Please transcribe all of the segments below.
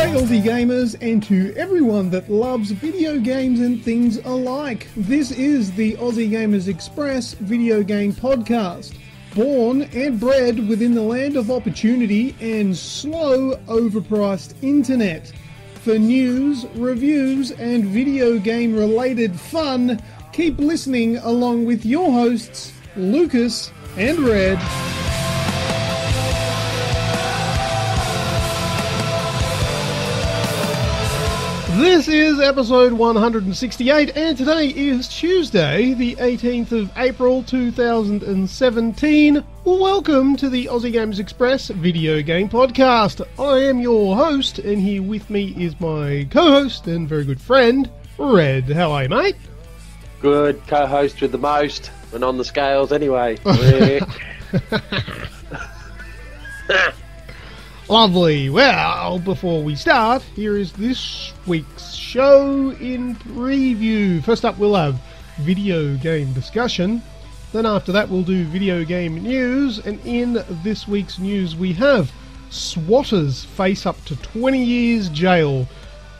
G'day Aussie gamers and to everyone that loves video games and things alike. This is the Aussie Gamers Express video game podcast. Born and bred within the land of opportunity and slow overpriced internet. For news, reviews and video game related fun, keep listening along with your hosts, Lucas and Red. This is episode 168 and today is Tuesday, the 18th of April 2017. Welcome to the Aussie Games Express video game podcast. I am your host and here with me is my co-host and very good friend, Red. How are you, mate? Good, co-host with the most, and on the scales anyway. Lovely. Well, before we start, here is this week's show in preview. First up, we'll have video game discussion. Then after that, we'll do video game news. And in this week's news, we have Swatters face up to 20 years jail.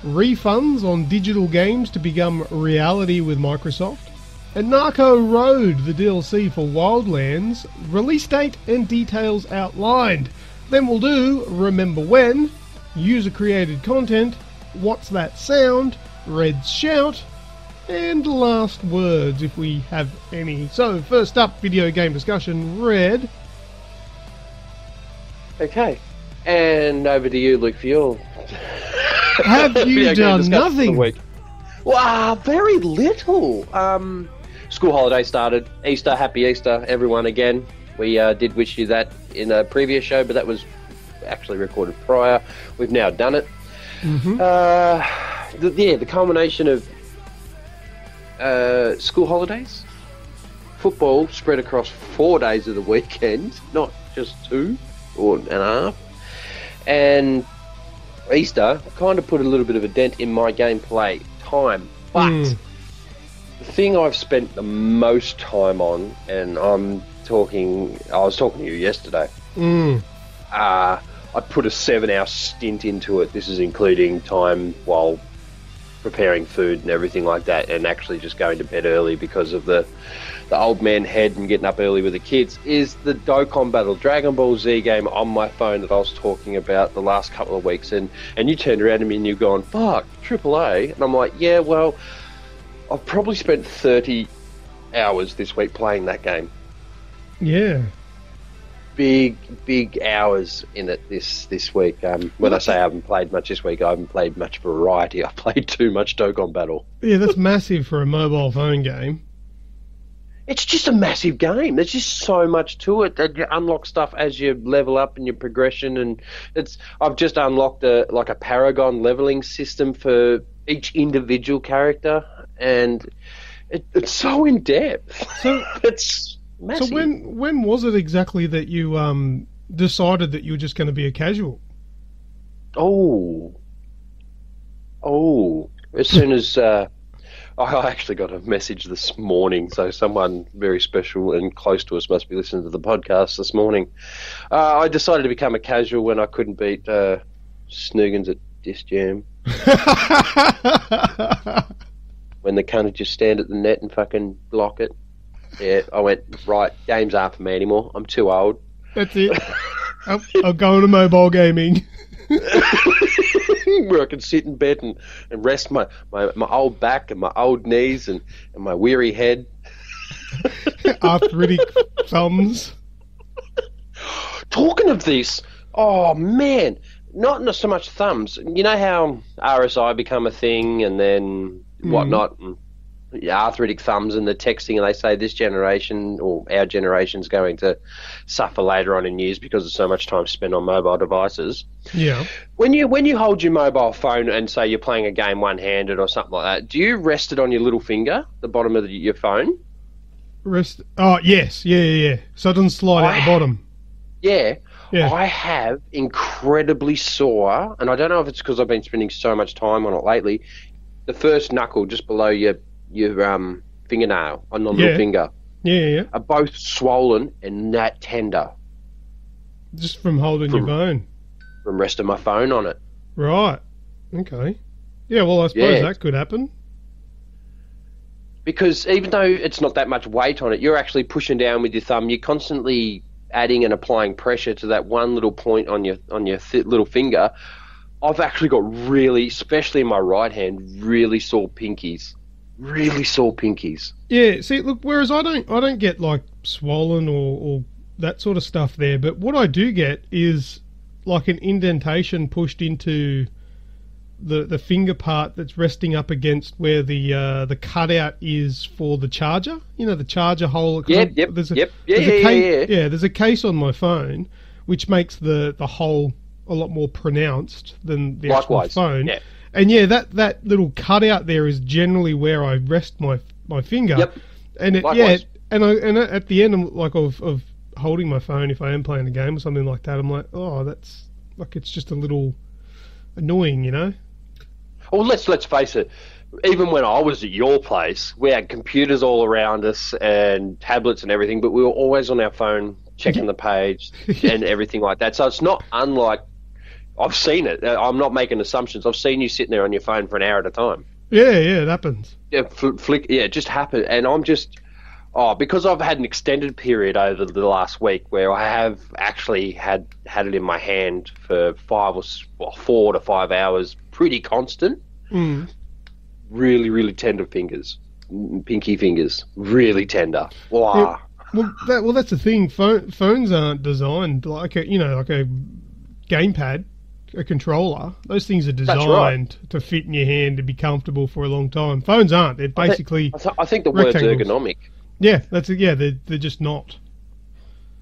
Refunds on digital games to become reality with Microsoft. And Narco Road, the DLC for Wildlands, release date and details outlined. Then we'll do Remember When, user-created content, What's That Sound, Red's Shout, and last words if we have any. So first up, video game discussion, Red. Okay, and over to you, Luke, for your... Have you done nothing? Wow, very little. School holiday started. Easter, happy Easter, everyone again. We did wish you that in a previous show, but that was actually recorded prior. We've now done it. Mm-hmm. The culmination of school holidays, football spread across 4 days of the weekend, not just 2 or and a half, and Easter kind of put a little bit of a dent in my gameplay time. But the thing I've spent the most time on, and I was talking to you yesterday. I put a 7-hour stint into it. This is including time while preparing food and everything like that, and actually just going to bed early because of the old man head and getting up early with the kids, is the Dokkan Battle Dragon Ball Z game on my phone that I was talking about the last couple of weeks. And you turned around to me and you're going, fuck, AAA? And I'm like, yeah, well, I've probably spent 30 hours this week playing that game. Yeah. Big hours in it this week. When I say I haven't played much this week, I haven't played much variety. I played too much Dokkan Battle. Yeah, that's massive for a mobile phone game. It's just a massive game. There's just so much to it. That you unlock stuff as you level up in your progression, and I've just unlocked a Paragon leveling system for each individual character, and it's so in depth. So it's massive. So when was it exactly that you decided that you were just going to be a casual? As soon as I actually got a message this morning, so someone very special and close to us must be listening to the podcast this morning. I decided to become a casual when I couldn't beat Snoogans at Disc Jam. When the cunt would just stand at the net and fucking block it. Yeah, I went, right, games aren't for me anymore. I'm too old. That's it. I'll go to mobile gaming. Where I can sit in bed and rest my old back and my old knees and my weary head. Arthritic thumbs. Talking of this, oh man, not so much thumbs. You know how RSI become a thing and then whatnot, and arthritic thumbs and the texting, and they say this generation or our generation's going to suffer later on in years because of so much time spent on mobile devices. Yeah. When you hold your mobile phone and say you're playing a game one-handed or something like that, do you rest it on your little finger, the bottom of your phone? Rest? Oh, yes. Yeah. So it doesn't slide out the bottom. Yeah. I have incredibly sore, and I don't know if it's because I've been spending so much time on it lately, the first knuckle just below your fingernail on the little finger are both swollen and that tender. Just from holding your phone? From resting my phone on it. Right. Okay. Yeah, well, I suppose Yeah. that could happen. Because even though it's not that much weight on it, you're actually pushing down with your thumb. You're constantly adding and applying pressure to that one little point on your little finger. I've actually got really, especially in my right hand, really sore pinkies. Really sore pinkies. Yeah, see, look, whereas I don't get like swollen or that sort of stuff there, but what I do get is like an indentation pushed into the finger part that's resting up against where the cutout is for the charger. You know, the charger hole. Yep. Yeah, there's a case on my phone which makes the hole a lot more pronounced than the Likewise, actual phone. yeah. And yeah, that little cutout there is generally where I rest my finger. Yep. And Likewise. and at the end of holding my phone, if I am playing a game or something like that, I'm like, oh, that's like, it's just a little annoying, you know. Well, let's face it. Even when I was at your place, we had computers all around us and tablets and everything, but we were always on our phone checking the page and everything like that. So it's not unlike. I've seen it. I'm not making assumptions. I've seen you sitting there on your phone for an hour at a time. Yeah, it happens. Yeah, it just happened, and I'm just. Oh, because I've had an extended period over the last week where I have actually had it in my hand for 4 to 5 hours, pretty constant. Mm. Really, really tender fingers, pinky fingers, really tender. Wow. Yeah, well, that's the thing. Phones aren't designed like a gamepad, a controller. Those things are designed to fit in your hand to be comfortable for a long time. Phones aren't. They're basically. I think the word's ergonomic. Yeah, they're just not.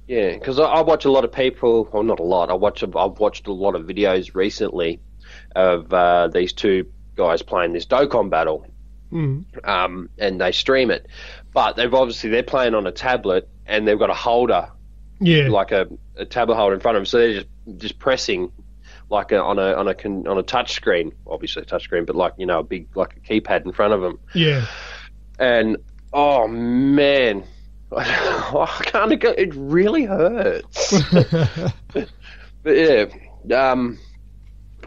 Yeah, because I watch a lot of people. Well, not a lot. I've watched a lot of videos recently of these two guys playing this Dokkan battle, and they stream it. But they're playing on a tablet and they've got a holder, like a tablet holder in front of them. So they're just pressing like on a touch screen, obviously a touch screen, but like a big like a keypad in front of them. Yeah, and. Oh man, I can't go. It really hurts. But yeah,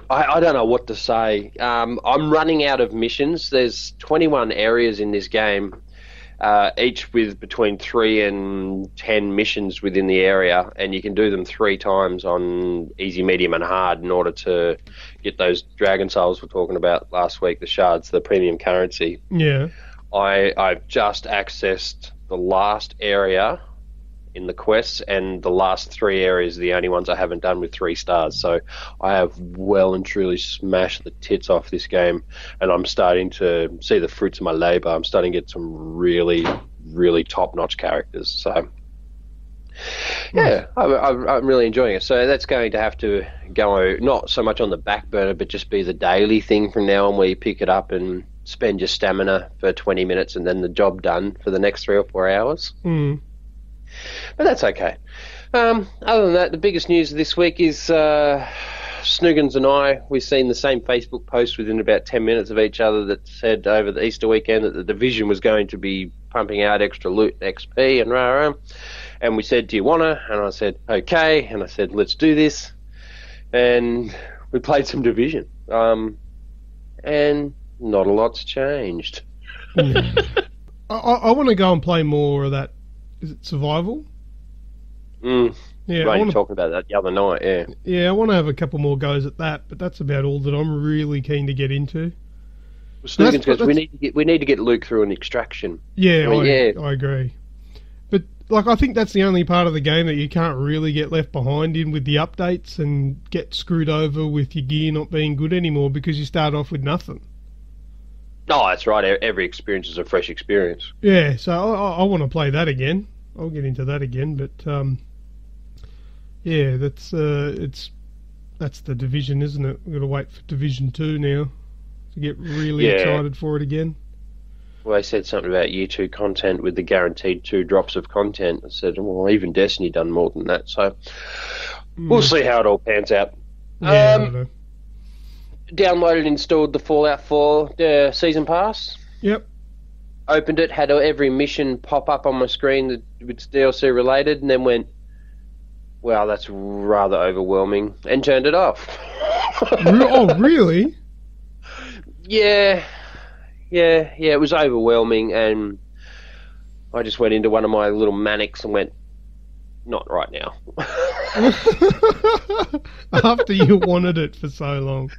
I don't know what to say. I'm running out of missions. There's 21 areas in this game, each with between 3 and 10 missions within the area, and you can do them 3 times on easy, medium, and hard in order to get those dragon souls we're talking about last week, the shards, the premium currency. Yeah. I've just accessed the last area in the quests, and the last 3 areas are the only ones I haven't done with 3 stars. So I have well and truly smashed the tits off this game, and I'm starting to see the fruits of my labour. I'm starting to get some really, really top-notch characters. So yeah, I'm really enjoying it. So that's going to have to go not so much on the back burner, but just be the daily thing from now on, where you pick it up and spend your stamina for 20 minutes and then the job done for the next 3 or 4 hours. Mm. But that's okay. Other than that, the biggest news this week is Snoogans and I, we've seen the same Facebook post within about 10 minutes of each other that said over the Easter weekend that the Division was going to be pumping out extra loot XP and rah. And we said, do you want to? And I said, okay. And I said, let's do this. And we played some Division. And not a lot's changed. I want to go and play more of that. Is it survival? Yeah, I was talking about that the other night. Yeah. Yeah, I want to have a couple more goes at that, but that's about all that I'm really keen to get into. Well, we need to get Luke through an extraction. Yeah, I agree. But like, I think that's the only part of the game that you can't really get left behind in with the updates and get screwed over with your gear not being good anymore because you start off with nothing. Oh, that's right. Every experience is a fresh experience. Yeah, so I want to play that again. I'll get into that again, but yeah, that's the Division, isn't it? We've got to wait for Division 2 now to get really excited for it again. Well, they said something about Year 2 content with the guaranteed 2 drops of content. I said, well, even Destiny done more than that, so we'll see how it all pans out. Yeah, I don't know. Downloaded and installed the Fallout 4 Season Pass. Yep. Opened it, had every mission pop up on my screen that was DLC related, and then went, wow, that's rather overwhelming, and turned it off. Oh, really? Yeah, yeah. It was overwhelming, and I just went into one of my little manics and went, not right now. After you wanted it for so long.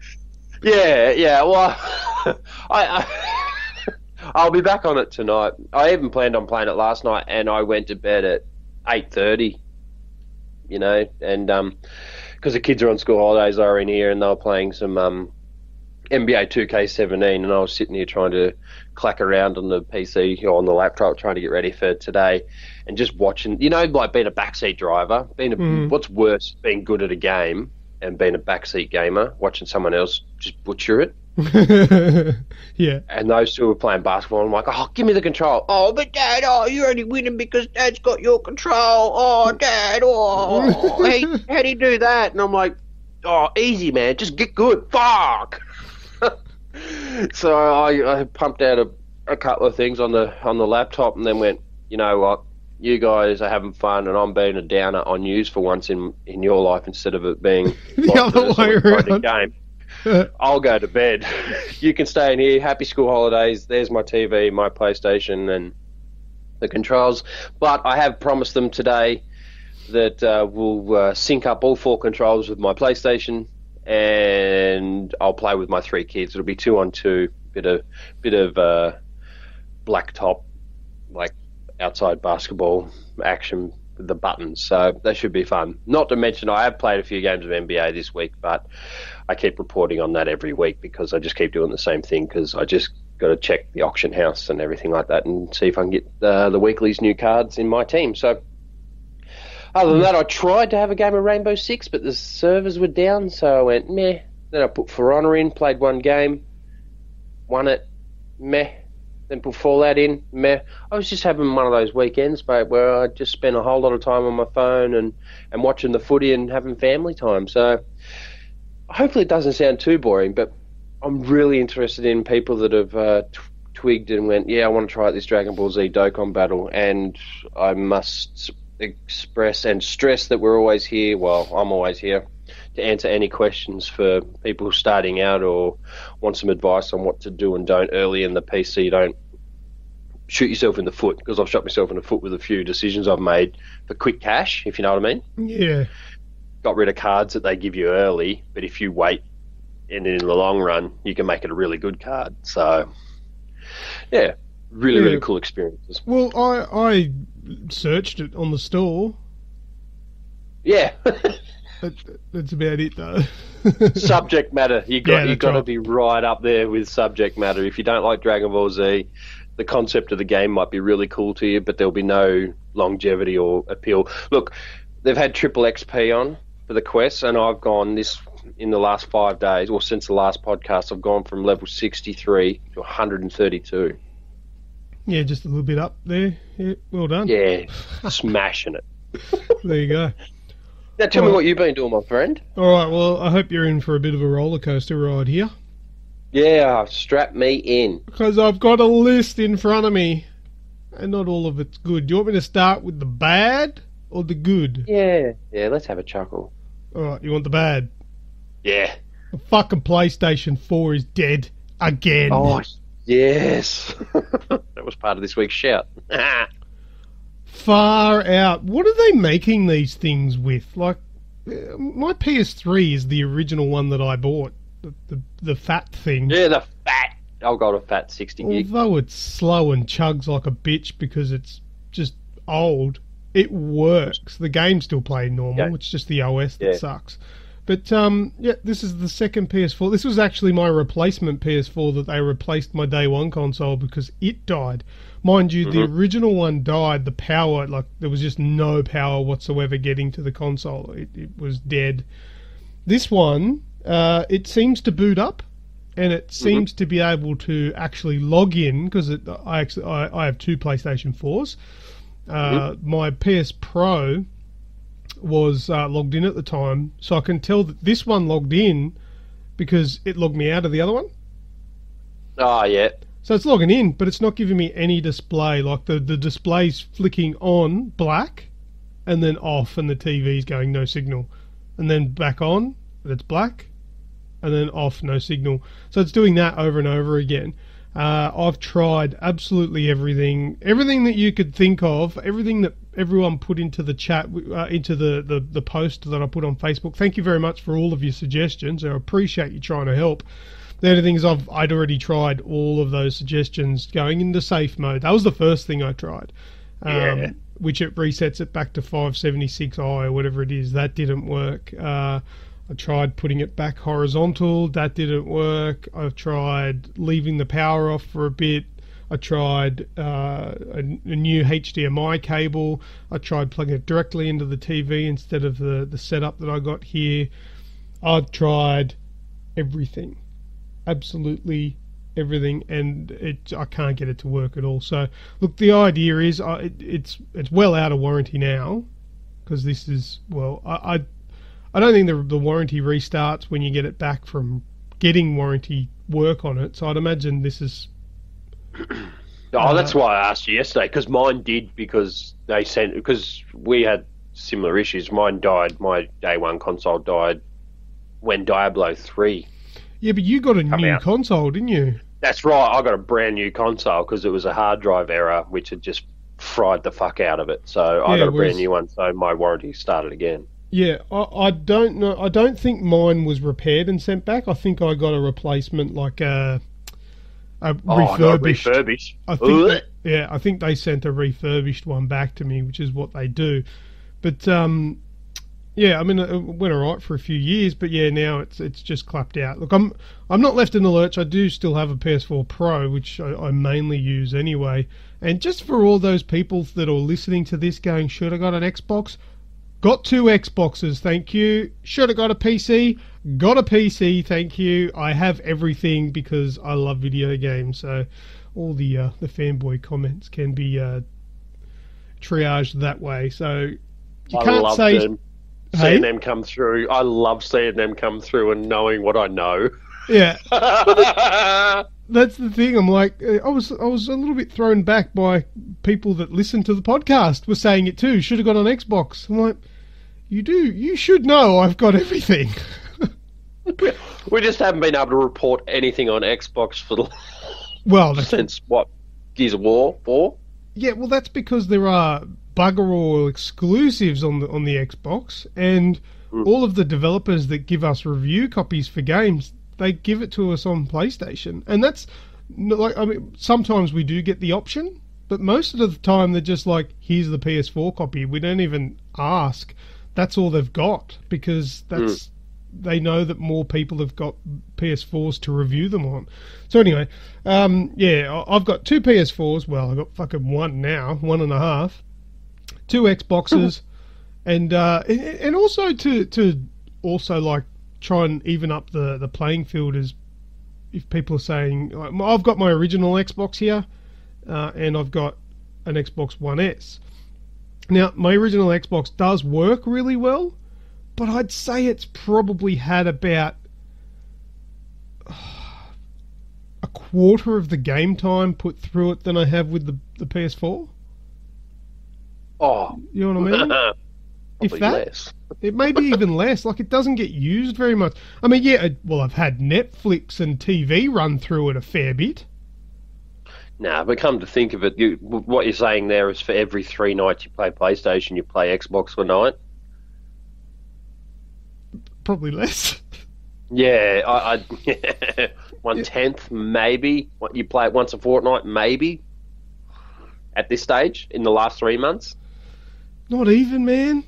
Yeah. Well, I'll be back on it tonight. I even planned on playing it last night, and I went to bed at 8:30. And because the kids are on school holidays, they were in here and they were playing some NBA 2K17, and I was sitting here trying to clack around on the PC or on the laptop trying to get ready for today, and just watching. Like being a backseat driver, what's worse, being good at a game and being a backseat gamer, watching someone else just butcher it. Yeah. And those two were playing basketball, and I'm like, oh, give me the control. Oh, but Dad, you're only winning because Dad's got your control. Oh, Dad, hey, how'd he do that? And I'm like, oh, easy, man, just get good. Fuck. So I pumped out a couple of things on the laptop, and then went, you know what, you guys are having fun, and I'm being a downer on yous for once in your life instead of it being the other way around. Game. I'll go to bed. You can stay in here. Happy school holidays. There's my TV, my PlayStation, and the controls. But I have promised them today that we'll sync up all 4 controls with my PlayStation, and I'll play with my 3 kids. It'll be 2-on-2, bit of blacktop, like outside basketball action with the buttons. So that should be fun. Not to mention, I have played a few games of NBA this week, but I keep reporting on that every week because I just keep doing the same thing, because I just got to check the auction house and everything like that and see if I can get the weekly's new cards in my team. So other than that, I tried to have a game of Rainbow Six, but the servers were down, so I went meh. Then I put For Honor in, played one game, won it, meh. Then put Fallout in, meh. I was just having one of those weekends, mate, where I just spent a whole lot of time on my phone and watching the footy and having family time. So hopefully it doesn't sound too boring, but I'm really interested in people that have twigged and went, yeah, I want to try out this Dragon Ball Z Dokkan battle, and I must express and stress that we're always here, well, I'm always here, to answer any questions for people starting out or want some advice on what to do and don't early in the PC. Don't shoot yourself in the foot, because I've shot myself in the foot with a few decisions I've made for quick cash, if you know what I mean. Yeah. Got rid of cards that they give you early, but if you wait and in the long run, you can make it a really good card. So, yeah, really cool experiences. Well, I searched it on the store. Yeah. That's about it, though. Subject matter. You got to be right up there with subject matter. If you don't like Dragon Ball Z, the concept of the game might be really cool to you, but there'll be no longevity or appeal. Look, they've had triple XP on for the quests, and I've gone this in the last 5 days, or since the last podcast, I've gone from level 63 to 132. Yeah, just a little bit up there. Yeah, well done. Yeah, smashing it. There you go. Now tell me what you've been doing, my friend. All right, well, I hope you're in for a bit of a roller coaster ride here. Yeah, strap me in. Because I've got a list in front of me, and not all of it's good. Do you want me to start with the bad or the good? Yeah, let's have a chuckle. All right, you want the bad? Yeah. The fucking PlayStation 4 is dead again. Oh, yes. That was part of this week's shout. Far out. What are they making these things with? Like, my PS3 is the original one that I bought. The fat thing. Yeah, the fat. I've got a fat 60 gig. Although it's slow and chugs like a bitch because it's just old, it works. The game's still playing normal. Yeah. It's just the OS that sucks. But, yeah, this is the second PS4. This was actually my replacement PS4 that they replaced my day one console because it died. Mind you, the original one died. The power, like, there was just no power whatsoever getting to the console. It was dead. This one, it seems to boot up, and it seems to be able to actually log in, because I have 2 PlayStation 4s. My PS Pro was logged in at the time, so I can tell that this one logged in because it logged me out of the other one. Oh, yeah. So it's logging in, but it's not giving me any display. Like the display's flicking on black and then off, and the TV's going no signal, and then back on and it's black and then off, no signal. So it's doing that over and over again. I've tried absolutely everything that you could think of, everything that everyone put into the chat, into the post that I put on Facebook. Thank you very much for all of your suggestions. I appreciate you trying to help. The only thing is I'd already tried all of those suggestions going into safe mode. That was the first thing I tried, which it resets it back to 576i or whatever it is. That didn't work. I tried putting it back horizontal. That didn't work. I've tried leaving the power off for a bit. I tried a new HDMI cable. I tried plugging it directly into the TV instead of the setup that I got here. I've tried everything. Absolutely everything, and I can't get it to work at all. So, look, the idea is it's well out of warranty now, because this is, well, I don't think the warranty restarts when you get it back from getting warranty work on it. So I'd imagine this is... that's why I asked you yesterday, because mine did, because we had similar issues. Mine died, my day one console died when Diablo 3. Yeah, but you got a new console, didn't you? That's right, I got a brand new console because it was a hard drive error which had just fried the fuck out of it. So I got a brand new one, so my warranty started again. Yeah, I don't know. I don't think mine was repaired and sent back. I think I got a replacement, like a refurbished. I think I think they sent a refurbished one back to me, which is what they do. But yeah, I mean, it went alright for a few years, but yeah, now it's just clapped out. Look, I'm not left in the lurch. I do still have a PS4 Pro, which I mainly use anyway. And just for all those people that are listening to this going, should I got an Xbox? Got 2 Xboxes, thank you. Should have got a PC? Got a PC, thank you. I have everything because I love video games. So all the fanboy comments can be triaged that way. So you can't say... Seeing them come through. I love seeing them come through and knowing what I know. Yeah. That's the thing. I'm like, I was a little bit thrown back by people that listen to the podcast were saying it too. Should have got on Xbox. I'm like, you should know I've got everything. We just haven't been able to report anything on Xbox for since what, Gears of War 4? Yeah, well, that's because there are bugger all exclusives on the Xbox, and all of the developers that give us review copies for games, they give it to us on PlayStation. And that's like, I mean, sometimes we do get the option, but most of the time they're just like, here's the PS4 copy. We don't even ask. That's all they've got, because that's they know that more people have got PS4s to review them on. So anyway, yeah, I've got 2 PS4s. Well, I've got fucking one now, 1.5. 2 Xboxes, and also to also like try and even up the playing field, is if people are saying, like, I've got my original Xbox here, and I've got an Xbox One S. Now, my original Xbox does work really well, but I'd say it's probably had about a quarter of the game time put through it than I have with the PS4. Oh, you know what I mean? If that, less. It may be even less. Like, it doesn't get used very much. I mean, yeah, well, I've had Netflix and TV run through it a fair bit. Nah, but come to think of it, what you're saying there is for every 3 nights you play PlayStation, you play Xbox for night. Probably less. Yeah, I 1/10 maybe. You play it once a fortnight, maybe. At this stage, in the last 3 months. Not even, man.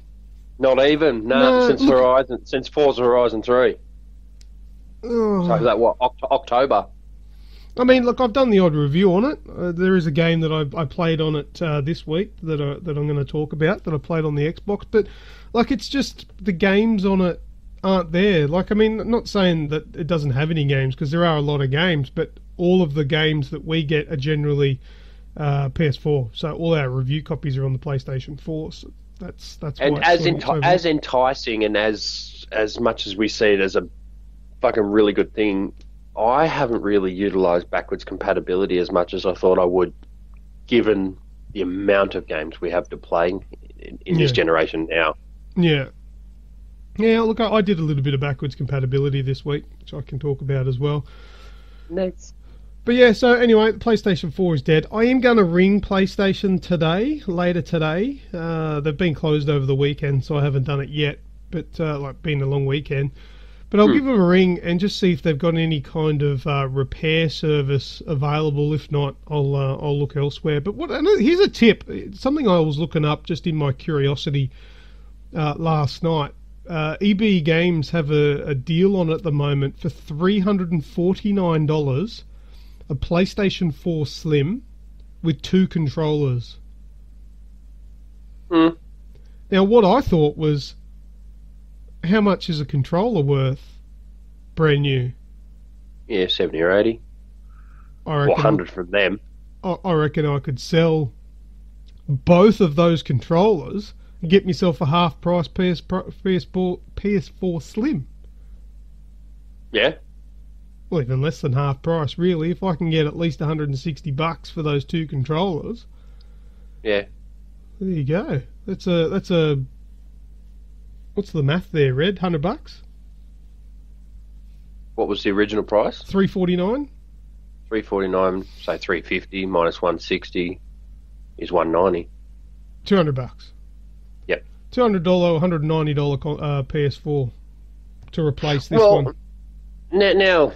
Not even. No, since Forza Horizon 3. Oh. So is that what, October? I mean, look, I've done the odd review on it. There is a game that I played on it this week that I'm going to talk about, that I played on the Xbox. But like, it's just the games on it aren't there. Like, I mean, I'm not saying that it doesn't have any games, because there are a lot of games, but all of the games that we get are generally PS4. So all our review copies are on the PlayStation 4. So that's and why as enticing and as much as we see it as a fucking really good thing, I haven't really utilised backwards compatibility as much as I thought I would, given the amount of games we have to play in this generation now. Yeah. Yeah, look, I did a little bit of backwards compatibility this week, which I can talk about as well. Nice. But yeah, so anyway, PlayStation 4 is dead. I am going to ring PlayStation later today. They've been closed over the weekend, so I haven't done it yet, but been a long weekend. But I'll give them a ring and just see if they've got any kind of repair service available. If not, I'll look elsewhere. But here's a tip. It's something I was looking up just in my curiosity last night. EB Games have a deal on at the moment for $349, a PlayStation 4 Slim with 2 controllers. Mm. Now, what I thought was, how much is a controller worth, brand new? Yeah, 70 or 80. I reckon, 100 from them. I reckon I could sell both of those controllers and get myself a half-price PS4 Slim. Yeah. Well, even less than half price, really. If I can get at least $160 for those 2 controllers. Yeah. There you go. That's a. What's the math there, Red? $100? What was the original price? $349. $349, say $350 minus $160 is $190. $200. Yep. $200, $190 PS4 to replace this one. Now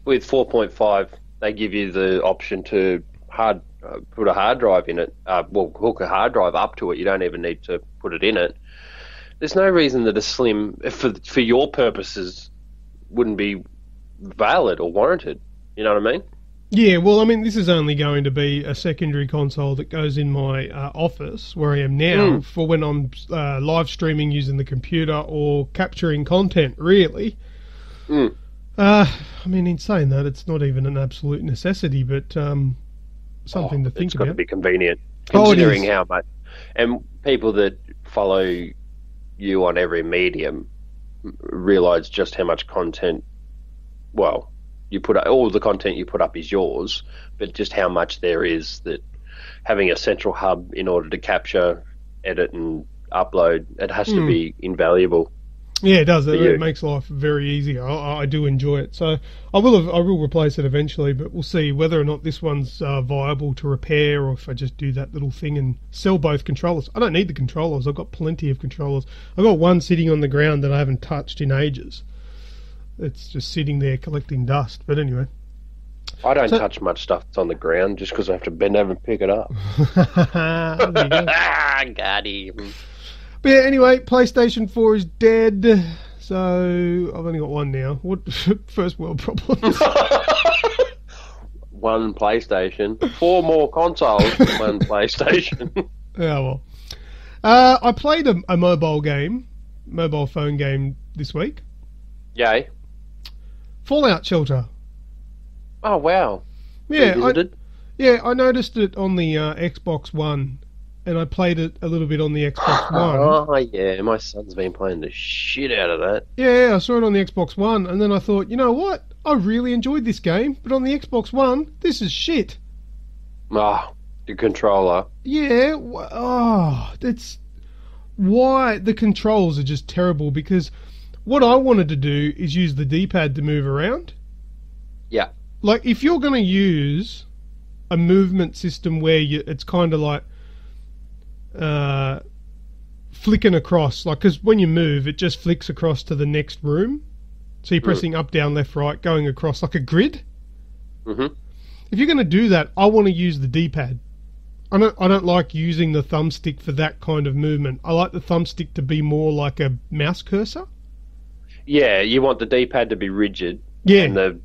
with 4.5, they give you the option to put a hard drive in it. Hook a hard drive up to it. You don't even need to put it in it. There's no reason that a Slim, for your purposes, wouldn't be valid or warranted. You know what I mean? Yeah, well, I mean, this is only going to be a secondary console that goes in my office, where I am now, for when I'm live streaming using the computer or capturing content, really. I mean, in saying that, it's not even an absolute necessity, but something to think about. It's got to be convenient, considering how much. And people that follow you on every medium realise just how much content, you put all the content you put up is yours, but just how much there is that having a central hub in order to capture, edit and upload, it has to be invaluable. Yeah, it does. It makes life very easy. I do enjoy it. So I will replace it eventually, but we'll see whether or not this one's viable to repair, or if I just do that little thing and sell both controllers. I don't need the controllers. I've got plenty of controllers. I've got one sitting on the ground that I haven't touched in ages. It's just sitting there collecting dust. But anyway. I don't touch much stuff that's on the ground just because I have to bend over and pick it up. Got him. But yeah, anyway, PlayStation 4 is dead, so I've only got one now. What first world problems? One PlayStation, 4 more consoles, one PlayStation. Yeah, well. I played a mobile phone game this week. Yay. Fallout Shelter. Oh, wow. Yeah, I noticed it on the Xbox One. And I played it a little bit on the Xbox One. Oh, yeah. My son's been playing the shit out of that. Yeah, I saw it on the Xbox One, and then I thought, you know what? I really enjoyed this game, but on the Xbox One, this is shit. Oh, the controller. Yeah, that's why the controls are just terrible, because what I wanted to do is use the D-pad to move around. Yeah. Like, if you're going to use a movement system where it's kind of like flicking across, like, because when you move it just flicks across to the next room, so you're pressing up, down, left, right, going across like a grid. If you're going to do that, I want to use the D-pad. I don't like using the thumbstick for that kind of movement. I like the thumbstick to be more like a mouse cursor. Yeah, you want the D-pad to be rigid, and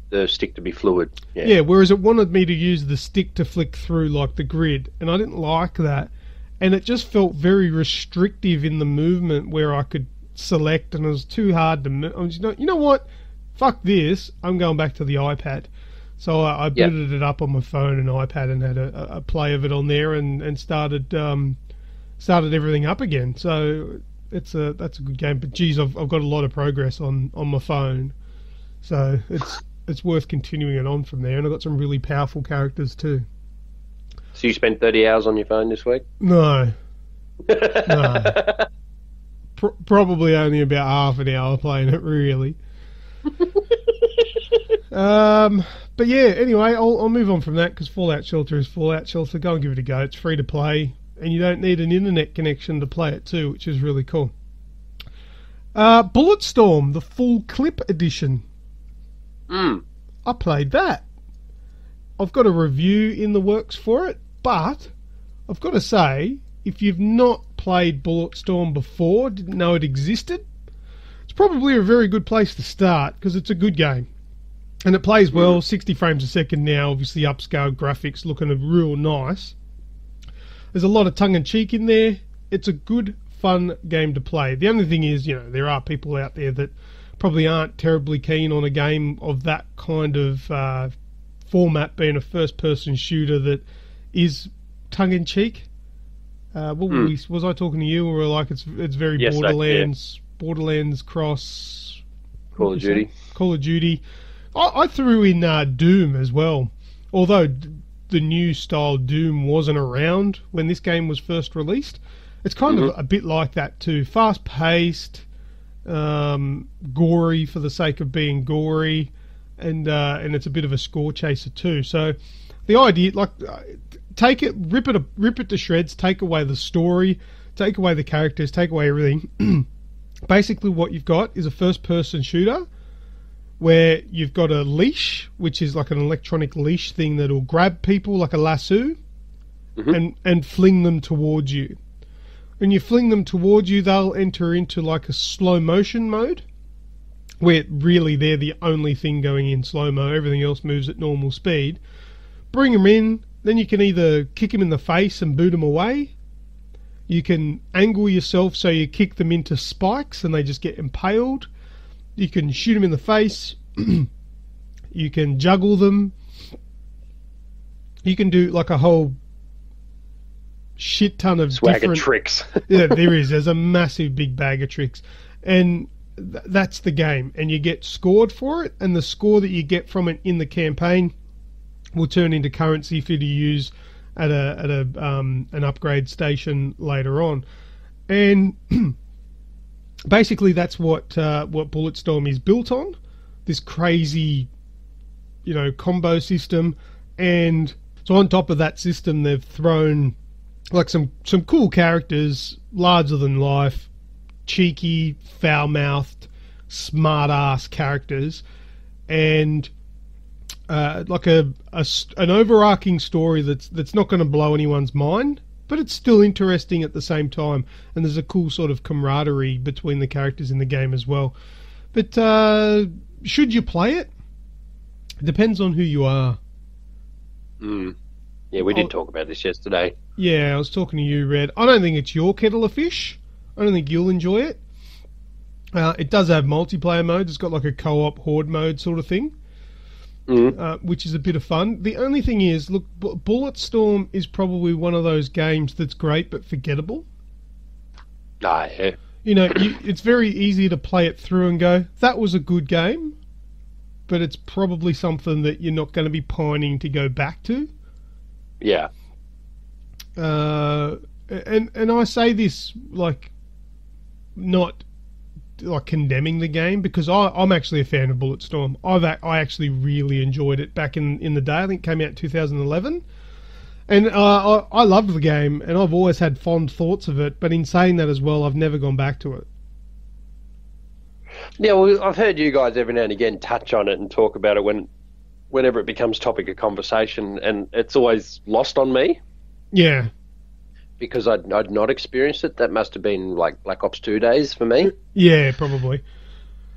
the stick to be fluid. Yeah, whereas it wanted me to use the stick to flick through like the grid, and I didn't like that. And it just felt very restrictive in the movement where I could select, and it was too hard to move. I was, you know what? Fuck this. I'm going back to the iPad. So I booted it up on my phone and iPad and had a play of it on there and started everything up again. So that's a good game. But geez, I've got a lot of progress on my phone. So it's worth continuing it on from there. And I've got some really powerful characters too. So you spent 30 hours on your phone this week? No. No. probably only about half an hour playing it, really. But yeah, anyway, I'll move on from that because Fallout Shelter is Fallout Shelter. Go and give it a go. It's free to play, and you don't need an internet connection to play it too, which is really cool. Bulletstorm, the full clip edition. I played that. I've got a review in the works for it, but I've got to say, if you've not played Bulletstorm before, didn't know it existed, it's probably a very good place to start because it's a good game. And it plays well, 60 frames a second now, obviously upscaled graphics, looking real nice. There's a lot of tongue-in-cheek in there. It's a good, fun game to play. The only thing is, there are people out there that probably aren't terribly keen on a game of that kind of format, being a first-person shooter that is tongue-in-cheek. Was I talking to you, or like it's very Borderlands cross Call of Duty? Call of Duty. I threw in Doom as well, although the new style Doom wasn't around when this game was first released. It's kind of a bit like that too. Fast-paced, gory for the sake of being gory, and it's a bit of a score chaser too. So the idea, take it, rip it to shreds, take away the story, take away the characters, take away everything. Basically what you've got is a first-person shooter where you've got a leash, which is like an electronic leash thing that'll grab people like a lasso and fling them towards you. When you fling them towards you, they'll enter into like a slow motion mode where really they're the only thing going in slow-mo. Everything else moves at normal speed. Bring them in, then you can either kick them in the face and boot them away. You can angle yourself so you kick them into spikes and they just get impaled. You can shoot them in the face. You can juggle them. You can do like a whole shit ton of different tricks. Yeah, there is. There's a massive big bag of tricks. And that's the game. And you get scored for it. And the score that you get from it in the campaign will turn into currency for you to use at an upgrade station later on. And basically, that's what Bulletstorm is built on. This crazy, combo system. And so on top of that system, they've thrown like some cool characters, larger than life, cheeky, foul-mouthed, smart-ass characters, and like an overarching story that's not going to blow anyone's mind, but it's still interesting at the same time, and there's a cool sort of camaraderie between the characters in the game as well. But should you play it? It depends on who you are. Yeah, we did talk about this yesterday. Yeah, I was talking to you, Red. I don't think it's your kettle of fish. I don't think you'll enjoy it. It does have multiplayer modes. It's got like a co-op horde mode sort of thing. Which is a bit of fun. The only thing is, look, Bulletstorm is probably one of those games that's great but forgettable. Yeah. It's very easy to play it through and go, that was a good game, but it's probably something that you're not going to be pining to go back to. Yeah. And I say this not like condemning the game, because I'm actually a fan of Bulletstorm. I actually really enjoyed it back in the day. I think it came out in 2011, and I loved the game, and I've always had fond thoughts of it. But in saying that as well, I've never gone back to it. Yeah, well, I've heard you guys every now and again touch on it and talk about it whenever it becomes topic of conversation, and it's always lost on me. Yeah. Because I'd not experienced it. That must have been like Black Ops 2 days for me. Yeah, probably.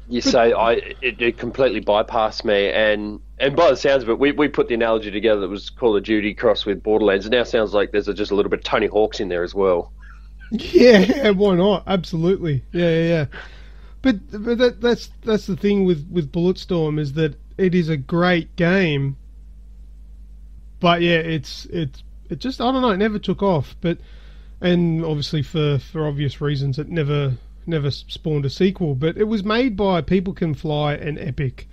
It completely bypassed me, and by the sounds of it, we put the analogy together that was Call of Duty crossed with Borderlands. It now sounds like there's just a little bit of Tony Hawk's in there as well. Yeah, why not? Absolutely. Yeah. But that's the thing with Bulletstorm, is that it is a great game. But yeah, it just, I don't know, it never took off. And obviously for obvious reasons, it never spawned a sequel. But it was made by People Can Fly and Epic,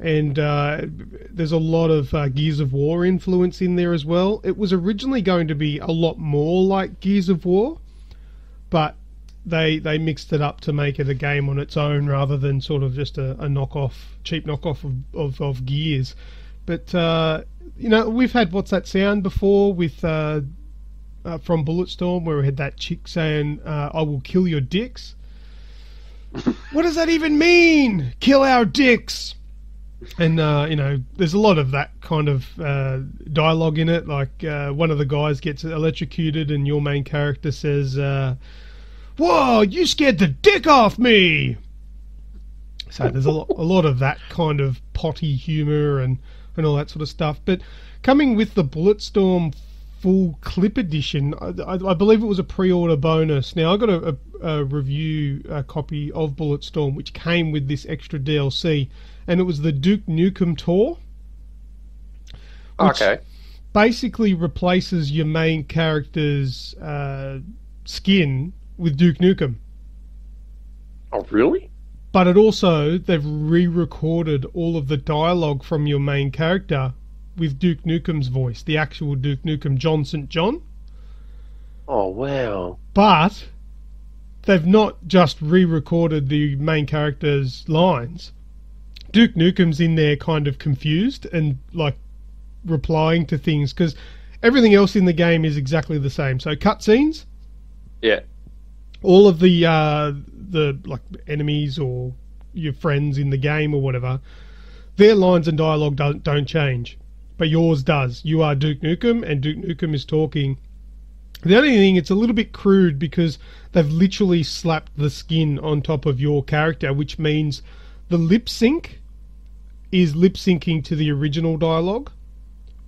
and there's a lot of Gears of War influence in there as well. It was originally going to be a lot more like Gears of War, but they mixed it up to make it a game on its own rather than sort of just a cheap knockoff of Gears. But we've had What's That Sound before with from Bulletstorm, where we had that chick saying, "I will kill your dicks." What does that even mean? Kill our dicks. And there's a lot of that kind of dialogue in it. Like one of the guys gets electrocuted, and your main character says, "Whoa, you scared the dick off me!" So there's a lot of that kind of potty humour and all that sort of stuff. But coming with the Bulletstorm full clip edition, I believe it was a pre-order bonus. Now I got a review copy of Bulletstorm, which came with this extra DLC, and it was the Duke Nukem tour. Which basically replaces your main character's skin with Duke Nukem. Oh, really? But they've re-recorded all of the dialogue from your main character with Duke Nukem's voice, the actual Duke Nukem, John St. John. Oh, wow. But they've not just re-recorded the main character's lines. Duke Nukem's in there kind of confused and like replying to things, because everything else in the game is exactly the same. So cutscenes, yeah, all of the like enemies or your friends in the game or whatever, their lines and dialogue don't change, but yours does. You are Duke Nukem, and Duke Nukem is talking. The only thing, it's a little bit crude because they've literally slapped the skin on top of your character, which means the lip sync is lip syncing to the original dialogue,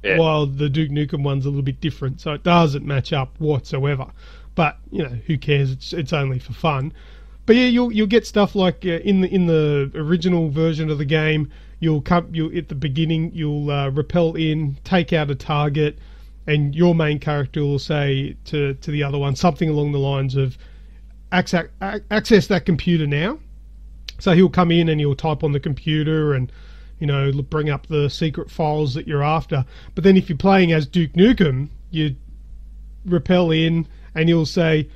while the Duke Nukem one's a little bit different, so it doesn't match up whatsoever. But who cares? It's only for fun. But yeah, you'll get stuff like in the original version of the game, you'll at the beginning you'll rappel in, take out a target, and your main character will say to the other one something along the lines of access that computer now. So he'll come in and he'll type on the computer and bring up the secret files that you're after. But then if you're playing as Duke Nukem, you rappel in and he'll say,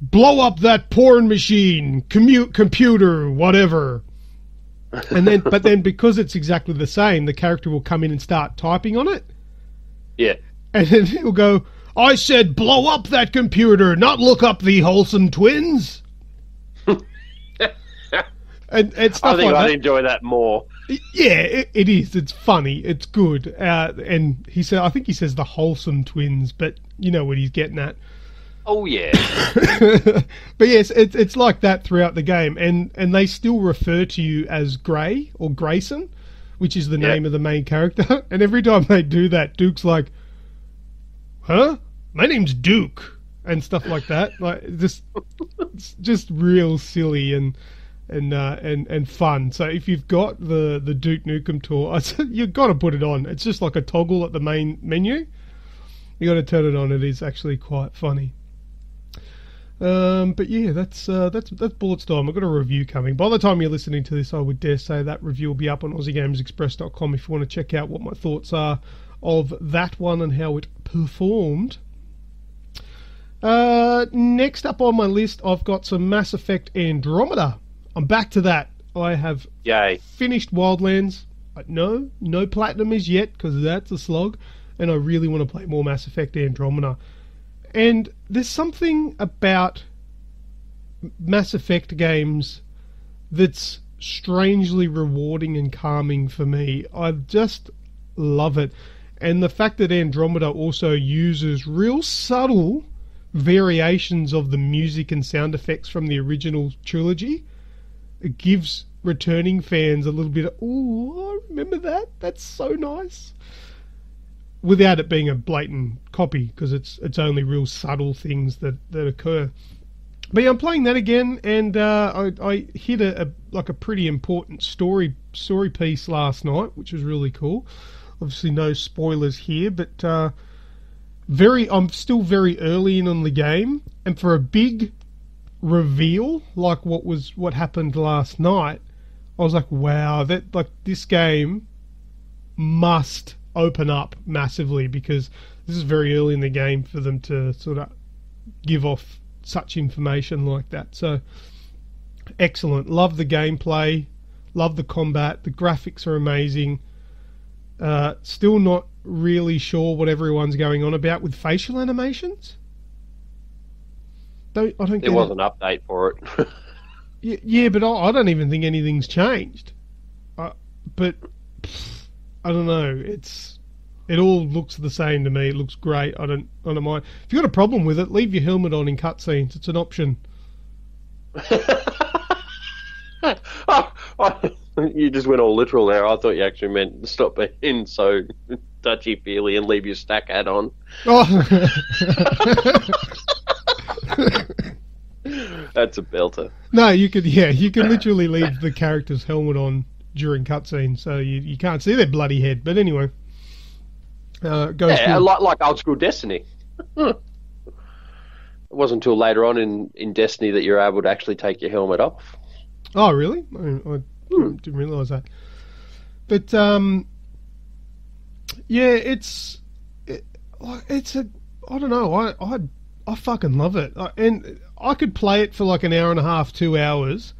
"Blow up that porn machine, computer, whatever." And but then because it's exactly the same, the character will come in and start typing on it. Yeah. And then he'll go, "I said blow up that computer, not look up the Wholesome Twins." and stuff I think like I'd that. enjoy that more. Yeah, it is. It's funny. It's good. And I think he says the Wholesome Twins, but you know what he's getting at. Oh yeah. But yes, it's like that throughout the game, and they still refer to you as Gray or Grayson, which is the name of the main character. And every time they do that, Duke's like, "Huh? My name's Duke," and stuff like that. Like it's just real silly and fun. So if you've got the Duke Nukem tour, you've got to put it on. It's just like a toggle at the main menu. You got to turn it on. It is actually quite funny. But yeah, that's Bulletstorm. I've got a review coming. By the time you're listening to this, I would dare say that review will be up on aussiegamersexpress.com if you want to check out what my thoughts are of that one and how it performed. Next up on my list, I've got some Mass Effect Andromeda. I'm back to that. I have finished Wildlands. No platinum is yet, because that's a slog, and I really want to play more Mass Effect Andromeda. And there's something about Mass Effect games that's strangely rewarding and calming for me. I just love it. And the fact that Andromeda also uses real subtle variations of the music and sound effects from the original trilogy, it gives returning fans a little bit of, "Ooh, I remember that. That's so nice." Without it being a blatant copy, because it's only real subtle things that occur. But yeah, I'm playing that again, and I hit a pretty important story piece last night, which was really cool. Obviously, no spoilers here, but I'm still very early in on the game, and for a big reveal like what happened last night, I was like, wow, this game must open up massively, because this is very early in the game for them to sort of give off such information like that. So excellent. Love the gameplay, love the combat, the graphics are amazing. Still not really sure what everyone's going on about with facial animations. I don't. There was an update for it. Yeah, but I don't even think anything's changed. But I don't know. It all looks the same to me. It looks great. I don't mind. If you've got a problem with it, leave your helmet on in cutscenes. It's an option. You just went all literal there. I thought you actually meant stop being so touchy-feely and leave your stack hat on. Oh. That's a belter. No, you can literally leave the character's helmet on during cutscenes, so you can't see their bloody head. But anyway, like old school Destiny. It wasn't until later on in Destiny that you're able to actually take your helmet off. Oh, really? I didn't realise that. But yeah, it's a, I don't know. I fucking love it, and I could play it for like an hour and a half, 2 hours,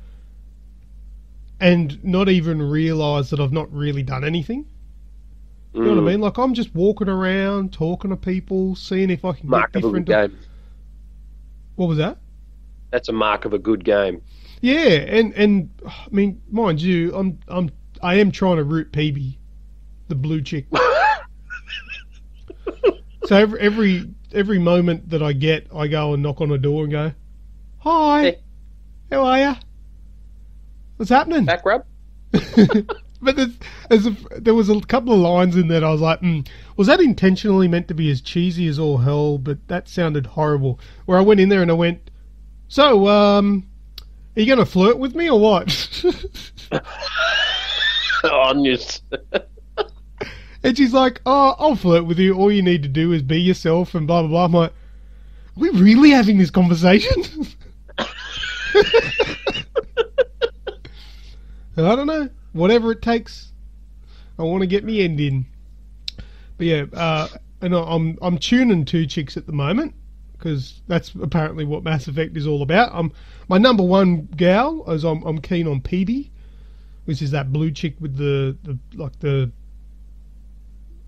and not even realise that I've not really done anything. You know what I mean? Like, I'm just walking around, talking to people, seeing if I can get different. Mark of a good game. What was that? That's a mark of a good game. Yeah, and I mean, mind you, I am trying to root PB, the blue chick. So every moment that I get, I go and knock on a door and go, "Hi, hey. How are ya? What's happening?" Back rub. But there was a couple of lines in that I was like, was that intentionally meant to be as cheesy as all hell? But that sounded horrible. Where I went in there and I went, "So, are you going to flirt with me or what?" Honest. And she's like, "Oh, I'll flirt with you. All you need to do is be yourself," and blah, blah, blah. I'm like, are we really having this conversation? I don't know. Whatever it takes. I want to get me end in. But yeah, and I'm tuning 2 chicks at the moment, because that's apparently what Mass Effect is all about. My number one gal is I'm keen on PB, which is that blue chick with the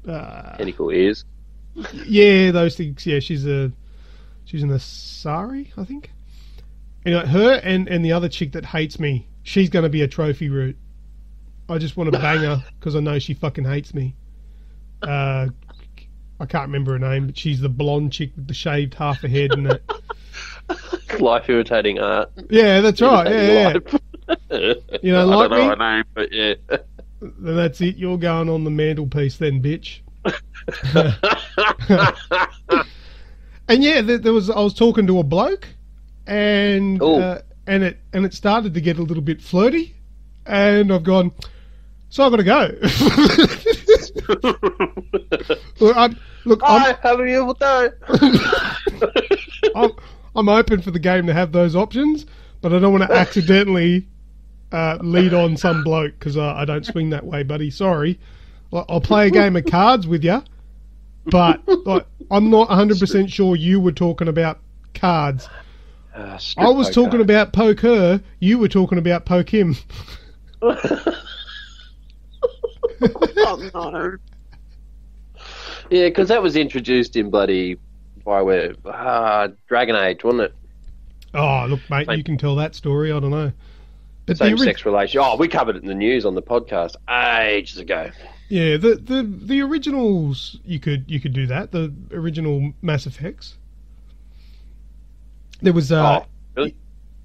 tentacle ears. Yeah, those things. Yeah, she's an Asari, I think. Anyway, her and the other chick that hates me, she's going to be a trophy route. I just want to bang her because I know she fucking hates me. I can't remember her name, but she's the blonde chick with the shaved half a head and that. Life imitating art. Yeah, that's right. Yeah. You don't like me? I don't know her name, but yeah. Then that's it. You're going on the mantelpiece then, bitch. And yeah, I was talking to a bloke, and it started to get a little bit flirty, and I've gone, so I've got to go. Have a beautiful day. I'm open for the game to have those options, but I don't want to accidentally lead on some bloke, because I don't swing that way, buddy. Sorry. I'll play a game of cards with you, but I'm not 100% sure you were talking about cards. I was talking about poker. You were talking about poke him. Oh, no. Yeah, because that was introduced in bloody Dragon Age, wasn't it? Oh, look, mate, you can tell that story. I don't know. Same-sex relation. Oh, we covered it in the news on the podcast ages ago. Yeah, the originals, you could do that. The original Mass Effects. There was really?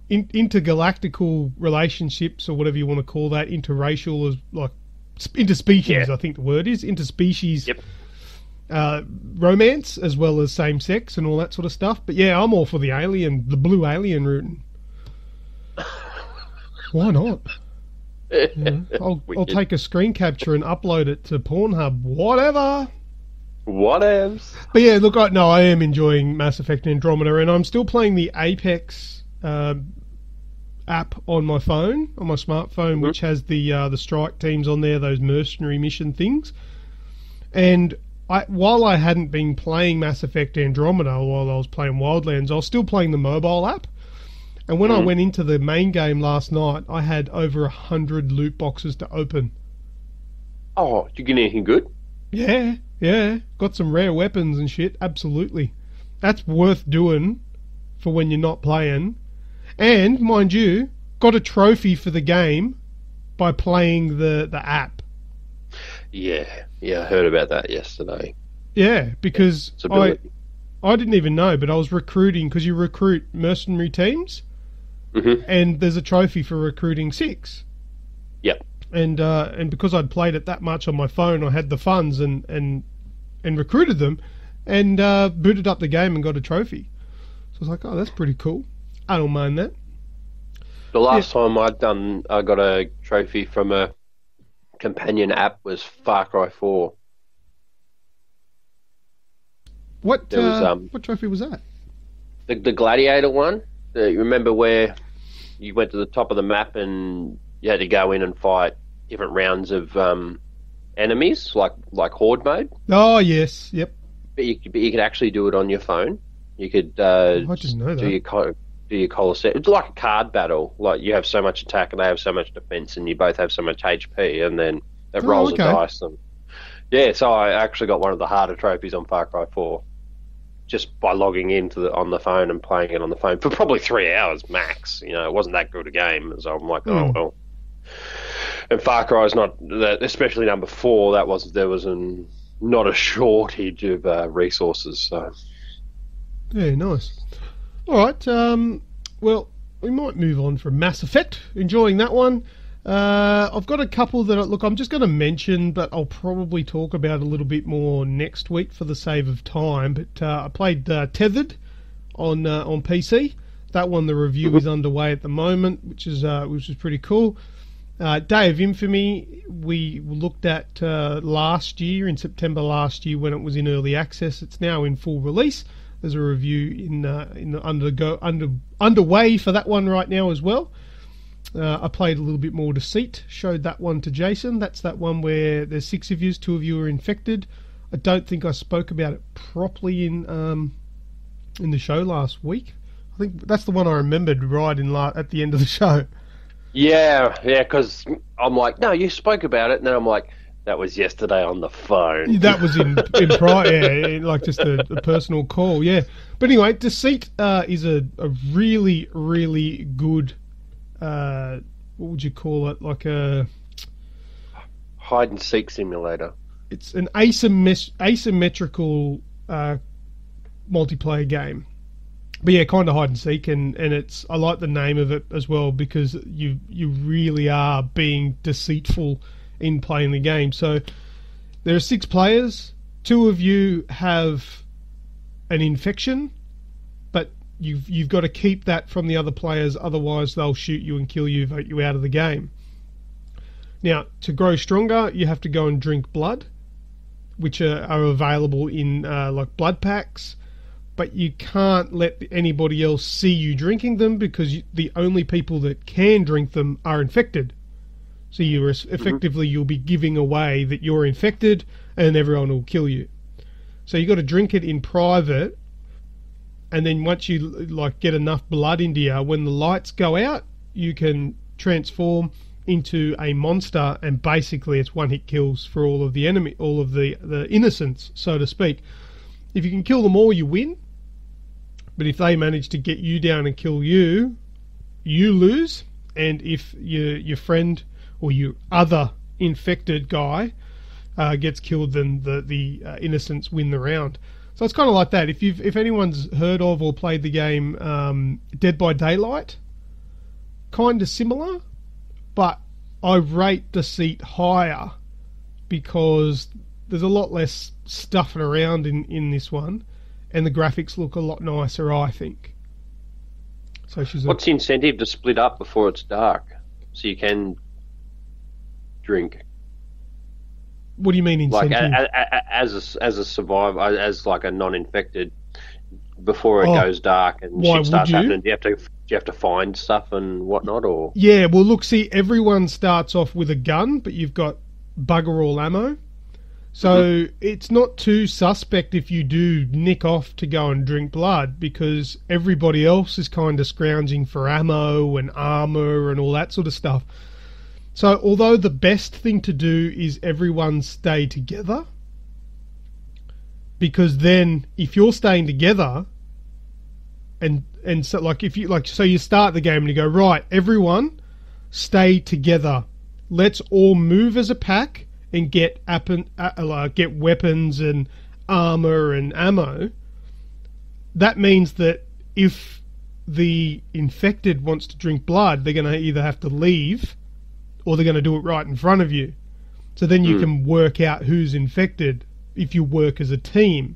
Intergalactical relationships, or whatever you want to call that. Interracial, is like interspecies. Yeah. I think the word is interspecies. Yep. Romance, as well as same sex and all that sort of stuff. But yeah, I'm all for the blue alien route. Why not? I'll take a screen capture and upload it to Pornhub. Whatever. Whatevs. But yeah, look, I am enjoying Mass Effect Andromeda, and I'm still playing the Apex app on my phone, on my smartphone, which has the strike teams on there, those mercenary mission things. And while I hadn't been playing Mass Effect Andromeda while I was playing Wildlands, I was still playing the mobile app. And when I went into the main game last night, I had over 100 loot boxes to open. Oh, did you get anything good? Yeah. Got some rare weapons and shit, absolutely. That's worth doing for when you're not playing. And, mind you, got a trophy for the game by playing the app. Yeah, I heard about that yesterday. Yeah, because I didn't even know, but I was recruiting, because you recruit mercenary teams, and there's a trophy for recruiting 6. Yep. And because I'd played it that much on my phone, I had the funds and recruited them, and booted up the game and got a trophy. So I was like, oh, that's pretty cool. I don't mind that. The last time I got a trophy from a companion app was Far Cry 4. What trophy was that? The Gladiator one. You remember where you went to the top of the map and you had to go in and fight different rounds of enemies, like Horde mode? Oh, yes, yep. But you could actually do it on your phone. You could I didn't know that. Do your Colosseum. It's like a card battle. Like you have so much attack and they have so much defense, and you both have so much HP, and then it rolls a dice. And so I actually got one of the harder trophies on Far Cry 4 just by logging on the phone and playing it on the phone for probably 3 hours max. You know, it wasn't that good a game, so I'm like, oh well. And Far Cry is not that, especially number 4. There was not a shortage of resources. So yeah, nice. All right, well, we might move on from Mass Effect. Enjoying that one. I've got a couple that, I'm just going to mention, but I'll probably talk about a little bit more next week for the sake of time. But I played Tethered on PC. That one, the review is underway at the moment, which is pretty cool. Day of Infamy, we looked at last year, in September last year, when it was in early access. It's now in full release. There's a review underway for that one right now as well. I played a little bit more Deceit, showed that one to Jason. That's that one where there's 6 of you, 2 of you are infected. I don't think I spoke about it properly in the show last week. I think that's the one I remembered right at the end of the show. Yeah, because I'm like, no, you spoke about it, and then I'm like, that was yesterday on the phone. That was in prior, like just a personal call, yeah. But anyway, Deceit is a really, really good, what would you call it, like a hide and seek simulator. It's an asymmetrical multiplayer game. But yeah, kind of hide and seek, and it's, I like the name of it as well, because you really are being deceitful in playing the game. So there are 6 players. 2 of you have an infection, but you've got to keep that from the other players, otherwise they'll shoot you and kill you, vote you out of the game. Now, to grow stronger, you have to go and drink blood, which are available in like blood packs, but you can't let anybody else see you drinking them, because the only people that can drink them are infected. So you're effectively, you'll be giving away that you're infected, and everyone will kill you. So you got to drink it in private, and then once you like get enough blood into you, when the lights go out, you can transform into a monster, and basically it's one-hit kills for all of the enemy, all of the innocents, so to speak. If you can kill them all, you win. But if they manage to get you down and kill you, you lose. And if your friend or your other infected guy gets killed, then the innocents win the round. So it's kind of like that. If anyone's heard of or played the game Dead by Daylight, kind of similar, but I rate Deceit higher because there's a lot less stuffing around in this one, and the graphics look a lot nicer, I think. So what's the incentive to split up before it's dark, so you can drink? What do you mean incentive? Like as a survivor, as like a non-infected, before it goes dark and shit starts happening, do you have to find stuff and whatnot, or? Yeah, well, look, see, everyone starts off with a gun, but you've got bugger all ammo. So it's not too suspect if you do nick off to go and drink blood, because everybody else is kind of scrounging for ammo and armor and all that sort of stuff. So although the best thing to do is everyone stay together, because then if you're staying together and so like if you like, so you start the game and you go, right, everyone stay together, let's all move as a pack and get weapons and armor and ammo. That means that if the infected wants to drink blood, they're going to either have to leave or they're going to do it right in front of you. So then you can work out who's infected if you work as a team.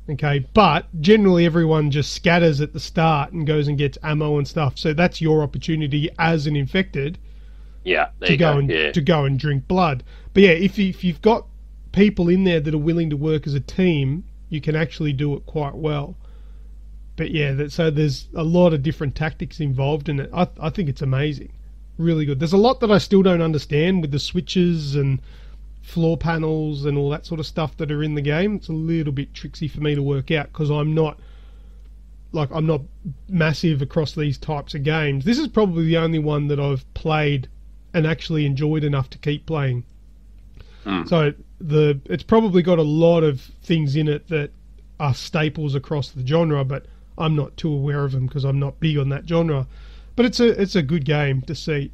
Okay, but generally everyone just scatters at the start and goes and gets ammo and stuff. So that's your opportunity as an infected to go and drink blood. But yeah, if you've got people in there that are willing to work as a team, you can actually do it quite well. But yeah, so there's a lot of different tactics involved in it. I think it's amazing. Really good. There's a lot that I still don't understand with the switches and floor panels and all that sort of stuff that are in the game. It's a little bit tricksy for me to work out because I'm not massive across these types of games. This is probably the only one that I've played and actually enjoyed enough to keep playing. So it's probably got a lot of things in it that are staples across the genre, but I'm not too aware of them because I'm not big on that genre. But it's a good game to see,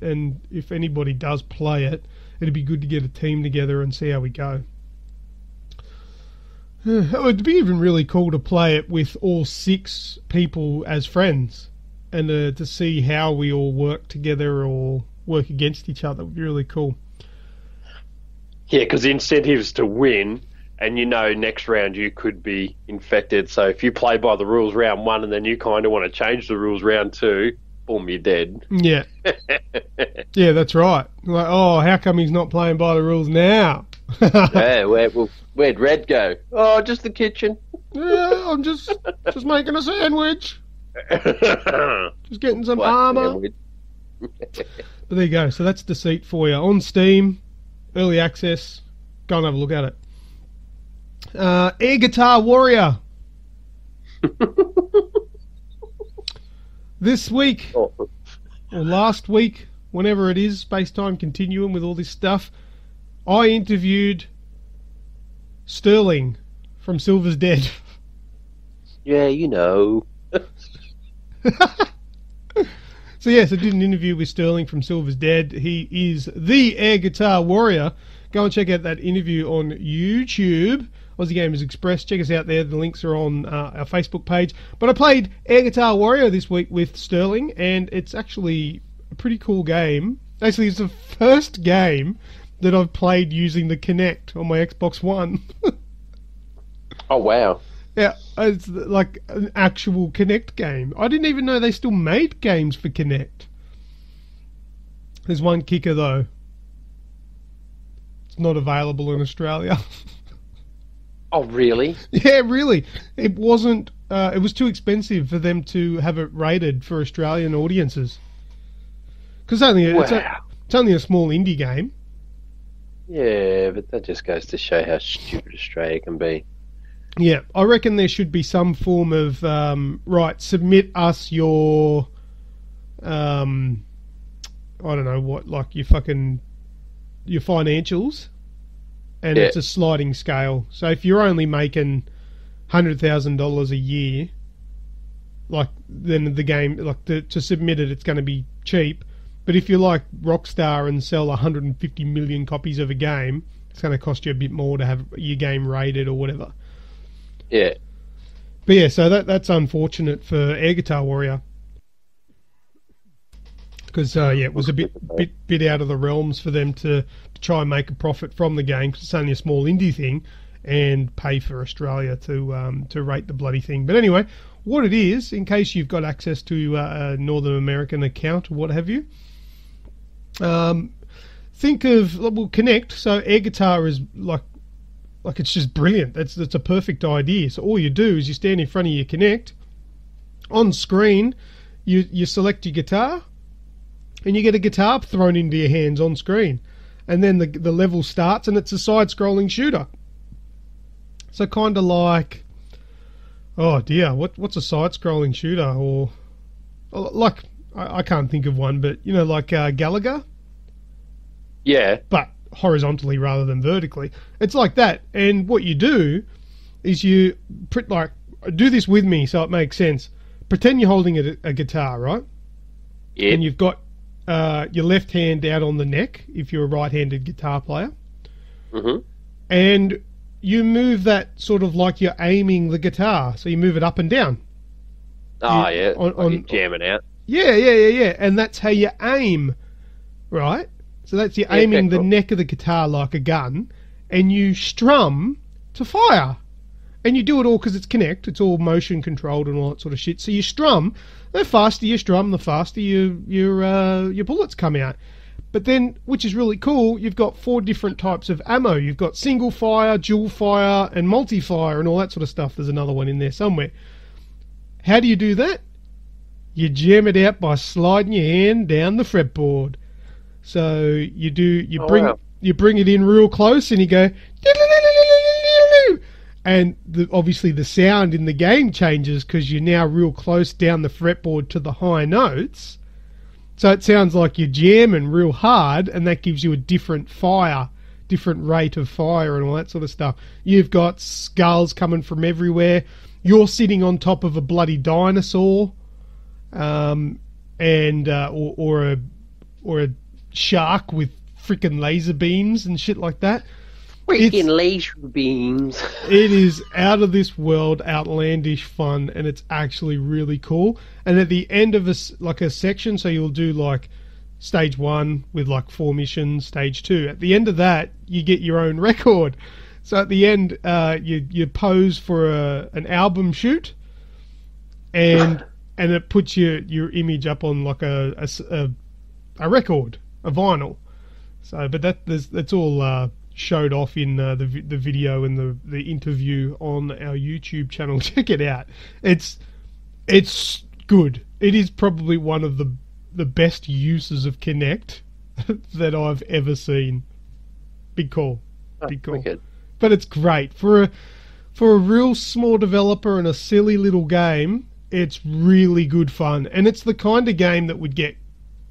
and if anybody does play it, it'd be good to get a team together and see how we go. It'd be even really cool to play it with all 6 people as friends, and to see how we all work together or work against each other would be really cool. Yeah, because the incentive is to win, and next round you could be infected. So if you play by the rules round 1 and then you kind of want to change the rules round 2, boom, you're dead. Yeah. Yeah, that's right. Like, oh, how come he's not playing by the rules now? Yeah, where'd Red go? Oh, just the kitchen. Yeah, I'm just making a sandwich. Just getting some armor. But there you go. So that's Deceit for you. On Steam, early access. Go and have a look at it. Air Guitar Warrior. This week, or last week, whenever it is, space-time continuum with all this stuff, I interviewed Sterling from Silver's Dead. Yeah, you know. So yes, I did an interview with Sterling from Silver's Dead. He is the Air Guitar Warrior. Go and check out that interview on YouTube. Aussie Gamers Express. Check us out there. The links are on our Facebook page. But I played Air Guitar Warrior this week with Sterling, and it's actually a pretty cool game. Actually, it's the first game that I've played using the Kinect on my Xbox One. Oh, wow. Yeah, it's like an actual Kinect game. I didn't even know they still made games for Kinect. There's one kicker, though. It's not available in Australia. Oh, really? Yeah, really. It wasn't. It was too expensive for them to have it rated for Australian audiences. Because it's only a small indie game. Yeah, but that just goes to show how stupid Australia can be. Yeah, I reckon there should be some form of right. Submit us your, I don't know what, like your financials, and it's a sliding scale. So if you're only making $100,000 a year, like then the game, like to submit it, it's going to be cheap. But if you're like Rockstar and sell 150 million copies of a game, it's going to cost you a bit more to have your game rated or whatever. Yeah. But yeah, so that's unfortunate for Air Guitar Warrior. Because, it was a bit out of the realms for them to try and make a profit from the game, because it's only a small indie thing, and pay for Australia to rate the bloody thing. But anyway, what it is, in case you've got access to a Northern American account or what have you, think of, Kinect. So Air Guitar is like it's just brilliant. That's a perfect idea. So all you do is you stand in front of your Kinect. On screen, you select your guitar, and you get a guitar thrown into your hands on screen. and then the level starts, and it's a side-scrolling shooter. So kind of like, oh dear, what's a side-scrolling shooter? Or like, I can't think of one, but like Galaga. Yeah. But horizontally rather than vertically. It's like that. And what you do is you do this with me so it makes sense. Pretend you're holding a guitar, right? Yeah. And you've got your left hand out on the neck if you're a right-handed guitar player. Mm-hmm. And you move that sort of like you're aiming the guitar. So you move it up and down. Oh, yeah. You're jamming out. Yeah. And that's how you aim, right? So that's you aiming the neck of the guitar like a gun, and you strum to fire. And you do it all because it's Kinect. It's all motion controlled and all that sort of shit. So you strum. The faster you strum, the faster your bullets come out. But then, which is really cool, you've got 4 different types of ammo. You've got single fire, dual fire, and multi-fire, and all that sort of stuff. There's another one in there somewhere. How do you do that? You jam it out by sliding your hand down the fretboard. So you bring it in real close, and you go, and obviously the sound in the game changes because you're now real close down the fretboard to the high notes. So it sounds like you're jamming real hard, and that gives you a different rate of fire and all that sort of stuff. You've got skulls coming from everywhere. You're sitting on top of a bloody dinosaur, or a shark with freaking laser beams and shit like that. Freaking laser beams. It is out of this world, outlandish fun, and it's actually really cool. And at the end of a section, so you'll do like stage 1 with like 4 missions, stage 2. At the end of that, you get your own record. So at the end, you pose for an album shoot, and it puts your image up on like a record, a vinyl. So, but that's all showed off in the video and the interview on our YouTube channel. Check it out. It's good. It is probably one of the best uses of Kinect that I've ever seen. Big call. Wicked. But it's great for a real small developer and a silly little game. It's really good fun, and it's the kind of game that would get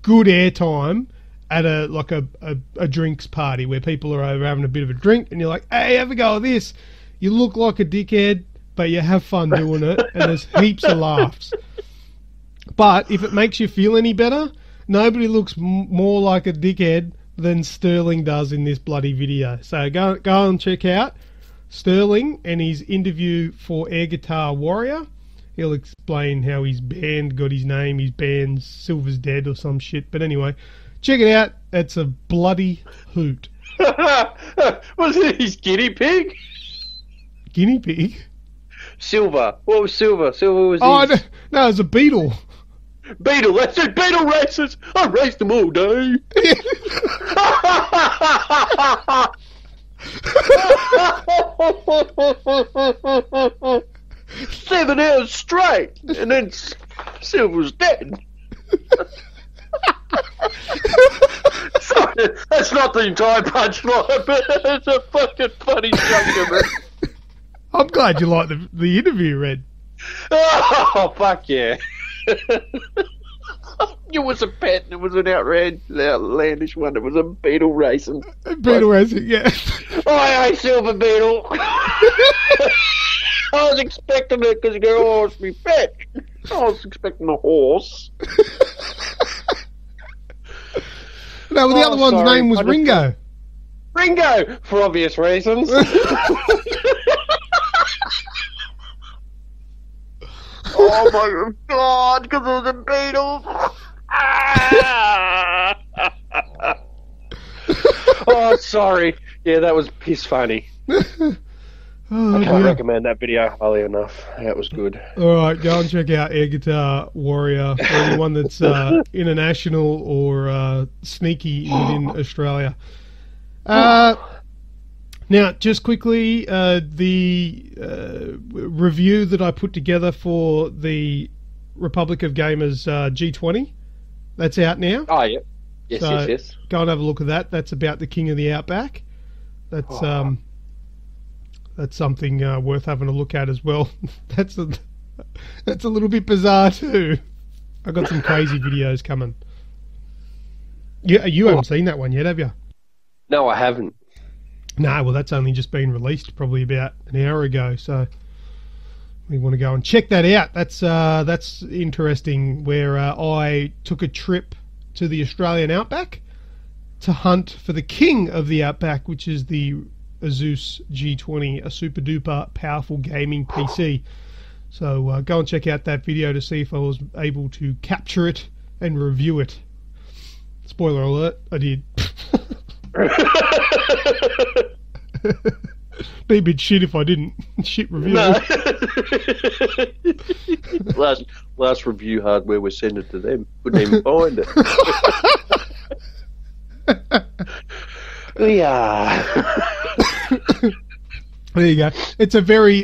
good airtime at a drinks party where people are over having a bit of a drink, and you're like, hey, have a go at this. You look like a dickhead, but you have fun doing it, and there's heaps of laughs. But if it makes you feel any better, nobody looks more like a dickhead than Sterling does in this bloody video. So go and check out Sterling and his interview for Air Guitar Warrior. He'll explain how his band got his name. His band's Silver's Dead or some shit. But anyway, check it out. It's a bloody hoot. Was it his guinea pig? Guinea pig? Silver. What was Silver? Silver was his... No, it was a beetle. Beetle, that's it, beetle races. I raced them all day. Seven hours straight, and then Silver's dead. Sorry, that's not the entire punchline, but it's a fucking funny chunk of it. I'm glad you liked the interview, Red. Oh, fuck yeah. It was a pet. It was an outlandish one. It was a beetle racing. Beetle racing, yeah. Hey, Silver Beetle. I was expecting it because you go, oh, it's me pet. I was expecting a horse. No, well, the other one's name was Ringo. Ringo, for obvious reasons. Oh my God, because of the Beatles. Oh, sorry. Yeah, that was piss funny. I can't recommend that video highly enough. That was good. Alright, go and check out Air Guitar Warrior for anyone that's international or sneaky within Australia. Now, just quickly, the review that I put together for the Republic of Gamers G20, that's out now. Oh, yeah. Yes, so yes. Go and have a look at that. That's about the King of the Outback. That's something worth having a look at as well. That's a little bit bizarre too. I've got some crazy videos coming. Yeah, you haven't seen that one yet, have you? No, I haven't. No, well, that's only just been released probably about an hour ago. So we want to go and check that out. That's interesting. Where I took a trip to the Australian Outback to hunt for the king of the Outback, which is the Asus G20, a super duper powerful gaming PC. So go and check out that video to see if I was able to capture it and review it. Spoiler alert, I did. Be a bit shit if I didn't. Shit review. No. last review hardware was sent it to them. Couldn't even find it. Yeah. There you go. It's a very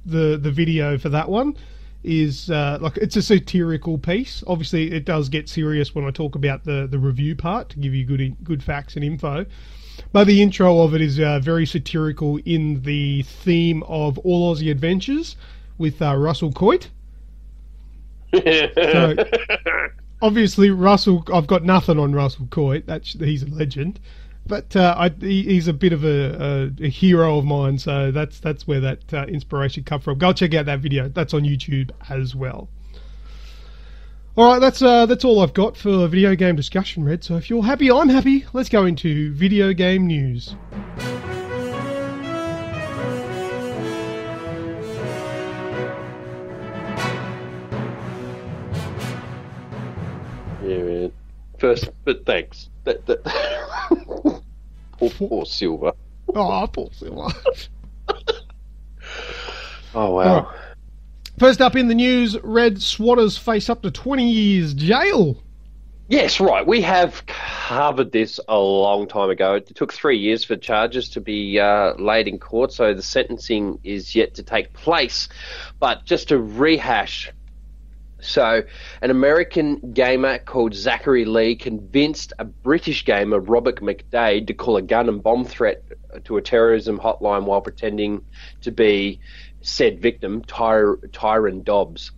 the video for that one is it's a satirical piece. Obviously, it does get serious when I talk about the review part to give you good facts and info. But the intro of it is very satirical in the theme of All Aussie Adventures with Russell Coight. So, obviously, Russell, I've got nothing on Russell Coight. He's a legend. But he's a bit of a hero of mine, so that's where that inspiration come from. Go check out that video. That's on YouTube as well. All right, that's all I've got for video game discussion, Red. So if you're happy, I'm happy. Let's go into video game news. Yeah, man. First, but thanks. Poor Silver. Oh, poor Silver. Oh, wow. Right. First up in the news, Red, Swatters face up to 20 years jail. Yes, right. We have covered this a long time ago. It took 3 years for charges to be laid in court, so the sentencing is yet to take place. But just to rehash, so an American gamer called Zachary Lee convinced a British gamer, Robert McDade, to call a gun and bomb threat to a terrorism hotline while pretending to be said victim, Tyron Dobbs,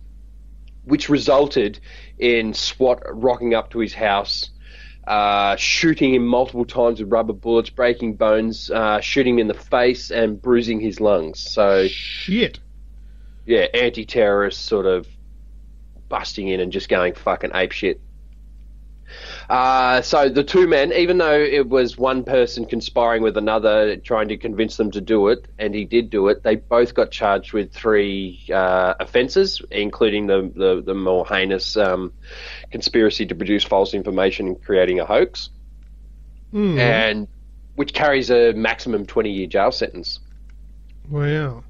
which resulted in SWAT rocking up to his house, shooting him multiple times with rubber bullets, breaking bones, shooting him in the face and bruising his lungs. So, shit. Yeah, anti-terrorist sort of busting in and just going fucking apeshit. So the two men, even though it was one person conspiring with another, trying to convince them to do it, and he did do it, they both got charged with 3 offences, including the more heinous conspiracy to produce false information and creating a hoax, and which carries a maximum 20-year jail sentence. Wow.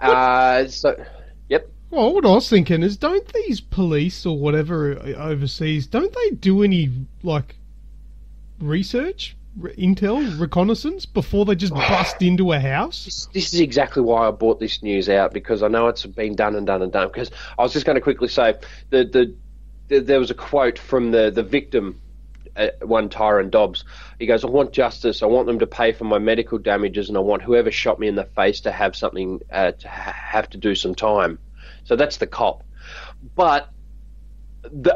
Yep. Well, what I was thinking is, don't these police or whatever overseas, don't they do any, research, intel, reconnaissance before they just bust into a house? This is exactly why I brought this news out, because I know it's been done and done and done. Because I was just going to quickly say, there was a quote from the victim, one Tyron Dobbs. He goes, "I want justice. I want them to pay for my medical damages, and I want whoever shot me in the face to have something, have to do some time." So that's the cop. But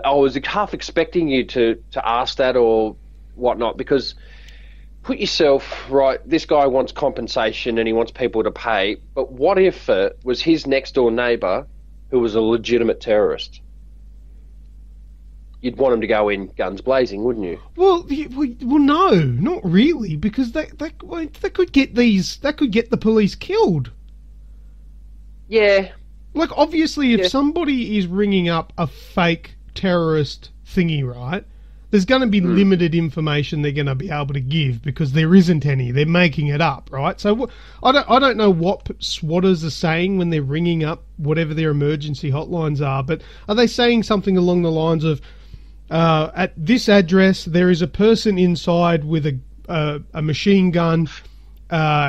I was half expecting you to ask that or whatnot, because put yourself, right, this guy wants compensation and he wants people to pay, but what if it was his next door neighbour who was a legitimate terrorist? You'd want him to go in guns blazing, wouldn't you? Well, no, not really, because that could get the police killed. Yeah. Obviously, if somebody is ringing up a fake terrorist thingy, right, there's going to be limited information they're going to be able to give, because there isn't any. They're making it up, right? So I don't know what swatters are saying when they're ringing up whatever their emergency hotlines are, but are they saying something along the lines of, at this address, there is a person inside with a machine gun,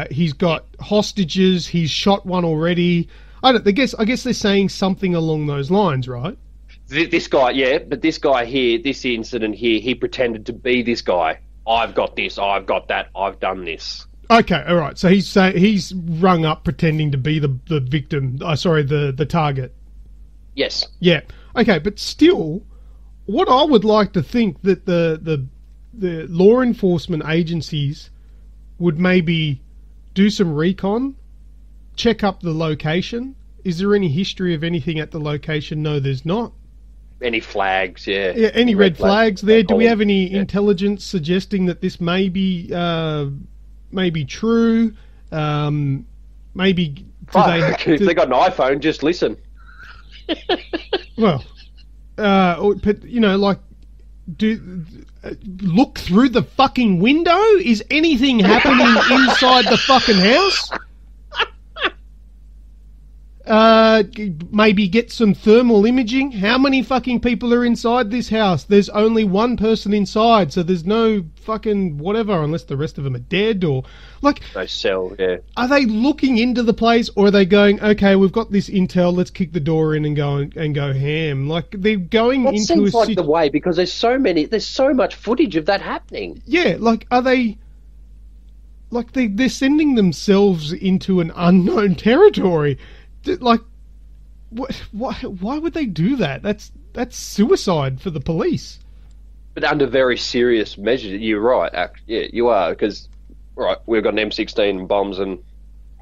he's got hostages, he's shot one already. I guess they're saying something along those lines, right? This guy, yeah, but this guy here, this incident here, he pretended to be this guy. I've got this, I've got that, I've done this. Okay, all right. So he's rung up pretending to be the victim. The target. Yes. Yeah. Okay, but still, what I would like to think that the law enforcement agencies would maybe do some recon, check up the location. Is there any history of anything at the location? No, there's not. Any flags, yeah. Yeah, any red flags there? Do we have any intelligence suggesting that this may be true? Maybe if they got an iPhone, just listen. Well, but look through the fucking window. Is anything happening inside the fucking house? Maybe get some thermal imaging. How many fucking people are inside this house? There's only one person inside, so there's no fucking whatever, unless the rest of them are dead or like. No cell, yeah. Are they looking into the place, or are they going, okay, we've got this intel, let's kick the door in and go ham? Like they're going into seems like the way, because there's so much footage of that happening. Yeah, like are they? Like they're sending themselves into an unknown territory. Like, why would they do that? That's suicide for the police. But under very serious measures, you're right. Yeah, you are, because right, we've got an M16 and bombs, and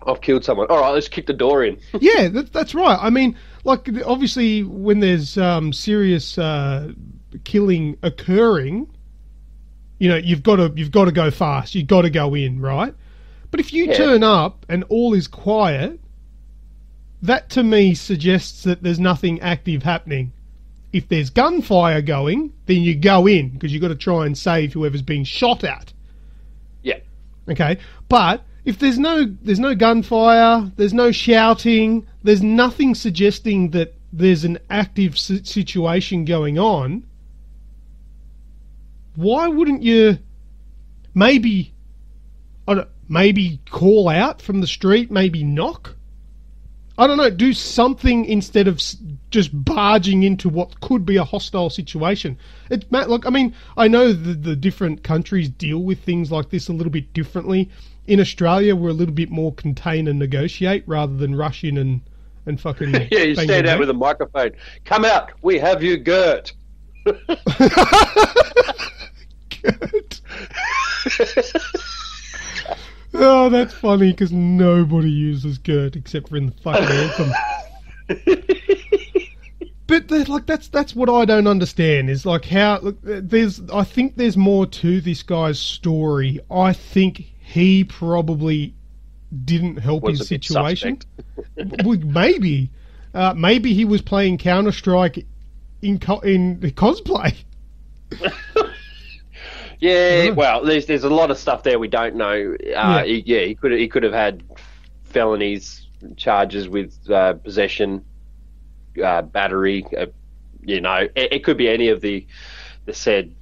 I've killed someone. All right, let's kick the door in. Yeah, that's right. I mean, like obviously, when there's serious killing occurring, you've got to go fast. You've got to go in, right? But if you turn up and all is quiet, that to me suggests that there's nothing active happening. If there's gunfire going, then you go in because you've got to try and save whoever's being shot at. Yeah. Okay. But if there's no gunfire, there's no shouting, there's nothing suggesting that there's an active situation going on, why wouldn't you maybe call out from the street, maybe knock? I don't know, do something instead of just barging into what could be a hostile situation. I know the different countries deal with things like this a little bit differently. In Australia, we're a little bit more contain and negotiate rather than rush in and fucking... Yeah, you stand out with a microphone. Come out, we have you girt. Girt. Oh, that's funny because nobody uses girt except for in the fucking anthem. But that's what I don't understand is like how I think there's more to this guy's story. I think he probably didn't help his situation. Well, maybe he was playing Counter-Strike in cosplay. Yeah, well, there's a lot of stuff there we don't know. He could have had felonies, charges with possession, battery. It could be any of the said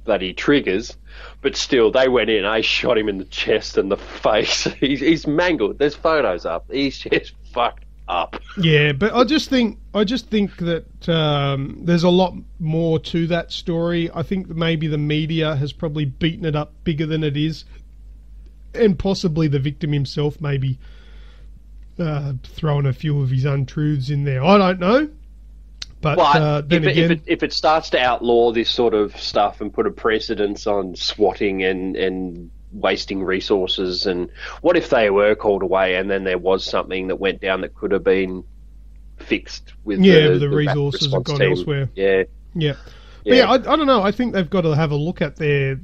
bloody triggers. But still, they went in. They shot him in the chest and the face. He's mangled. There's photos up. He's just fucked up. Yeah, but I just think that there's a lot more to that story. I think that maybe the media has probably beaten it up bigger than it is, and possibly the victim himself maybe throwing a few of his untruths in there. I don't know. But if it starts to outlaw this sort of stuff and put a precedence on swatting and wasting resources, and what if they were called away and then there was something that went down that could have been fixed with the resources have gone elsewhere. Yeah. But I don't know. I think they've got to have a look at their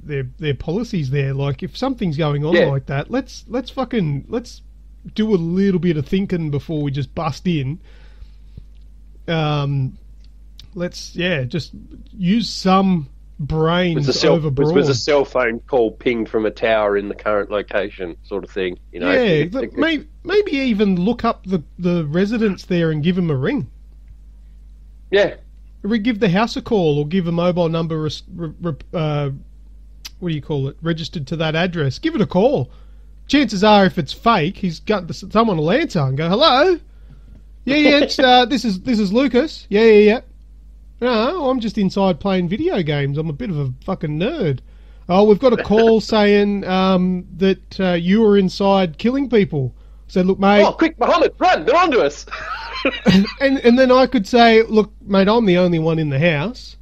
policies there. Like if something's going on like that, let's do a little bit of thinking before we just bust in. Let's just use some brains over brawn. Was a cell phone call pinged from a tower in the current location, sort of thing. Yeah, maybe even look up the residents there and give them a ring. Yeah. Or give the house a call or give a mobile number, registered to that address. Give it a call. Chances are, if it's fake, someone will answer and go, "Hello, yeah, it's this is Lucas, yeah." No, I'm just inside playing video games. I'm a bit of a fucking nerd. Oh, we've got a call saying that you were inside killing people. So, look, mate... Oh, quick, Mohammed, run! They're onto us! and then I could say, look, mate, I'm the only one in the house.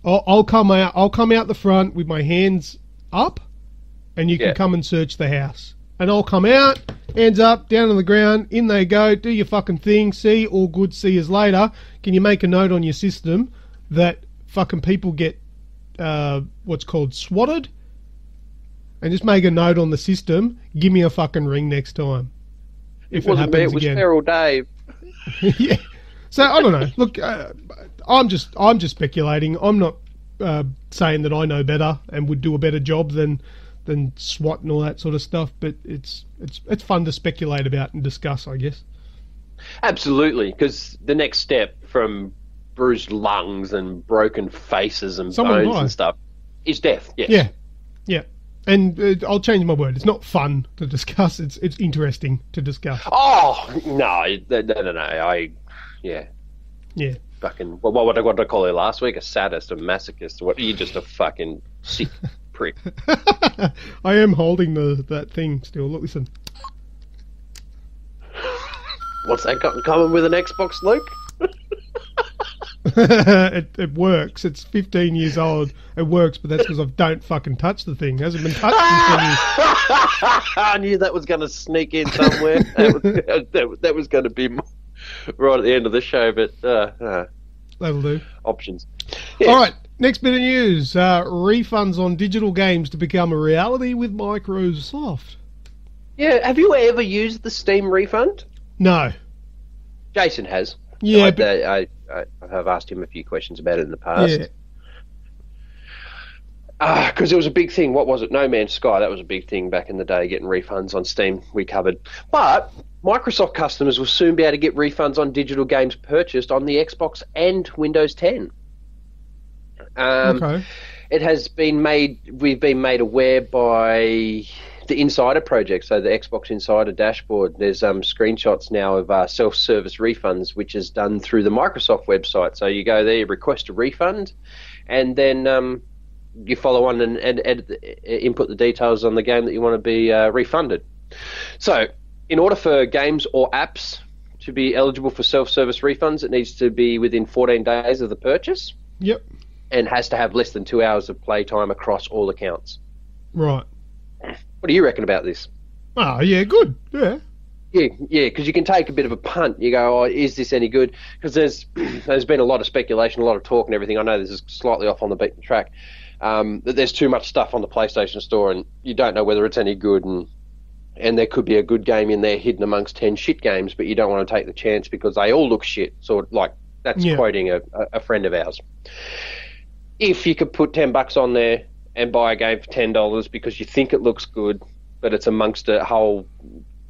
I'll come out the front with my hands up, and you can come and search the house. And I'll come out, hands up, down on the ground, in they go, do your fucking thing, see, all good, see yous later. Can you make a note on your system that fucking people get what's called swatted? And just make a note on the system, give me a fucking ring next time. If it happens was again. Feral Dave. Yeah. So, I don't know. Look, I'm just speculating. I'm not saying that I know better and would do a better job than SWAT and all that sort of stuff, but it's fun to speculate about and discuss, I guess. Absolutely, because the next step from bruised lungs and broken faces and bones and stuff is death. Yes. Yeah. And I'll change my word. It's not fun to discuss. It's interesting to discuss. Oh no! Yeah. Fucking what did I call you last week? A sadist, a masochist. What? You're just a fucking sick prick. I am holding that thing still. Look, listen. What's that got in common with an Xbox, Luke? It works. It's 15 years old. It works, but that's because I don't fucking touch the thing. It hasn't been touched in 10 years. I knew that was going to sneak in somewhere. that was going to be right at the end of the show, but that'll do. Options. Yes. All right, next bit of news. Refunds on digital games to become a reality with Microsoft. Yeah, have you ever used the Steam refund? No. Jason has. Yeah, I have asked him a few questions about it in the past. Yeah. Because it was a big thing. What was it? No Man's Sky. That was a big thing back in the day, getting refunds on Steam. We covered. But Microsoft customers will soon be able to get refunds on digital games purchased on the Xbox and Windows 10. Okay. It has been made. We've been made aware by the Insider Project, so the Xbox Insider dashboard. There's screenshots now of self-service refunds, which is done through the Microsoft website. So you go there, you request a refund, and then you follow on and input the details on the game that you want to be refunded. So in order for games or apps to be eligible for self-service refunds, it needs to be within 14 days of the purchase. Yep. And has to have less than 2 hours of playtime across all accounts. Right. What do you reckon about this? Oh, yeah, good. Yeah. Yeah, because you can take a bit of a punt. You go, oh, is this any good? Because there's been a lot of speculation, a lot of talk and everything. I know this is slightly off on the beaten track. That there's too much stuff on the PlayStation Store and you don't know whether it's any good. And there could be a good game in there hidden amongst 10 shit games, but you don't want to take the chance because they all look shit. So, like, that's quoting a friend of ours. If you could put $10 on there and buy a game for $10 because you think it looks good, but it's amongst a whole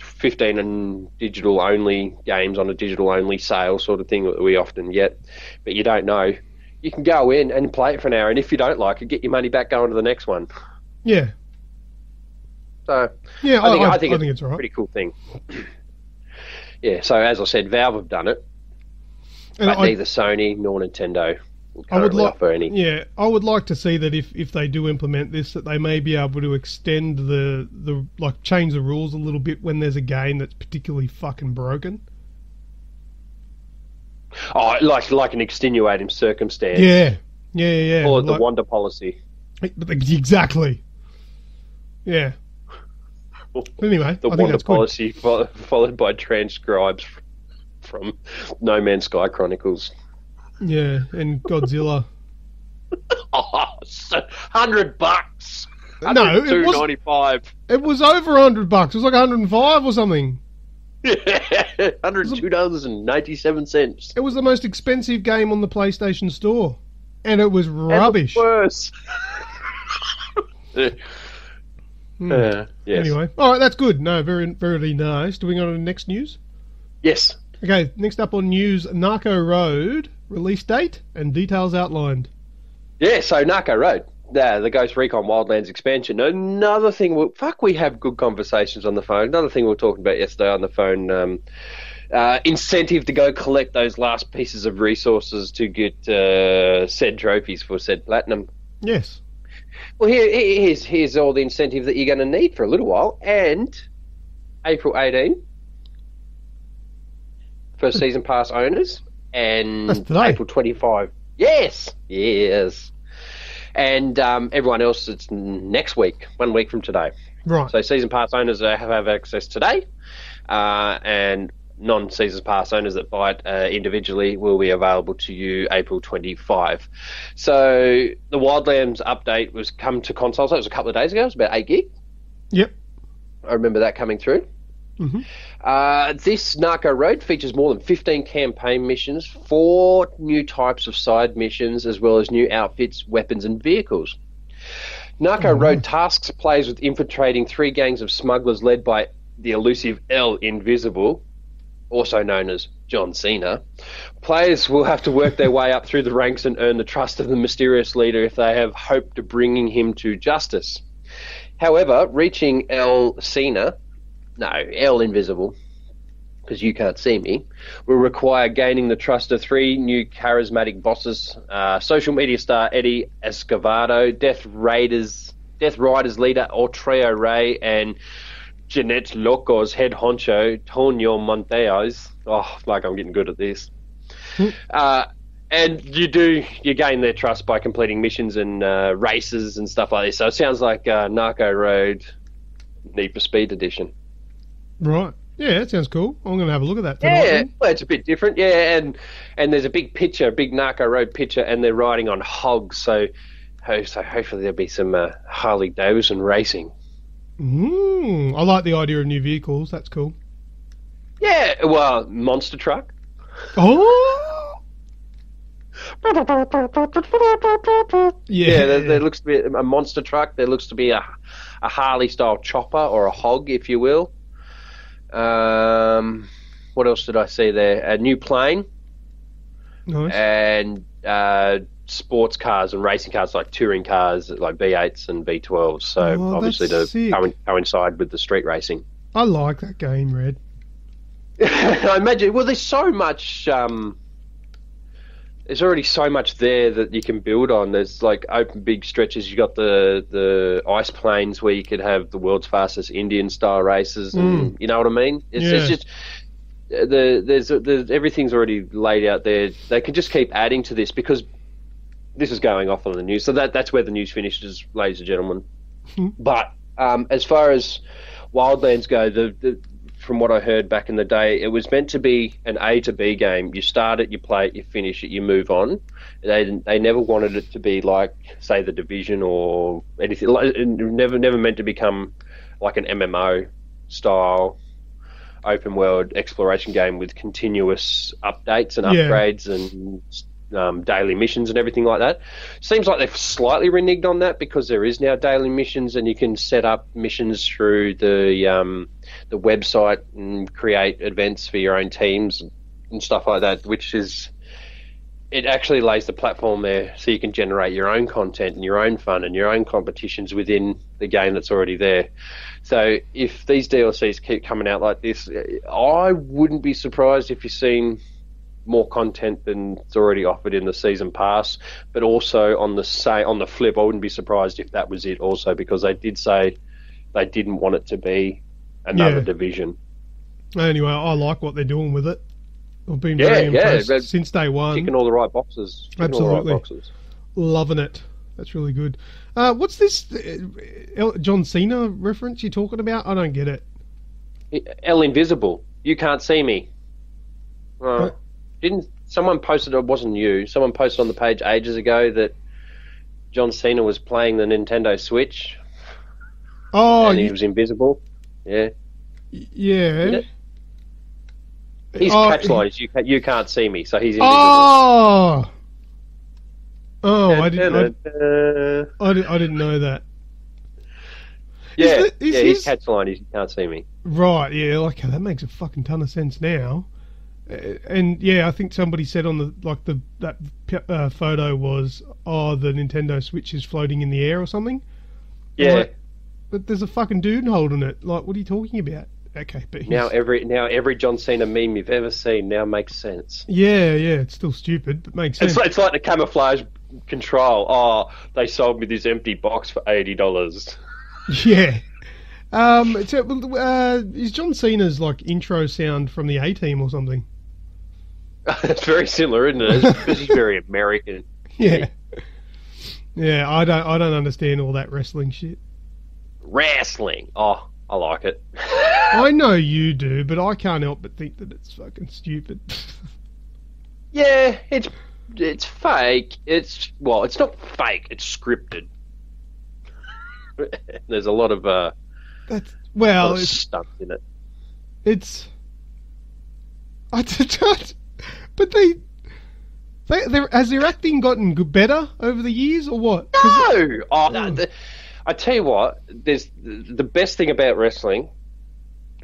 15 and digital-only games on a digital-only sale sort of thing that we often get, but you don't know, you can go in and play it for an hour, and if you don't like it, get your money back, go on to the next one. Yeah. So yeah, I think it's a all right. pretty cool thing. Yeah, so as I said, Valve have done it, and but neither Sony nor Nintendo I would offer any. Yeah, I would like to see that if they do implement this, that they may be able to extend the like change the rules a little bit when there's a game that's particularly fucking broken. Oh, like an extenuating circumstance. Yeah. Or the Wanda policy. Exactly. Yeah. Anyway, the I think Wanda that's policy followed by transcribes from No Man's Sky Chronicles. Yeah, and Godzilla. Oh, $100. No, it was $2.95. It was over $100. It was like 105 or something. Yeah, $102.97. It was the most expensive game on the PlayStation Store, and it was rubbish. And worse. Yes. Anyway, all right, that's good. No, very, very nice. Do we go to the next news? Yes. Okay, next up on news, Narco Road, release date and details outlined. Yeah, so Narco Road, the Ghost Recon Wildlands expansion. Another thing, we have good conversations on the phone. Another thing we were talking about yesterday on the phone, incentive to go collect those last pieces of resources to get said trophies for said platinum. Yes. Well, here's all the incentive that you're going to need for a little while. And April 18 for season pass owners, and April 25. Yes. And everyone else, it's next week, 1 week from today. Right. So season pass owners have access today, and non-season pass owners that buy it individually will be available to you April 25. So the Wildlands update was come to consoles. That was a couple of days ago. It was about 8 gig. Yep. I remember that coming through. Mm-hmm. This Narco Road features more than 15 campaign missions, 4 new types of side missions, as well as new outfits, weapons, and vehicles. Narco Road tasks players with infiltrating 3 gangs of smugglers led by the elusive El Invisible, also known as John Cena. Players will have to work their way up through the ranks and earn the trust of the mysterious leader if they have hope to bringing him to justice. However, reaching El Invisible, because you can't see me, will require gaining the trust of 3 new charismatic bosses, social media star Eddie Escovedo, Death Riders leader Ortrea Ray, and Jeanette Loco's head honcho, Tonio Monteos. Oh, like I'm getting good at this. And you gain their trust by completing missions and races and stuff like this. So it sounds like Narco Road Need for Speed Edition. Right. Yeah, that sounds cool. I'm going to have a look at that tonight. Yeah, well, it's a bit different. Yeah, and there's a big Narco Road picture, and they're riding on hogs. So hopefully there'll be some Harley Davidson racing. I like the idea of new vehicles. That's cool. Yeah, well, monster truck. Oh! Yeah, there looks to be a monster truck. There looks to be a Harley-style chopper or a hog, if you will. What else did I see there? A new plane. Nice. And sports cars and racing cars, like touring cars, like V8s and V12s. So obviously to coincide with the street racing. I like that game, Red. I imagine. Well, there's so much. There's already so much there that you can build on. There's like open big stretches. You got the ice plains where you could have the world's fastest Indian style races, and you know what I mean. It's just there's everything's already laid out there. They can just keep adding to this because this is going off on the news. So that's where the news finishes, ladies and gentlemen. But as far as Wildlands go, from what I heard back in the day, it was meant to be an A to B game. You start it, you play it, you finish it, you move on. They never wanted it to be like, say, The Division or anything. Never meant to become like an MMO style open world exploration game with continuous updates and upgrades and daily missions and everything like that. Seems like they've slightly reneged on that because there is now daily missions, and you can set up missions through the website and create events for your own teams and stuff like that, which is, it actually lays the platform there so you can generate your own content and your own fun and your own competitions within the game that's already there. So if these DLCs keep coming out like this, I wouldn't be surprised if you've seen more content than it's already offered in the season pass. But also on the flip, I wouldn't be surprised if that was it also, because they did say they didn't want it to be another division. Anyway, I like what they're doing with it. I've been very impressed since day one. Ticking all the right boxes. Absolutely. Loving it. That's really good. What's this John Cena reference you're talking about? I don't get it. El Invisible. You can't see me. Didn't someone posted? It wasn't you. Someone posted on the page ages ago that John Cena was playing the Nintendo Switch. Oh, and he was invisible. Yeah. Yeah. His catchline is you can't see me, so he's invisible. I didn't know that. Yeah, his catchline is you can't see me. Right, yeah, like that makes a fucking ton of sense now. And yeah, I think somebody said on that photo was, the Nintendo Switch is floating in the air or something. Yeah. Like, but there's a fucking dude holding it. Like, what are you talking about? okay, but Now every John Cena meme you've ever seen now makes sense. yeah, it's still stupid, but makes sense. It's like the camouflage control. Oh, they sold me this empty box for $80. Yeah. Is John Cena's like intro sound from the A-Team or something? It's very similar, isn't it? It's because he's very American. Yeah. Yeah, I don't understand all that wrestling shit. Wrestling. Oh, I like it. I know you do, but I can't help but think that it's fucking stupid. Yeah, it's fake. It's not fake. It's scripted. There's a lot of stunts in it. It's but has their acting gotten better over the years or what? No. I tell you what. There's the best thing about wrestling.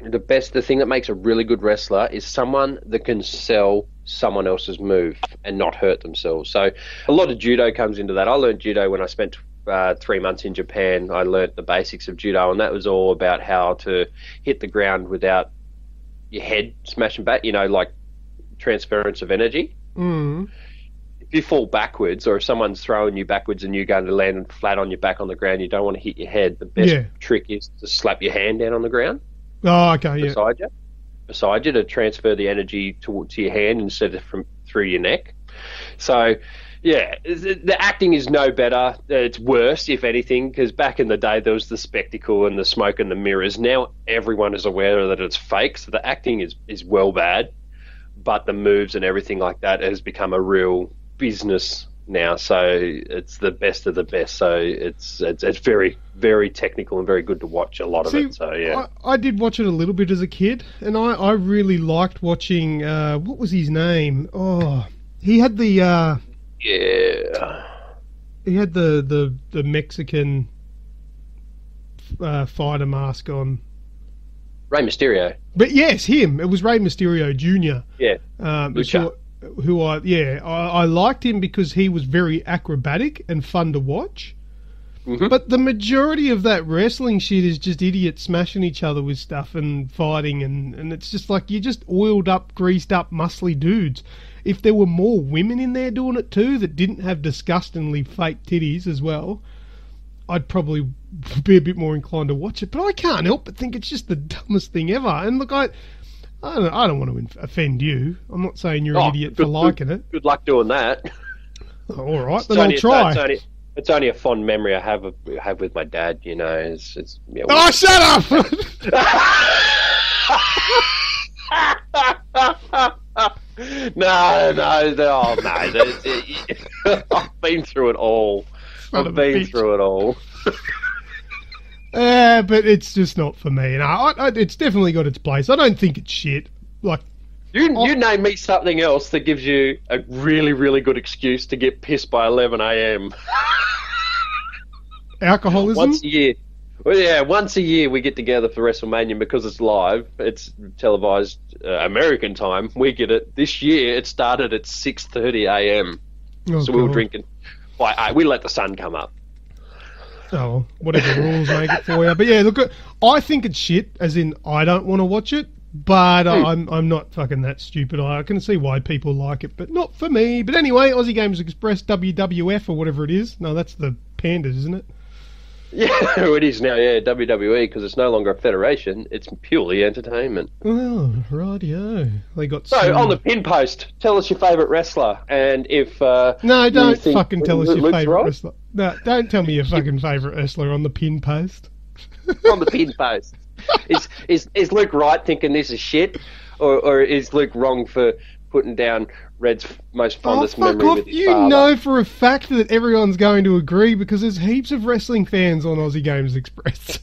The thing that makes a really good wrestler is someone that can sell someone else's move and not hurt themselves. So a lot of judo comes into that. I learned judo when I spent 3 months in Japan. I learnt the basics of judo, and that was all about how to hit the ground without your head smashing back, like transference of energy. Mm. If you fall backwards, or if someone's throwing you backwards and you're going to land flat on your back on the ground, you don't want to hit your head. The best trick is to slap your hand down on the ground. Oh, okay, yeah. Beside you to transfer the energy to your hand instead of through your neck. So, yeah, the acting is no better. It's worse, if anything, because back in the day there was the spectacle and the smoke and the mirrors. Now everyone is aware that it's fake, so the acting is well bad, but the moves and everything like that has become a real business now. So it's the best of the best. So it's very, very technical and very good to watch a lot of it. So yeah, I did watch it a little bit as a kid, and I really liked watching. What was his name? Oh, he had the. He had the Mexican fighter mask on. Rey Mysterio. But yes, him. It was Rey Mysterio Jr. Yeah. Who I liked him because he was very acrobatic and fun to watch. Mm-hmm. But the majority of that wrestling shit is just idiots smashing each other with stuff and fighting, and it's just like you're just oiled up, greased up, muscly dudes. If there were more women in there doing it too that didn't have disgustingly fake titties as well, I'd probably be a bit more inclined to watch it. But I can't help but think it's just the dumbest thing ever. And look, I don't want to offend you. I'm not saying you're an idiot for liking it. Good luck doing that. Oh, all right, then I'll try. It's only a fond memory I have with my dad. It's oh, shut up! No. I've been through it all. But it's just not for me. And it's definitely got its place. I don't think it's shit. Like you name me something else that gives you a really, really good excuse to get pissed by 11 a.m. Alcoholism? Once a year. Well, yeah, once a year we get together for WrestleMania because it's live. It's televised American time. We get it. This year it started at 6:30 a.m. So we were drinking. We let the sun come up. Oh, whatever rules make it for you. But yeah, look, I think it's shit, as in I don't want to watch it, but I'm not fucking that stupid. I can see why people like it, but not for me. But anyway, Aussie Gamers Express, WWF or whatever it is. No, that's the Pandas, isn't it? Yeah, it is now, yeah, WWE, because it's no longer a federation. It's purely entertainment. Well, rightio. They got So, on the pin post, tell us your favourite wrestler, and if... no, don't fucking tell us your favourite wrestler. No, don't tell me your fucking favourite wrestler on the pin post. On the pin post. Is Luke right thinking this is shit, or is Luke wrong for putting down Red's most fondest memory with his father? You know for a fact that everyone's going to agree because there's heaps of wrestling fans on Aussie Games Express.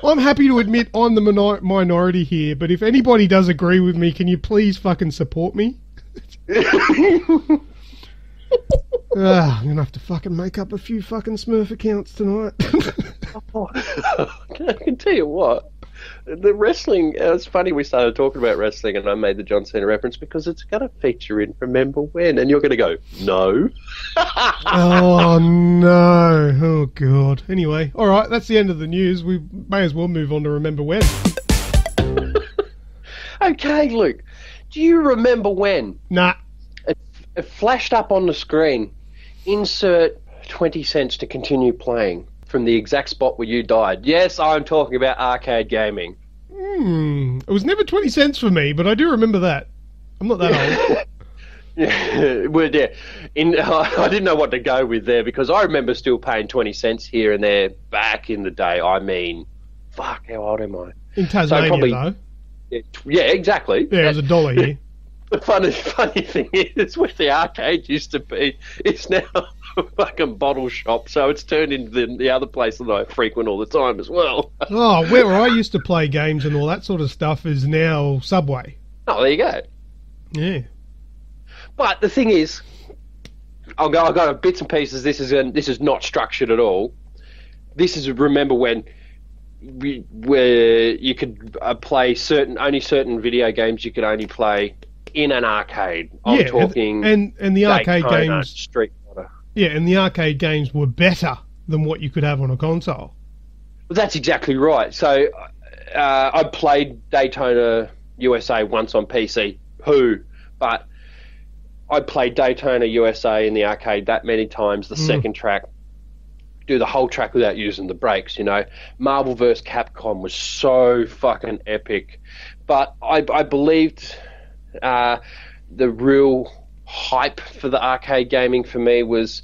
I'm happy to admit I'm the minority here, but if anybody does agree with me, can you please fucking support me? I'm going to have to fucking make up a few fucking Smurf accounts tonight. I can tell you what. The wrestling, it's funny we started talking about wrestling and I made the John Cena reference because it's going to feature in Remember When, and you're going to go, no. Oh, no. Oh, God. Anyway, all right, that's the end of the news. We may as well move on to Remember When. Okay, Luke, do you remember when? Nah. It flashed up on the screen, insert 20 cents to continue playing from the exact spot where you died. Yes, I'm talking about arcade gaming. It was never 20 cents for me, but I do remember that. I'm not that old. Yeah, well, yeah. I didn't know what to go with there because I remember still paying 20 cents here and there back in the day. I mean, fuck, how old am I? In Tasmania, though. Yeah, exactly. Yeah, it was $1 here. The funny thing is, where the arcade used to be, it's now a fucking bottle shop, so it's turned into the other place that I frequent all the time as well. Oh, where I used to play games and all that sort of stuff is now Subway. Oh, there you go. Yeah. But the thing is, I've got bits and pieces. This is not structured at all. This is Remember When, where you could play only certain video games you could only play in an arcade. I'm talking and the arcade Daytona, games, Street Fighter. Yeah, and the arcade games were better than what you could have on a console. Well, that's exactly right. So I played Daytona USA once on PC. But I played Daytona USA in the arcade that many times. The second track, do the whole track without using the brakes. You know, Marvel vs. Capcom was so fucking epic. But I believed the real hype for the arcade gaming for me was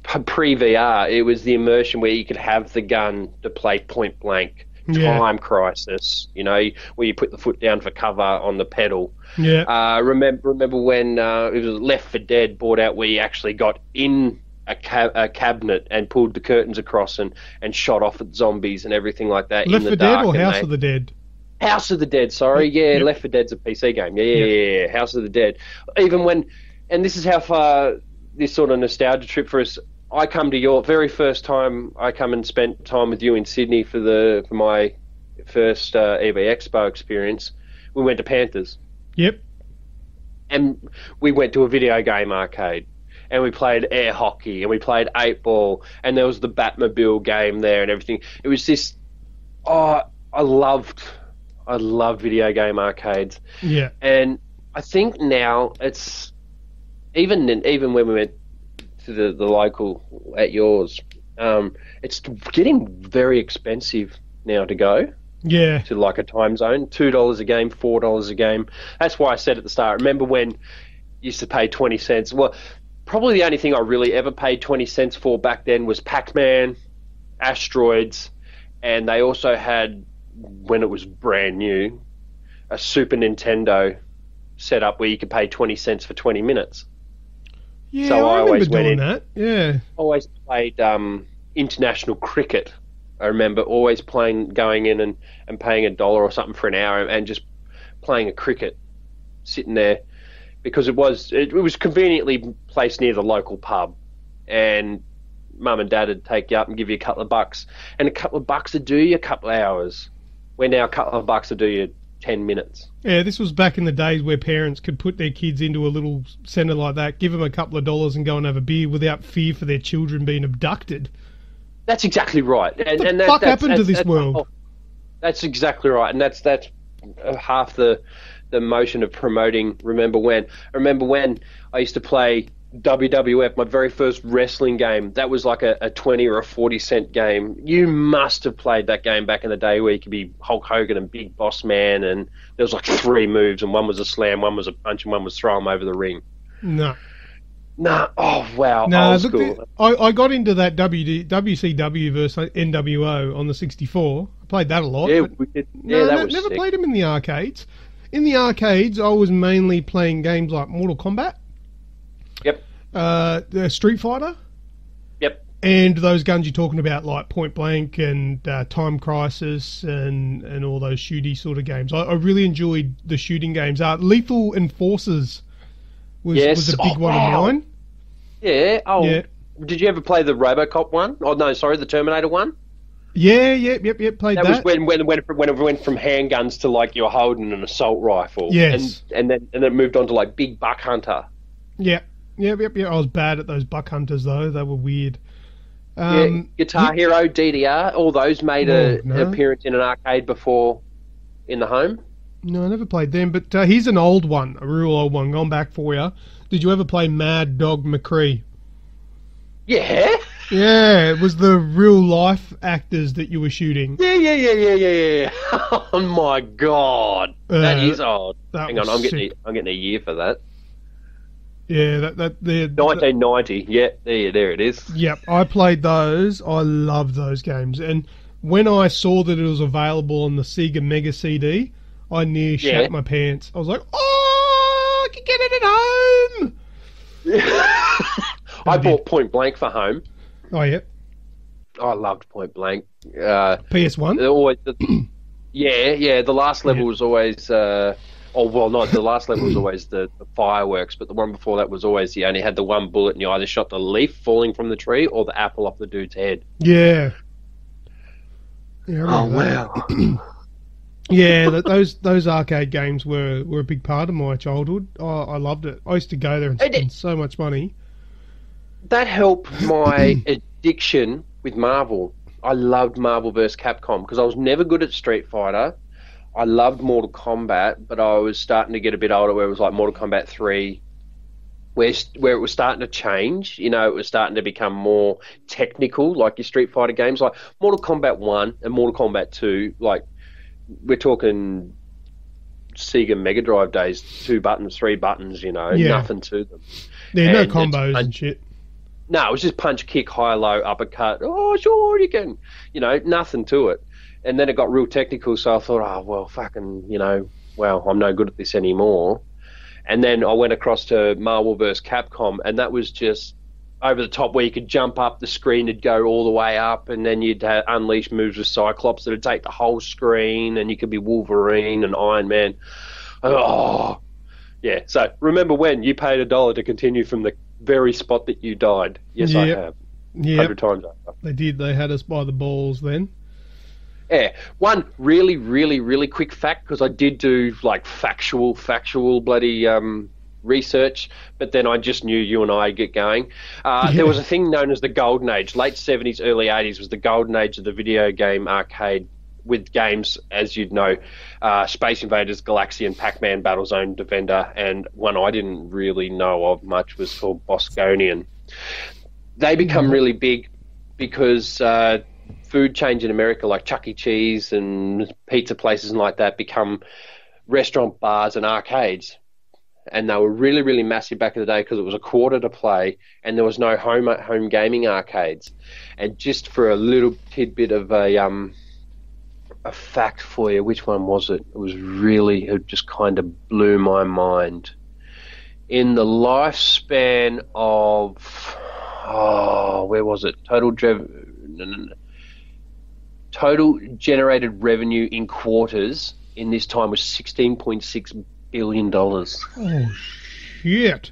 pre-VR. It was the immersion where you could have the gun to play Point Blank, Time Crisis, you know, where you put the foot down for cover on the pedal. Yeah. Remember when it was Left 4 Dead brought out, where you actually got in a cabinet and pulled the curtains across and shot off at zombies and everything like that. Left in the 4 Dead dark, or House of the Dead? House of the Dead, sorry. Yeah, Yep. Left 4 Dead's a PC game. Yeah. House of the Dead. Even when, and this is how far this sort of nostalgia trip for us. I come to your very first time. I come and spent time with you in Sydney for my first EV Expo experience. We went to Panthers. Yep. And we went to a video game arcade. And we played air hockey. And we played 8-ball. And there was the Batmobile game there and everything. It was this... Oh, I loved video game arcades. Yeah. And I think now it's... Even when we went to the local at yours, it's getting very expensive now to go. Yeah. To like a time zone, $2 a game, $4 a game. That's why I said at the start. Remember when you used to pay 20 cents? Well, probably the only thing I really ever paid 20 cents for back then was Pac-Man, Asteroids, and they also had, when it was brand new, a Super Nintendo set up where you could pay 20 cents for 20 minutes. Yeah, So I remember always went doing in. that. Yeah. Always played international cricket. I remember always going in and paying $1 or something for an hour and just playing a cricket, sitting there, because it was conveniently placed near the local pub, and Mum and Dad would take you up and give you a couple of bucks, and a couple of bucks would do you a couple of hours. Where now a couple of bucks would do you 10 minutes. Yeah, this was back in the days where parents could put their kids into a little centre like that, give them a couple of dollars and go and have a beer without fear for their children being abducted. That's exactly right. What the fuck happened to this world? That's exactly right, and that's half the motion of promoting Remember When. Remember when I used to play WWF, my very first wrestling game. That was like a 20 or a 40 cent game. You must have played that game back in the day where you could be Hulk Hogan and Big Boss Man, and there was like 3 moves, and one was a slam, one was a punch, and one was throw him over the ring. No. Nah, oh wow, No, old look, school. I got into that WCW versus NWO on the 64. I played that a lot. Yeah, but we did. no, Yeah, that was never sick. played them in the arcades. In the arcades, I was mainly playing games like Mortal Kombat, Yep, the Street Fighter, yep. and those guns you're talking about, like Point Blank and Time Crisis and all those shooty sort of games. I really enjoyed the shooting games. Lethal Enforcers was a big one of mine. Yeah. Oh, Yeah. did you ever play the RoboCop one? Oh no, sorry, the Terminator one. Yep. Played That was that. when it went from handguns to like you're holding an assault rifle. Yes. And then it moved on to like big buck hunter. Yep. I was bad at those buck hunters though. They were weird. Guitar Hero, DDR, all those made an appearance in an arcade before in the home. No, I never played them. But here's an old one, a real old one. Going back for you. Did you ever play Mad Dog McCree? Yeah. Yeah, it was the real life actors that you were shooting. Yeah. Oh my god, that is old. Hang on, I'm getting a year for that. Yeah, 1990. Yeah, there it is. Yep, I played those. I loved those games. And when I saw that it was available on the Sega Mega CD, I nearly shat my pants. I was like, oh, I can get it at home. I bought Point Blank for home. Oh, yeah. I loved Point Blank. PS1? The last level was always... the last level was always the fireworks, but the one before that was always you only had the one bullet and you either shot the leaf falling from the tree or the apple off the dude's head. Yeah. Oh, wow. Yeah, those arcade games were a big part of my childhood. I loved it. I used to go there and spend so much money. That helped my addiction with Marvel. I loved Marvel vs. Capcom because I was never good at Street Fighter. I loved Mortal Kombat, but I was starting to get a bit older where it was like Mortal Kombat 3, where it was starting to change. You know, it was starting to become more technical, like your Street Fighter games. Like Mortal Kombat 1 and Mortal Kombat 2, like we're talking Sega Mega Drive days, 2 buttons, 3 buttons, nothing to them. Yeah, no combos and shit. No, it was just punch, kick, high, low, uppercut. Oh, sure, you can. Nothing to it. And then it got real technical, so I thought, I'm no good at this anymore. And then I went across to Marvel vs. Capcom, and that was just over the top where you could jump up, the screen would go all the way up, and then you'd unleash moves with Cyclops that would take the whole screen, and you could be Wolverine and Iron Man. Oh, yeah. So remember when you paid $1 to continue from the very spot that you died? Yes, I have. 100 times over. They did. They had us by the balls then. Yeah. One really, really, really quick fact, because I did do like factual bloody research, but then I just knew you and I get going. There was a thing known as the Golden Age. Late 70s, early 80s was the Golden Age of the video game arcade, with games, as you'd know, Space Invaders, Galaxian, Pac-Man, Battlezone, Defender, and one I didn't really know of much was called Bosconian. They become really big because food chains in America like Chuck E. Cheese and pizza places and like that become restaurant bars and arcades. And they were really, really massive back in the day because it was $0.25 to play and there was no home gaming arcades. And just for a little tidbit of a fact for you, which one was it? It just kind of blew my mind. In the lifespan of, where was it? Total generated revenue in quarters in this time was $16.6 billion. Oh, shit.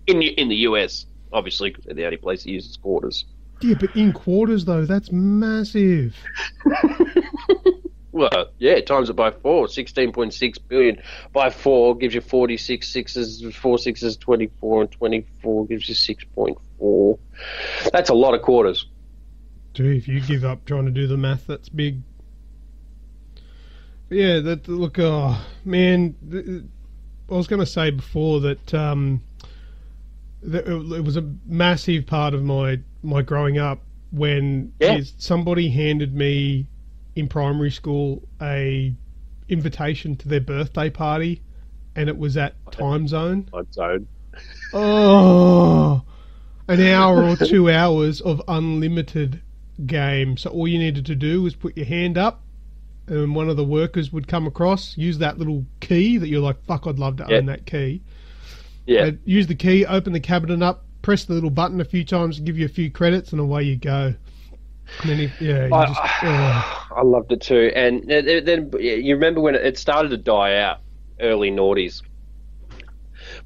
In the US, obviously, because they're the only place that uses quarters. Yeah, but in quarters, though, that's massive. Well, yeah, times it by 4. 16.6 billion by 4 gives you 46 sixes, 4 sixes, 24, and 24 gives you 6.4. That's a lot of quarters. Dude, if you give up trying to do the math, that's big. Yeah, man, I was going to say before that it was a massive part of my growing up when somebody handed me in primary school a invitation to their birthday party, and it was at Time Zone. Time Zone. Oh, an hour or 2 hours of unlimited game. So all you needed to do was put your hand up, and one of the workers would come across, use that little key that you're like, fuck, I'd love to own that key. Yeah. Use the key, open the cabinet up, press the little button a few times, give you a few credits, and away you go. And then I loved it too. And then you remember when it started to die out, early noughties.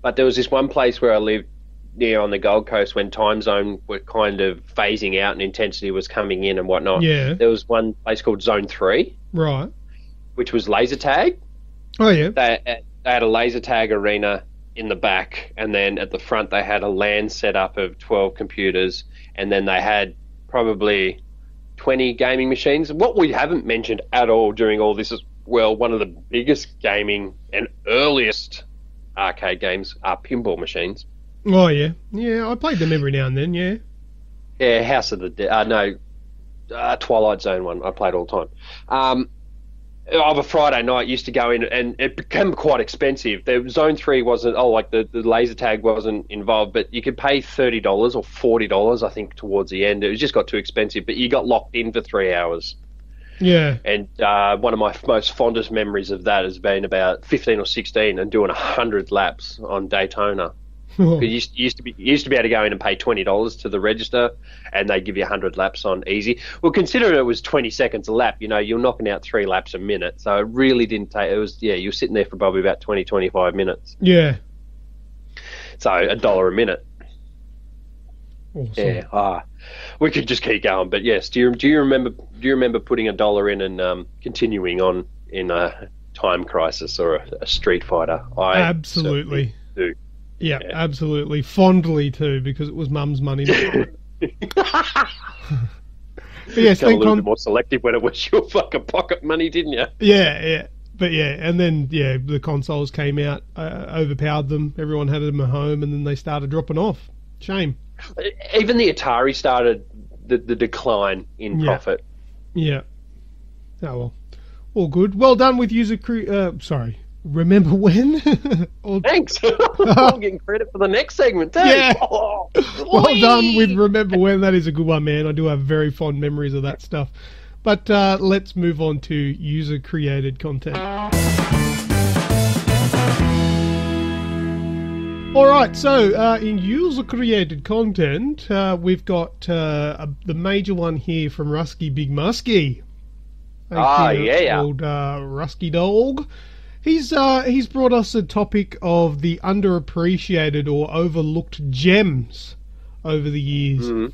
But there was this one place where I lived on the Gold Coast when time zone were kind of phasing out and intensity was coming in and whatnot. Yeah. There was one place called Zone 3. Right. Which was laser tag. Oh, yeah. They had a laser tag arena in the back, and then at the front they had a LAN setup of 12 computers, and then they had probably 20 gaming machines. What we haven't mentioned at all during all this is, well, one of the biggest gaming and earliest arcade games are pinball machines. Oh, yeah. Yeah, I played them every now and then, yeah. Yeah, House of the Dead. Twilight Zone one. I played all the time. Of a Friday night, used to go in, and it became quite expensive. The Zone 3 wasn't, the laser tag wasn't involved, but you could pay $30 or $40, I think, towards the end. It just got too expensive, but you got locked in for 3 hours. Yeah. And one of my most fondest memories of that has been about 15 or 16 and doing 100 laps on Daytona. Oh. You used to be able to go in and pay $20 to the register, and they give you 100 laps on easy. Well, considering it was 20 seconds a lap, you're knocking out 3 laps a minute. So it really didn't take. It was you were sitting there for probably about 20, 25 minutes. Yeah. So $1 a minute. Awesome. Yeah. We could just keep going, but yes. Do you remember putting $1 in and continuing on in a Time Crisis or a Street Fighter? I absolutely do. Yeah, absolutely. Fondly, too, because it was Mum's money. But yes, got a little bit more selective when it was your fucking pocket money, didn't you? Yeah. But yeah, and then, the consoles came out, overpowered them. Everyone had them at home, and then they started dropping off. Shame. Even the Atari started the decline in profit. Yeah. Oh, well. All good. Well done with Remember When? Thanks. I'm getting credit for the next segment too. Yeah. Well done with Remember When. That is a good one, man. I do have very fond memories of that stuff. But let's move on to user-created content. All right, so in user-created content, we've got the major one here from Rusky Big Muskie. Old Rusky Dog. He's brought us a topic of the underappreciated or overlooked gems over the years. Mm-hmm.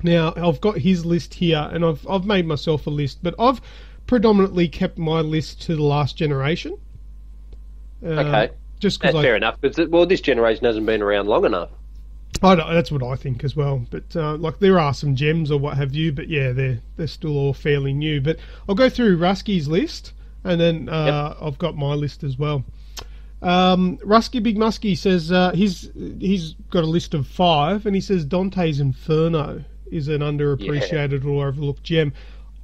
Now, I've got his list here, and I've made myself a list, but I've predominantly kept my list to the last generation. Okay. Just because fair enough. But this generation hasn't been around long enough. That's what I think as well. But there are some gems or what have you. But yeah, they're still all fairly new. But I'll go through Rusky's list, and then I've got my list as well. Rusky Big Muskie says he's got a list of 5, and he says Dante's Inferno is an underappreciated or overlooked gem.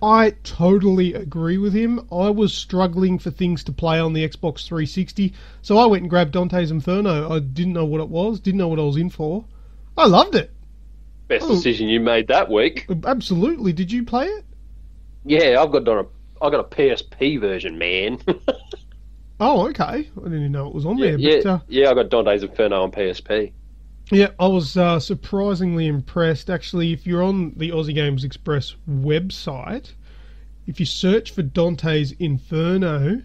I totally agree with him. I was struggling for things to play on the Xbox 360, so I went and grabbed Dante's Inferno. I didn't know what it was, didn't know what I was in for. I loved it. Best decision you made that week. Absolutely. Did you play it? Yeah, I got a PSP version, man. Oh, okay. I didn't even know it was on there. But, I got Dante's Inferno on PSP. Yeah, I was surprisingly impressed. Actually, if you're on the Aussie Games Express website, if you search for Dante's Inferno,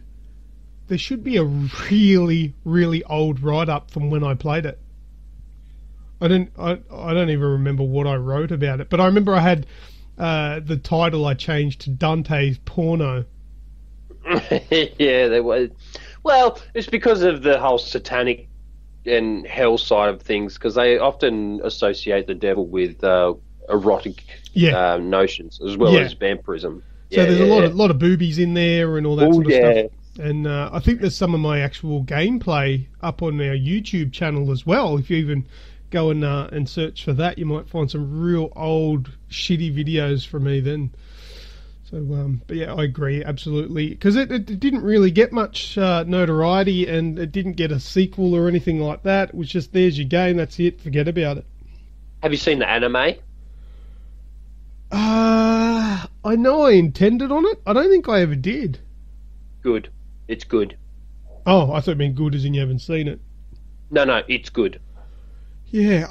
there should be a really, really old write-up from when I played it. I don't even remember what I wrote about it, but I remember I had the title I changed to Dante's Porno. Yeah, there was. Well, it's because of the whole satanic and hell side of things, because they often associate the devil with erotic notions as well as vampirism. So there's a lot of boobies in there and all that sort of stuff. And I think there's some of my actual gameplay up on our YouTube channel as well. If you even go and search for that, you might find some real old shitty videos from me then. So, but yeah, I agree, absolutely. Because it didn't really get much notoriety, and it didn't get a sequel or anything like that. It was just, there's your game, that's it, forget about it. Have you seen the anime? I know I intended on it. I don't think I ever did. Good. It's good. Oh, I thought it meant good as in you haven't seen it. No, it's good. Yeah,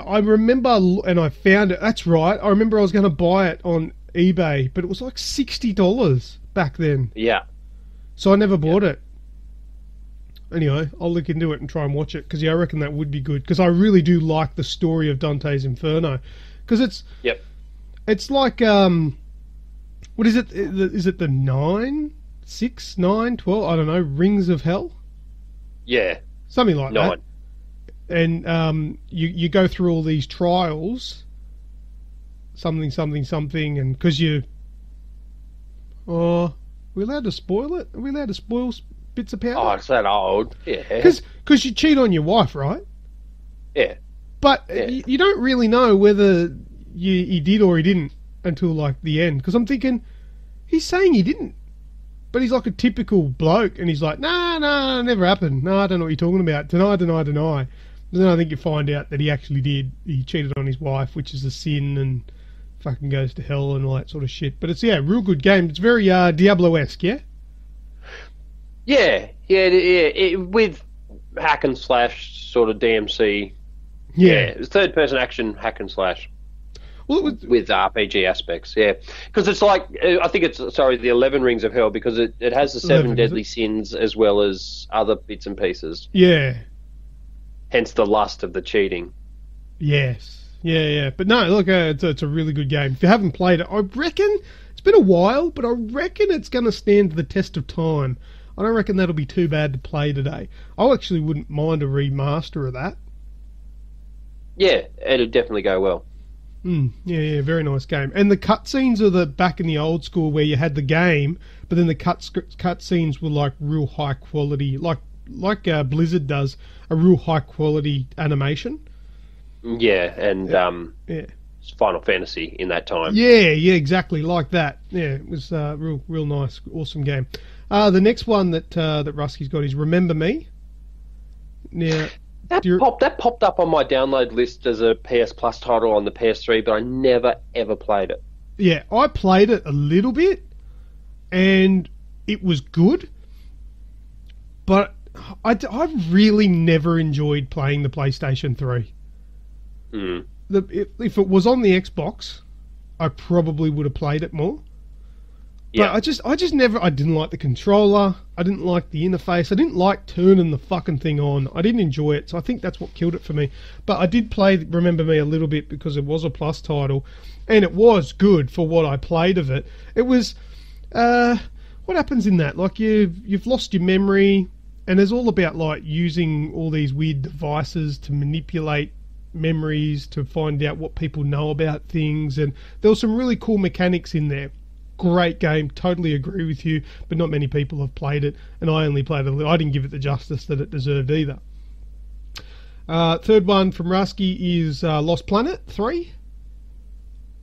I remember, and I found it. That's right. I remember I was going to buy it on eBay, but it was like $60 back then. Yeah. So I never bought it. Anyway, I'll look into it and try and watch it, because I reckon that would be good, because I really do like the story of Dante's Inferno, because it's like what is it? Is it the 9, 6, 9, 12? I don't know. Rings of Hell. Yeah, something like 9. that. And you go through all these trials, something, and because you. Oh, are we allowed to spoil it? Are we allowed to spoil bits of powder? Oh, it's that old. Yeah. Because you cheat on your wife, right? Yeah. But you don't really know whether he did or he didn't until like the end. Because I'm thinking, he's saying he didn't, but he's like a typical bloke, and he's like, nah, never happened. No, I don't know what you're talking about. Deny. And then I think you find out that he actually did. He cheated on his wife, which is a sin, and fucking goes to hell and all that sort of shit. But it's real good game. It's very Diablo-esque, yeah. Yeah. With hack and slash sort of DMC. Yeah, it's third-person action hack and slash. Well, it was, with RPG aspects, yeah. Because it's like, I think it's, the 11 Rings of Hell, because it has the 7 deadly sins as well as other bits and pieces. Yeah. Hence the lust of the cheating. Yes. Yeah. But no, look, it's a really good game. If you haven't played it, I reckon, it's been a while, but I reckon it's going to stand the test of time. I don't reckon that'll be too bad to play today. I actually wouldn't mind a remaster of that. Yeah, it'd definitely go well. Yeah, very nice game. And the cutscenes are back in the old school where you had the game, but then the cutscenes were like real high quality, like Blizzard does, a real high quality animation. Yeah, and Final Fantasy in that time. Yeah, exactly like that. Yeah, it was real nice, awesome game. The next one that Rusky's got is Remember Me. Now. That popped up on my download list as a PS Plus title on the PS3, but I never, ever played it. Yeah, I played it a little bit, and it was good, but I really never enjoyed playing the PlayStation 3. If it was on the Xbox, I probably would have played it more. But I just never. I didn't like the controller. I didn't like the interface. I didn't like turning the fucking thing on. I didn't enjoy it. So I think that's what killed it for me. But I did play Remember Me a little bit because it was a Plus title, and it was good for what I played of it. It was. What happens in that? Like you've lost your memory, and it's all about like using all these weird devices to manipulate memories to find out what people know about things, and there were some really cool mechanics in there. Great game, totally agree with you, but not many people have played it, and I only played it a little. I didn't give it the justice that it deserved either. Third one from Rusky is Lost Planet 3.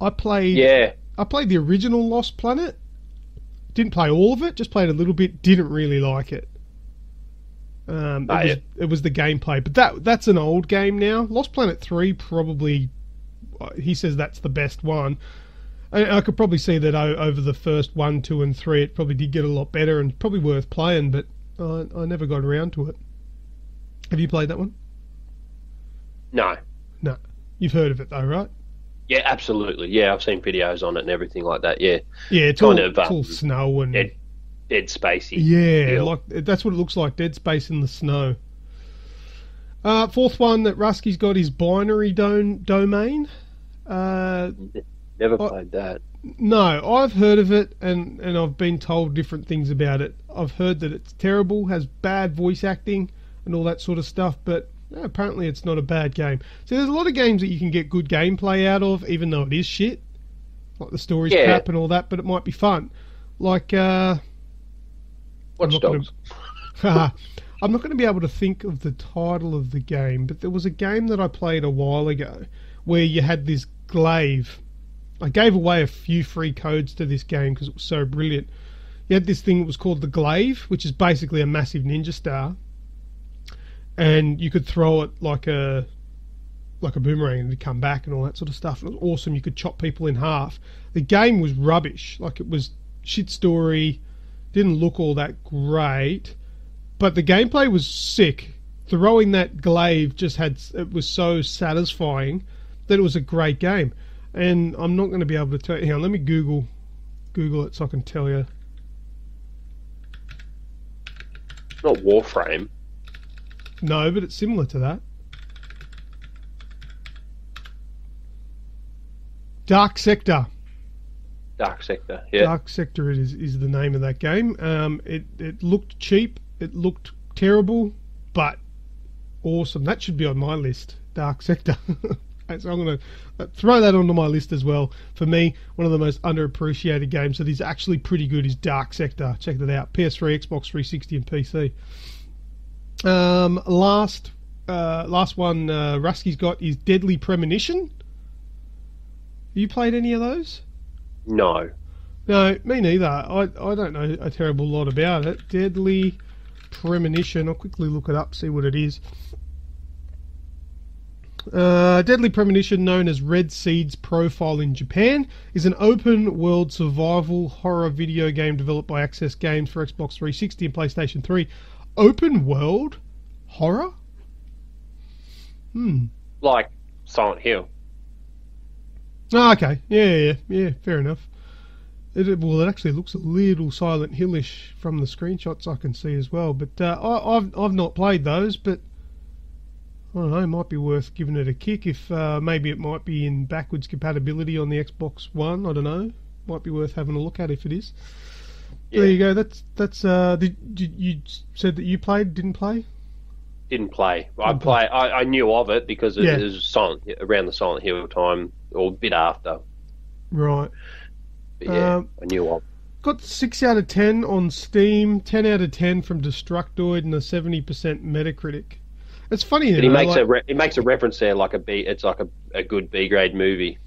I played the original Lost Planet. Didn't play all of it, just played a little bit. Didn't really like it. It was the gameplay, but that's an old game now. Lost Planet 3 probably, he says that's the best one. I could probably see that over the first 1, 2, and 3, it probably did get a lot better and probably worth playing, but I never got around to it. Have you played that one? No. You've heard of it though, right? Yeah, absolutely. Yeah, I've seen videos on it and everything like that. Yeah. Yeah, it's all snow and dead spacey. Yeah, like that's what it looks like. Dead Space in the snow. Fourth one that Rusky's got is Binary Domain. Never played that. No, I've heard of it, and I've been told different things about it. I've heard that it's terrible, has bad voice acting, and all that sort of stuff, but apparently it's not a bad game. So there's a lot of games that you can get good gameplay out of, even though it is shit. Like the story's crap and all that, but it might be fun. Like, Watch Dogs. I'm not going to be able to think of the title of the game, but there was a game that I played a while ago where you had this glaive. I gave away a few free codes to this game because it was so brilliant. You had this thing that was called the glaive, which is basically a massive ninja star, and you could throw it like a boomerang and it'd come back and all that sort of stuff. It was awesome. You could chop people in half. The game was rubbish. Like, it was shit story, didn't look all that great, but the gameplay was sick. Throwing that glaive it was so satisfying that it was a great game. And I'm not going to be able to tell you. Hang on, let me Google it so I can tell you. Not Warframe. No, but it's similar to that. Dark Sector. Dark Sector, yeah. Dark Sector is the name of that game. It looked cheap. It looked terrible, but awesome. That should be on my list. Dark Sector. So I'm going to throw that onto my list as well. For me, one of the most underappreciated games that is actually pretty good is Dark Sector. Check that out. PS3, Xbox 360, and PC. Last one Rusky's got is Deadly Premonition. Have you played any of those? No. No, me neither. I don't know a terrible lot about it. Deadly Premonition. I'll quickly look it up, see what it is. Deadly Premonition, known as Red Seed's Profile in Japan, is an open-world survival horror video game developed by Access Games for Xbox 360 and PlayStation 3. Open-world horror? Like Silent Hill. Oh, okay. Yeah, fair enough. It actually looks a little Silent Hill-ish from the screenshots I can see as well. But I've not played those, but I don't know, it might be worth giving it a kick if maybe it might be in backwards compatibility on the Xbox One. I don't know. Might be worth having a look at if it is. Yeah. There you go. That's. You said that you played, didn't play? Didn't play. I knew of it because it was around the Silent Hill time or a bit after. Right. But yeah, I knew of it. Got 6 out of 10 on Steam, 10 out of 10 from Destructoid, and a 70% Metacritic. It's funny, but he makes a reference there, like it's like a good B grade movie.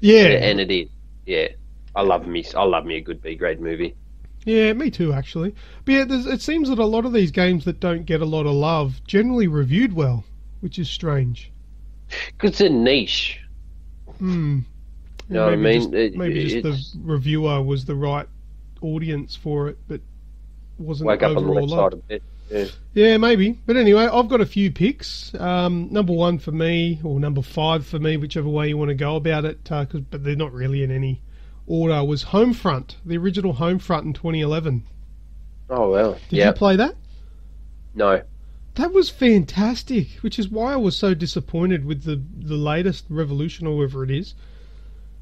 Yeah, and it is. Yeah, I love me a good B grade movie. Yeah, me too, actually. But yeah, it seems that a lot of these games that don't get a lot of love generally reviewed well, which is strange. Because it's a niche. You know what I mean? Maybe just the reviewer was the right audience for it, but wasn't wake up on the overall left loved. side of it. Yeah, maybe. But anyway, I've got a few picks. Number 1 for me, or number 5 for me, whichever way you want to go about it, but they're not really in any order, was Homefront, the original Homefront in 2011. Oh, well. Did you play that? No. That was fantastic, which is why I was so disappointed with the latest Revolution, or whatever it is.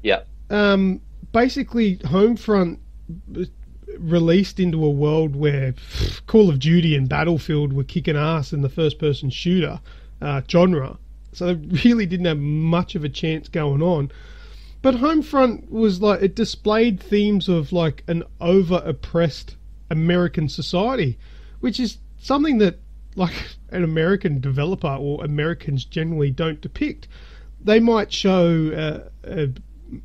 Yeah. Basically, Homefront released into a world where Call of Duty and Battlefield were kicking ass in the first-person shooter genre, so they really didn't have much of a chance going on. But Homefront was like, it displayed themes of like an over-oppressed American society, which is something that like an American developer or Americans generally don't depict. They might show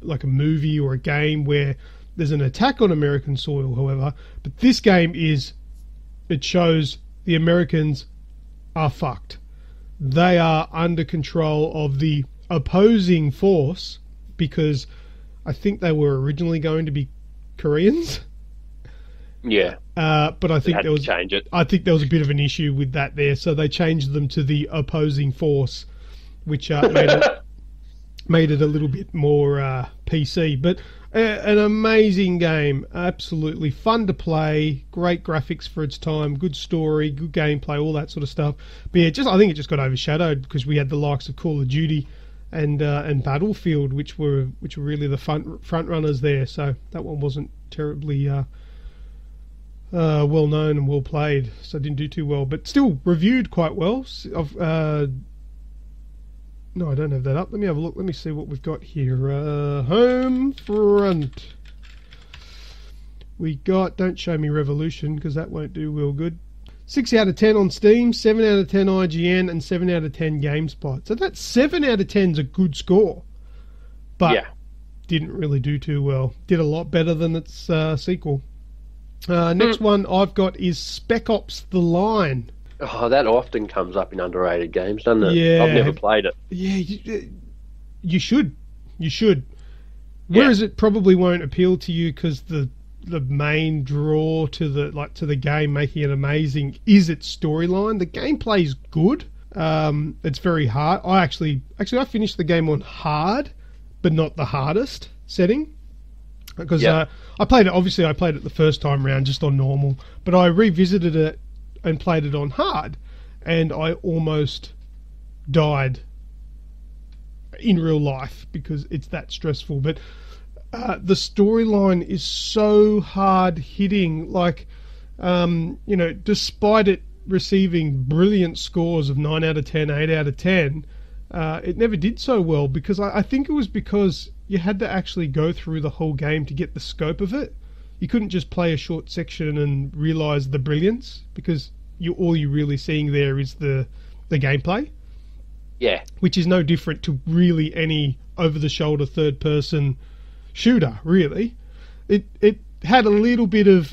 like a movie or a game where there's an attack on American soil, however, but this game it shows the Americans are fucked. They are under control of the opposing force, because I think they were originally going to be Koreans. Yeah. But I think change it. I think there was a bit of an issue with that there, so they changed them to the opposing force, which made it a little bit more PC. But an amazing game, absolutely fun to play, great graphics for its time, good story, good gameplay, all that sort of stuff. But yeah, I think it just got overshadowed because we had the likes of Call of Duty and Battlefield, which were really the front runners there. So that one wasn't terribly well known and well played, so it didn't do too well, but still reviewed quite well. No, I don't have that up. Let me have a look. Let me see what we've got here. Homefront. We got, don't show me Revolution because that won't do real good. 6 out of 10 on Steam, 7 out of 10 IGN, and 7 out of 10 GameSpot. So that 7 out of 10 is a good score. But didn't really do too well. Did a lot better than its sequel. Next one I've got is Spec Ops: The Line. Oh, that often comes up in underrated games, doesn't it? Yeah. I've never played it. Yeah, you should. You should. Whereas it probably won't appeal to you because the main draw to the game, making it amazing, is its storyline. The gameplay is good. It's very hard. I finished the game on hard, but not the hardest setting. Because I played it the first time round just on normal, but I revisited it and played it on hard, and I almost died in real life because it's that stressful. But the storyline is so hard hitting. Like, despite it receiving brilliant scores of 9 out of 10, 8 out of 10, it never did so well because I think it was because you had to actually go through the whole game to get the scope of it. You couldn't just play a short section and realise the brilliance because all you're really seeing there is the gameplay. Yeah. Which is no different to really any over-the-shoulder third-person shooter, really. It had a little bit of,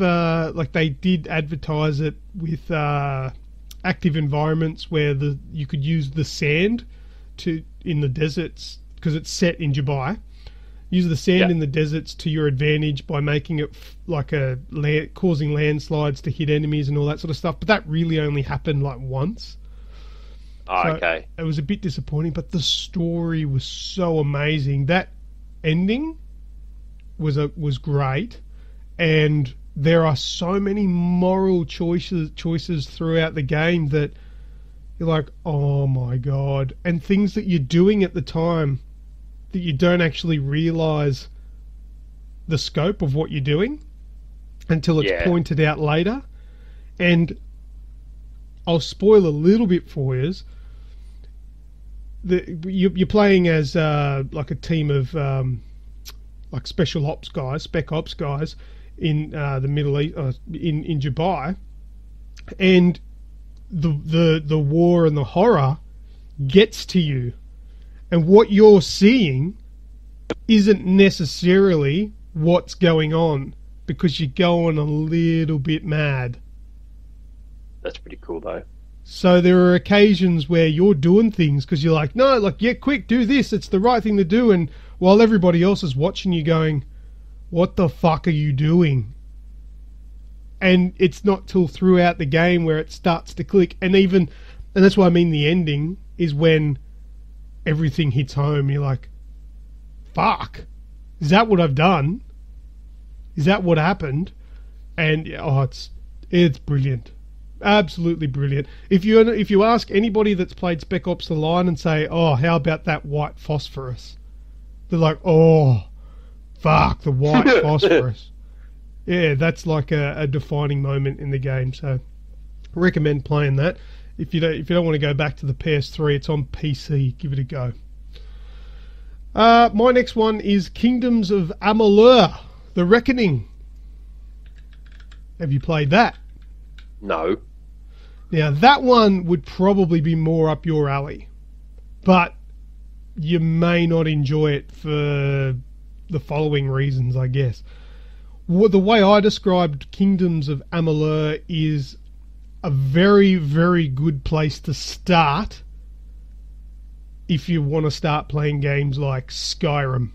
they did advertise it with active environments where you could use the sand in the deserts, because it's set in Dubai. Use the sand in the deserts to your advantage by making it causing landslides to hit enemies and all that sort of stuff. But that really only happened like once. Oh, so okay. It was a bit disappointing, but the story was so amazing. That ending was great, and there are so many moral choices throughout the game that you're like, oh my god, and things that you're doing at the time that you don't actually realise the scope of what you're doing until it's pointed out later. And I'll spoil a little bit for you. You're playing as like a team of like special ops guys, spec ops guys in the Middle East, in Dubai, and the war and the horror gets to you, and what you're seeing isn't necessarily what's going on because you're going a little bit mad. That's pretty cool, though. So there are occasions where you're doing things because you're like, no, like, yeah, quick, do this. It's the right thing to do. And while everybody else is watching you going, what the fuck are you doing? And it's not till throughout the game where it starts to click. And that's why I mean the ending is when everything hits home. You're like, fuck, is that what I've done? Is that what happened? And it's brilliant. Absolutely brilliant. If you ask anybody that's played Spec Ops: The Line and say, oh, how about that white phosphorus? They're like, oh, fuck, the white phosphorus. Yeah, that's like a defining moment in the game. So I recommend playing that. If you don't want to go back to the PS3, it's on PC. Give it a go. My next one is Kingdoms of Amalur: The Reckoning. Have you played that? No. Now, that one would probably be more up your alley, but you may not enjoy it for the following reasons, I guess. The way I described Kingdoms of Amalur is a very, very good place to start if you want to start playing games like Skyrim.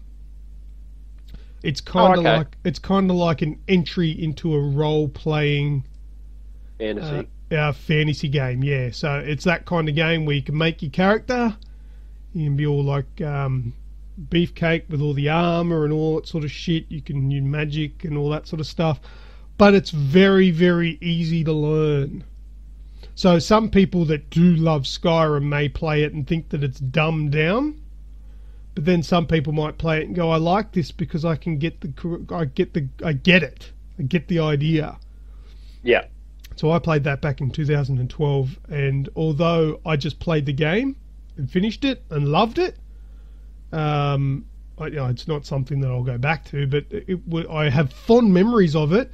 It's kind of like an entry into a role-playing fantasy game, yeah. So it's that kind of game where you can make your character. You can be all like beefcake with all the armor and all that sort of shit. You can use magic and all that sort of stuff. But it's very, very easy to learn. So some people that do love Skyrim may play it and think that it's dumbed down. But then some people might play it and go, I like this because I get it. I get the idea. Yeah. So I played that back in 2012, and although I just played the game and finished it and loved it, it's not something that I'll go back to, but I have fond memories of it,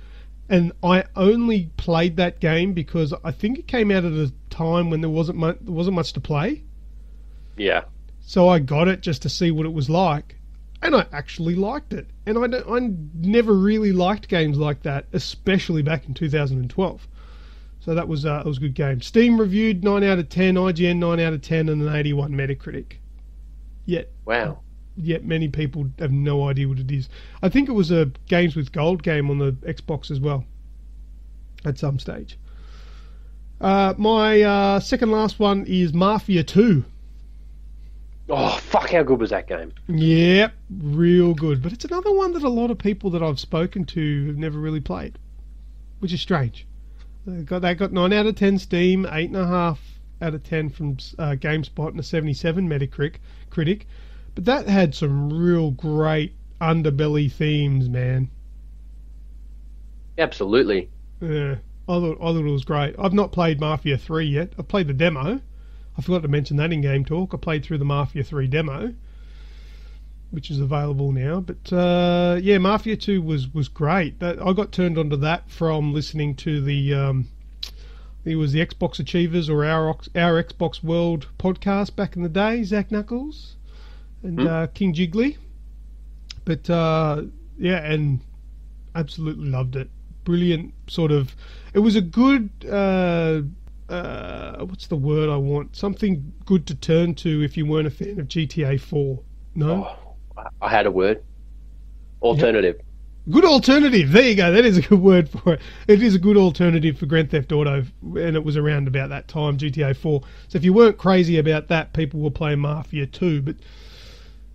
and I only played that game because I think it came out at a time when there wasn't much to play. Yeah. So I got it just to see what it was like, and I actually liked it. And I never really liked games like that, especially back in 2012. So that was a good game. Steam reviewed 9 out of 10, IGN 9 out of 10, and an 81 Metacritic. Yet many people have no idea what it is. I think it was a Games with Gold game on the Xbox as well at some stage. My second last one is Mafia 2. Oh, fuck, how good was that game? Yep, real good. But it's another one that a lot of people that I've spoken to have never really played, which is strange. They got 9 out of 10 Steam, 8.5 out of 10 from GameSpot and a 77 Metacritic. But that had some real great underbelly themes, man. Absolutely. Yeah, I thought it was great. I've not played Mafia 3 yet. I've played the demo. I forgot to mention that in Game Talk. I played through the Mafia 3 demo, which is available now. But yeah, Mafia 2 was great. I got turned onto that from listening to it was the Xbox Achievers or our Xbox World podcast back in the day, Zach Knuckles and King Jiggly. But yeah, and absolutely loved it. Brilliant sort of... It was a good... what's the word I want? Something good to turn to if you weren't a fan of GTA 4. No? Oh, I had a word. Alternative. Yeah. Good alternative. There you go. That is a good word for it. It is a good alternative for Grand Theft Auto, and it was around about that time, GTA 4. So if you weren't crazy about that, people were playing Mafia 2. But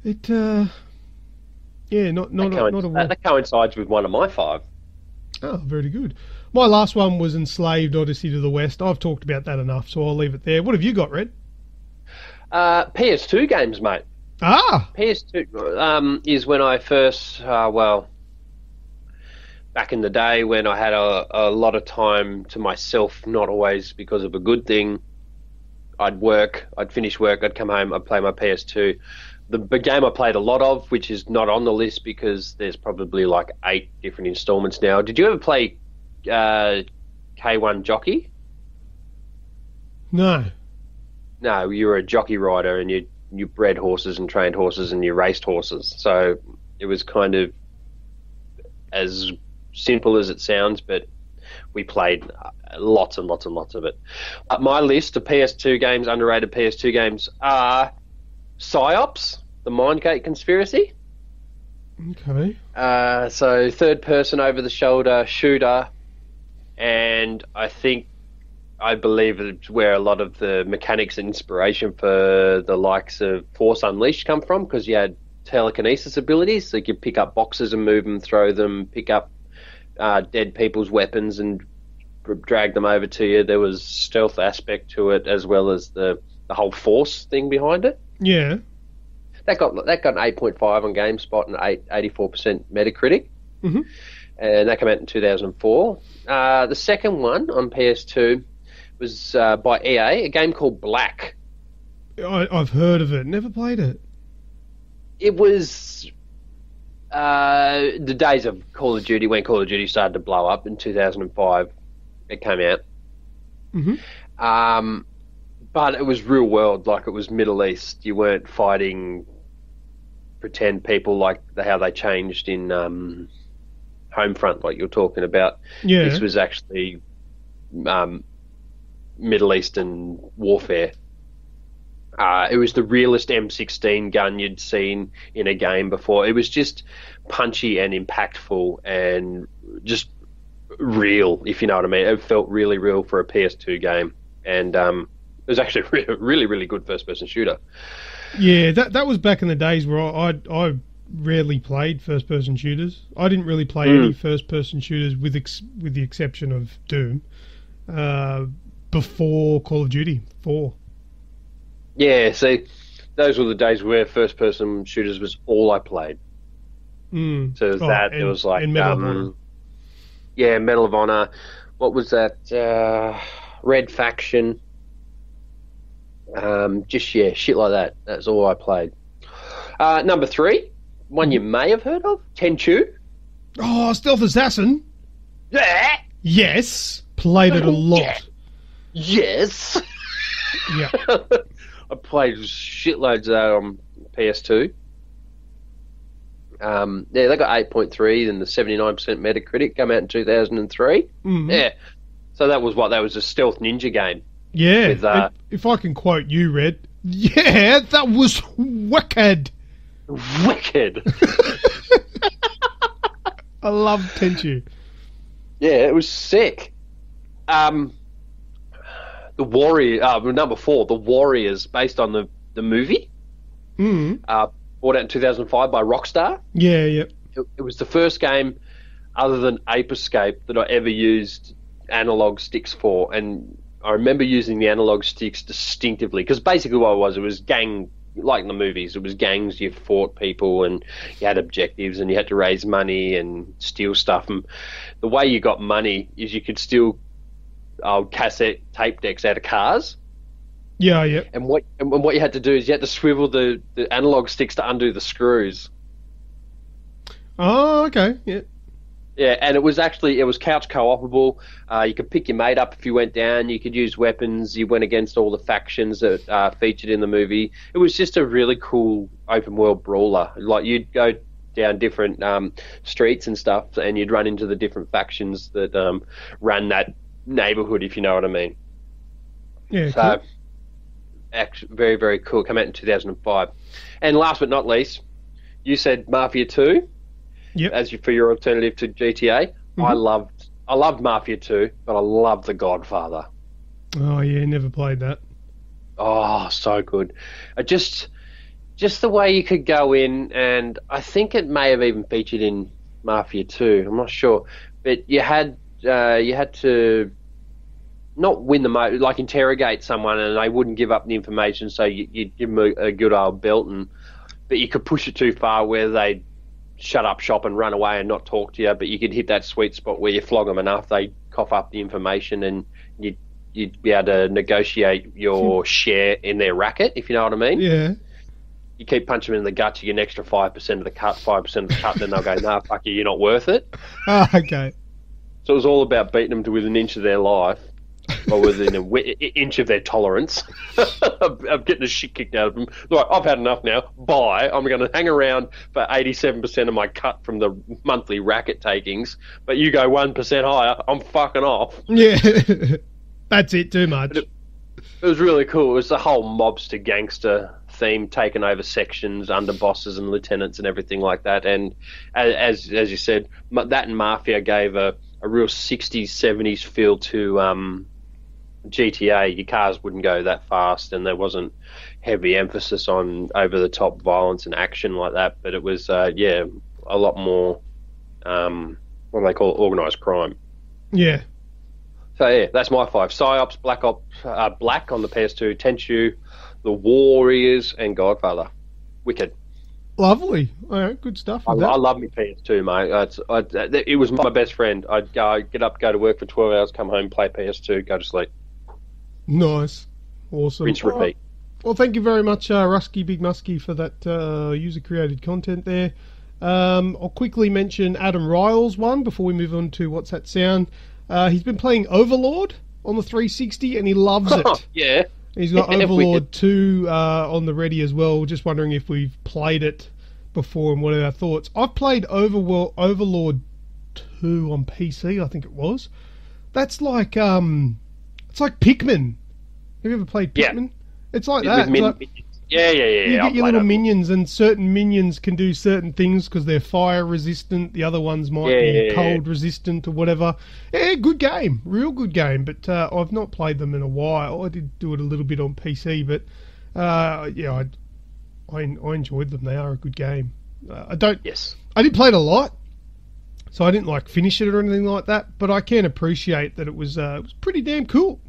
it... yeah, not a... That coincides with one of my 5. Oh, very good. My last one was Enslaved Odyssey to the West. I've talked about that enough, so I'll leave it there. What have you got, Red? PS2 games, mate. Ah! PS2 is when I first, back in the day when I had a lot of time to myself, not always because of a good thing. I'd finish work, I'd come home, I'd play my PS2. The game I played a lot of, which is not on the list because there's probably like 8 different installments now. Did you ever play K1 Jockey? No. No, you were a jockey rider and you bred horses and trained horses and you raced horses. So it was kind of as simple as it sounds, but we played lots and lots and lots of it. My list of PS2 games, underrated PS2 games, are PsyOps, the Mindgate Conspiracy. Okay. So third person over the shoulder shooter, and I believe it's where a lot of the mechanics and inspiration for the likes of Force Unleashed come from, because you had telekinesis abilities, so you could pick up boxes and move them, throw them, pick up dead people's weapons and drag them over to you. There was stealth aspect to it as well as the whole Force thing behind it. Yeah. That got an 8.5 on GameSpot and 84% Metacritic. Mm-hmm. And that came out in 2004. The second one on PS2 was by EA, a game called Black. I've heard of it. Never played it. It was the days of Call of Duty, when Call of Duty started to blow up in 2005. It came out. Mm-hmm. But it was real world, like it was Middle East. You weren't fighting pretend people like how they changed in Homefront, like you're talking about. Yeah. This was actually Middle Eastern warfare. It was the realest M16 gun you'd seen in a game before. It was just punchy and impactful and just real, if you know what I mean. It felt really real for a PS2 game. And it was actually a really, really good first-person shooter. Yeah, that was back in the days where I rarely played first-person shooters. I didn't really play any first-person shooters with the exception of Doom before Call of Duty 4. Yeah, see, those were the days where first-person shooters was all I played. Mm. So it was like Medal of Honor. Yeah, Medal of Honor. What was that? Red Faction. Shit like that. That's all I played. Number 3, one you may have heard of, Tenchu. Oh, Stealth Assassin. Yeah. Yes, played it a lot. Yeah. Yes. Yeah. I played shitloads of that on PS2. Yeah, they got 8.3 and the 79% Metacritic. Came out in 2003. Mm-hmm. Yeah. So that was a stealth ninja game. Yeah. With, if I can quote you, Red. Yeah, that was wicked. Wicked. I love Tenchu. Yeah, it was sick. The Warrior, number 4, The Warriors, based on the movie. Mm. Brought out in 2005 by Rockstar. Yeah, yeah. It was the first game, other than Ape Escape, that I ever used analog sticks for, and I remember using the analog sticks distinctively because basically what it was gang, like in the movies. It was gangs. You fought people and you had objectives and you had to raise money and steal stuff. And the way you got money is you could steal cassette tape decks out of cars. Yeah, yeah. And what you had to do is you had to swivel the analog sticks to undo the screws. Oh, okay. Yeah. Yeah, and it was couch co-opable. You could pick your mate up if you went down. You could use weapons. You went against all the factions that featured in the movie. It was just a really cool open world brawler. Like you'd go down different streets and stuff, and you'd run into the different factions that ran that neighborhood, if you know what I mean. Yeah. So, Cool. actually, very, very cool. Came out in 2005. And last but not least, you said Mafia 2. Yep. For your alternative to GTA. Mm-hmm. I loved Mafia 2, but I loved The Godfather. Oh yeah, never played that. Oh, so good. Just the way you could go in, and I think it may have even featured in Mafia 2. I'm not sure, but you had to not win like interrogate someone, and they wouldn't give up the information, so you'd give them a good old belting. But you could push it too far where they'd shut up shop and run away and not talk to you, but you could hit that sweet spot where you flog them enough, they cough up the information, and you'd be able to negotiate your share in their racket, if you know what I mean. Yeah. You keep punching them in the gut, you get an extra 5% of the cut, 5% of the cut, and then they'll go, nah, fuck you, you're not worth it. Oh, okay. So it was all about beating them to within an inch of their life, or within an inch of their tolerance of getting the shit kicked out of them. Like, I've had enough now. Bye. I'm going to hang around for 87% of my cut from the monthly racket takings, but you go 1% higher, I'm fucking off. Yeah. That's it, too much. It was really cool. It was the whole mobster gangster theme, taking over sections, underbosses and lieutenants and everything like that. And as you said, that and Mafia gave a real 60s, 70s feel to GTA. Your cars wouldn't go that fast, and there wasn't heavy emphasis on over-the-top violence and action like that, but it was, a lot more, what do they call it, organised crime. Yeah. So, yeah, that's my 5. PsyOps, Black on the PS2, Tenchu, The Warriors, and Godfather. Wicked. Lovely. All right, good stuff. I love my PS2, mate. It was my best friend. I'd get up, go to work for 12 hours, come home, play PS2, go to sleep. Nice. Awesome. Rinse, repeat. Right. Well, thank you very much, Rusky Big Muskie, for that user-created content there. I'll quickly mention Adam Ryle's one before we move on to What's That Sound. He's been playing Overlord on the 360, and he loves it. Yeah. He's got Overlord 2 on the ready as well. Just wondering if we've played it before and what are our thoughts. I've played Overlord 2 on PC, I think it was. That's like it's like Pikmin. Have you ever played Pikmin? Yeah. It's like that. Yeah. You get your little minions, and certain minions can do certain things because they're fire resistant. The other ones might be cold resistant or whatever. Yeah, good game. Real good game. But I've not played them in a while. I did do it a little bit on PC, but I enjoyed them. They are a good game. I didn't play it a lot, so I didn't like finish it or anything like that. But I can appreciate that it was pretty damn cool.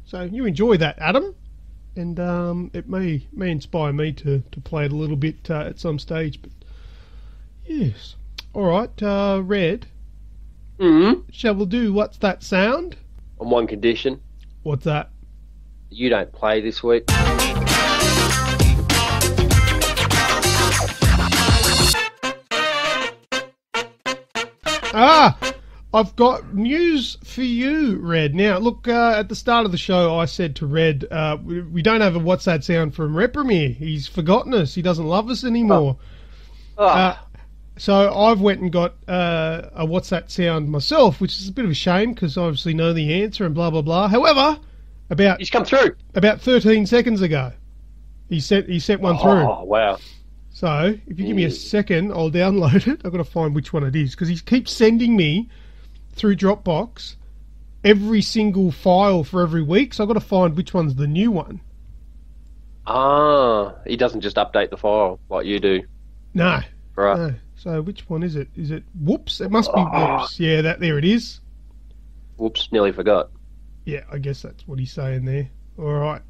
So you enjoy that, Adam, and it may inspire me to play it a little bit at some stage. But yes, all right, Red. Shall we do What's That Sound? On one condition. What's that? You don't play this week. I've got news for you, Red. Now, look, at the start of the show, I said to Red, we don't have a What's That Sound from Repremier. He's forgotten us. He doesn't love us anymore. So I've went and got a What's That Sound myself, which is a bit of a shame because I obviously know the answer and blah, blah, blah. However, He's come through. About 13 seconds ago, he sent one through. Oh, wow. So, if you give me a second, I'll download it. I've got to find which one it is, because he keeps sending me, through Dropbox, every single file for every week, so I've got to find which one's the new one. He doesn't just update the file like you do. No. Right. No. So, which one is it? Is it Whoops? It must be Whoops. Yeah, there it is. Whoops, nearly forgot. Yeah, I guess that's what he's saying there. All right,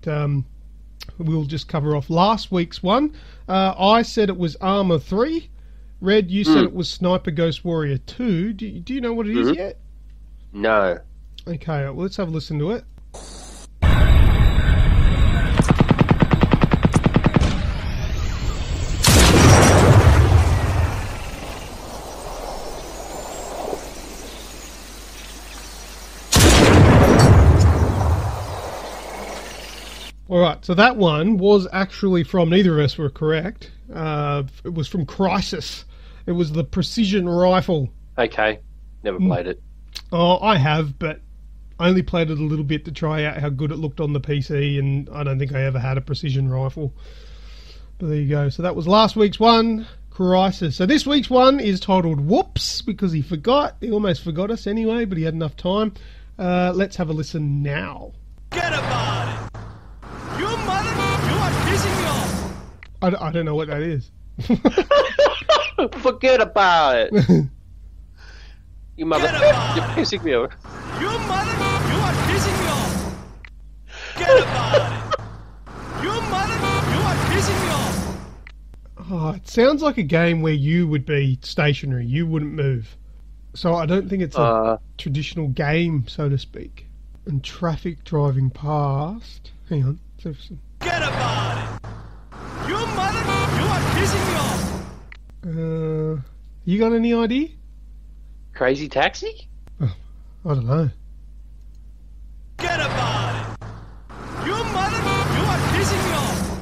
we'll just cover off last week's one. I said it was Armour 3. Red, you said it was Sniper Ghost Warrior 2. Do you know what it is yet? No. Okay, well, let's have a listen to it. Alright, so that one was actually from, neither of us were correct, it was from Crisis. It was the precision rifle. Okay, never played it. Oh, I have, but I only played it a little bit to try out how good it looked on the PC, and I don't think I ever had a precision rifle. But there you go. So that was last week's one, Crisis. So this week's one is titled Whoops, because he forgot. He almost forgot us anyway, but he had enough time. Let's have a listen now. Get about it! You mother... You are pissing me off! I don't know what that is. Forget about it. You mother... You're pissing me off. You mother... You are pissing me off! Get about it! You mother... You are pissing me off! Oh, it sounds like a game where you would be stationary. You wouldn't move. So I don't think it's a traditional game, so to speak. And traffic driving past... Hang on. Get about it! You mother... You are pissing me off! You got any idea? Crazy Taxi? Oh, I don't know. Get about it! You mother... You are pissing me off!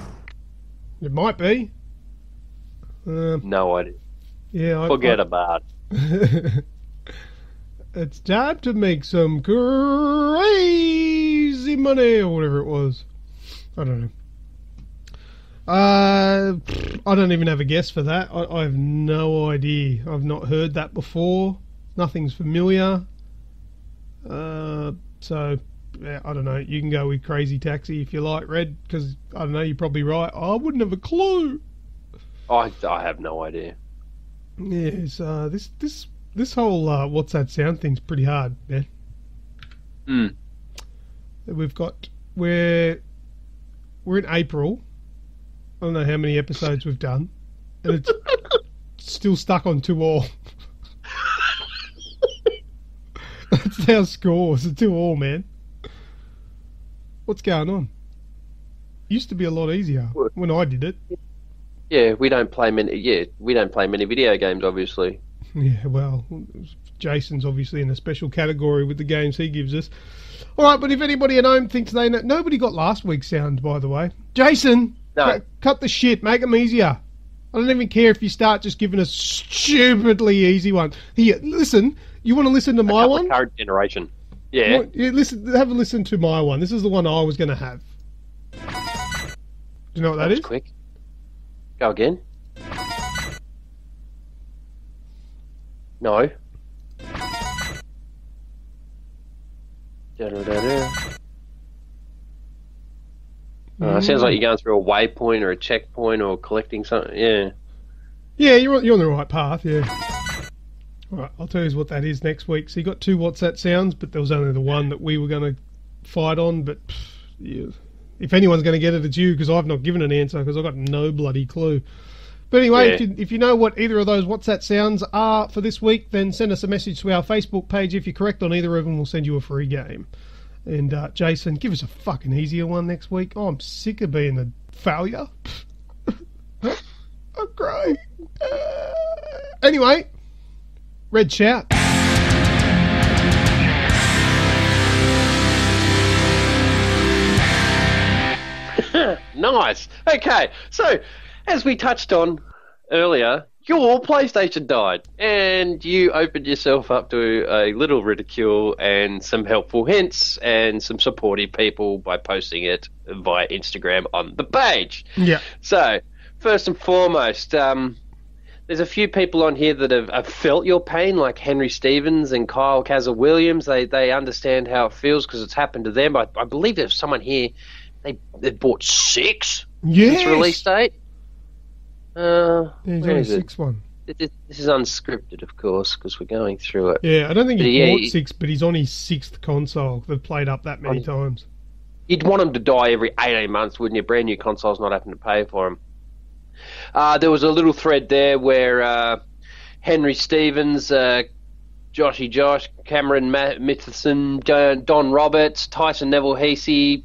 It might be. No idea. Yeah, Forget about it. It's time to make some crazy money, or whatever it was. I don't know. I don't even have a guess for that. I have no idea. I've not heard that before. Nothing's familiar. So, yeah, I don't know. You can go with Crazy Taxi if you like, Red, because, I don't know, you're probably right. I wouldn't have a clue. I have no idea. Yes, this whole what's that sound thing's pretty hard, man. We've got... We're in April. I don't know how many episodes we've done, and it's still stuck on 2-all. That's our scores. It's 2-all, man. What's going on? Used to be a lot easier when I did it. Yeah, we don't play many. Yeah, we don't play many video games, obviously. Yeah, well, Jason's obviously in a special category with the games he gives us. All right, but if anybody at home thinks they know... Nobody got last week's sound, by the way. Jason, no. Cut the shit. Make them easier. I don't even care if you start just giving us stupidly easy ones. Here, listen. You want to listen to my one? Current generation. Yeah. Listen. Have a listen to my one. This is the one I was going to have. Do you know what that is? Quick. Go again. No. Sounds like you're going through a waypoint or a checkpoint or collecting something. Yeah. Yeah, you're on the right path. Yeah. All right, I'll tell you what that is next week. So you got 2 What's That Sounds, but there was only the one that we were going to fight on. But yeah, if anyone's going to get it, it's you, because I've not given an answer because I've got no bloody clue. But anyway, yeah. if you know what either of those What's That Sounds are for this week, then send us a message to our Facebook page. If you're correct on either of them, we'll send you a free game. And Jason, give us a fucking easier one next week. Oh, I'm sick of being a failure. I'm crying. Anyway, Red shout. Nice. Okay, so as we touched on earlier, your PlayStation died, and you opened yourself up to a little ridicule and some helpful hints and some supportive people by posting it via Instagram on the page. Yeah. So, first and foremost, there's a few people on here that have felt your pain, like Henry Stevens and Kyle Kazza-Williams. They understand how it feels because it's happened to them. I believe there's someone here, they bought 6 since release date. There's only 6 one. this is unscripted, of course, because we're going through it. Yeah, I don't think he But bought 6, but he's on his 6th console. They've played up that many times. You'd want him to die every 18 months, wouldn't you? Brand new consoles, not having to pay for him. There was a little thread there where Henry Stevens, Joshy Josh, Cameron Mithison, Don Roberts, Tyson Neville Heasey,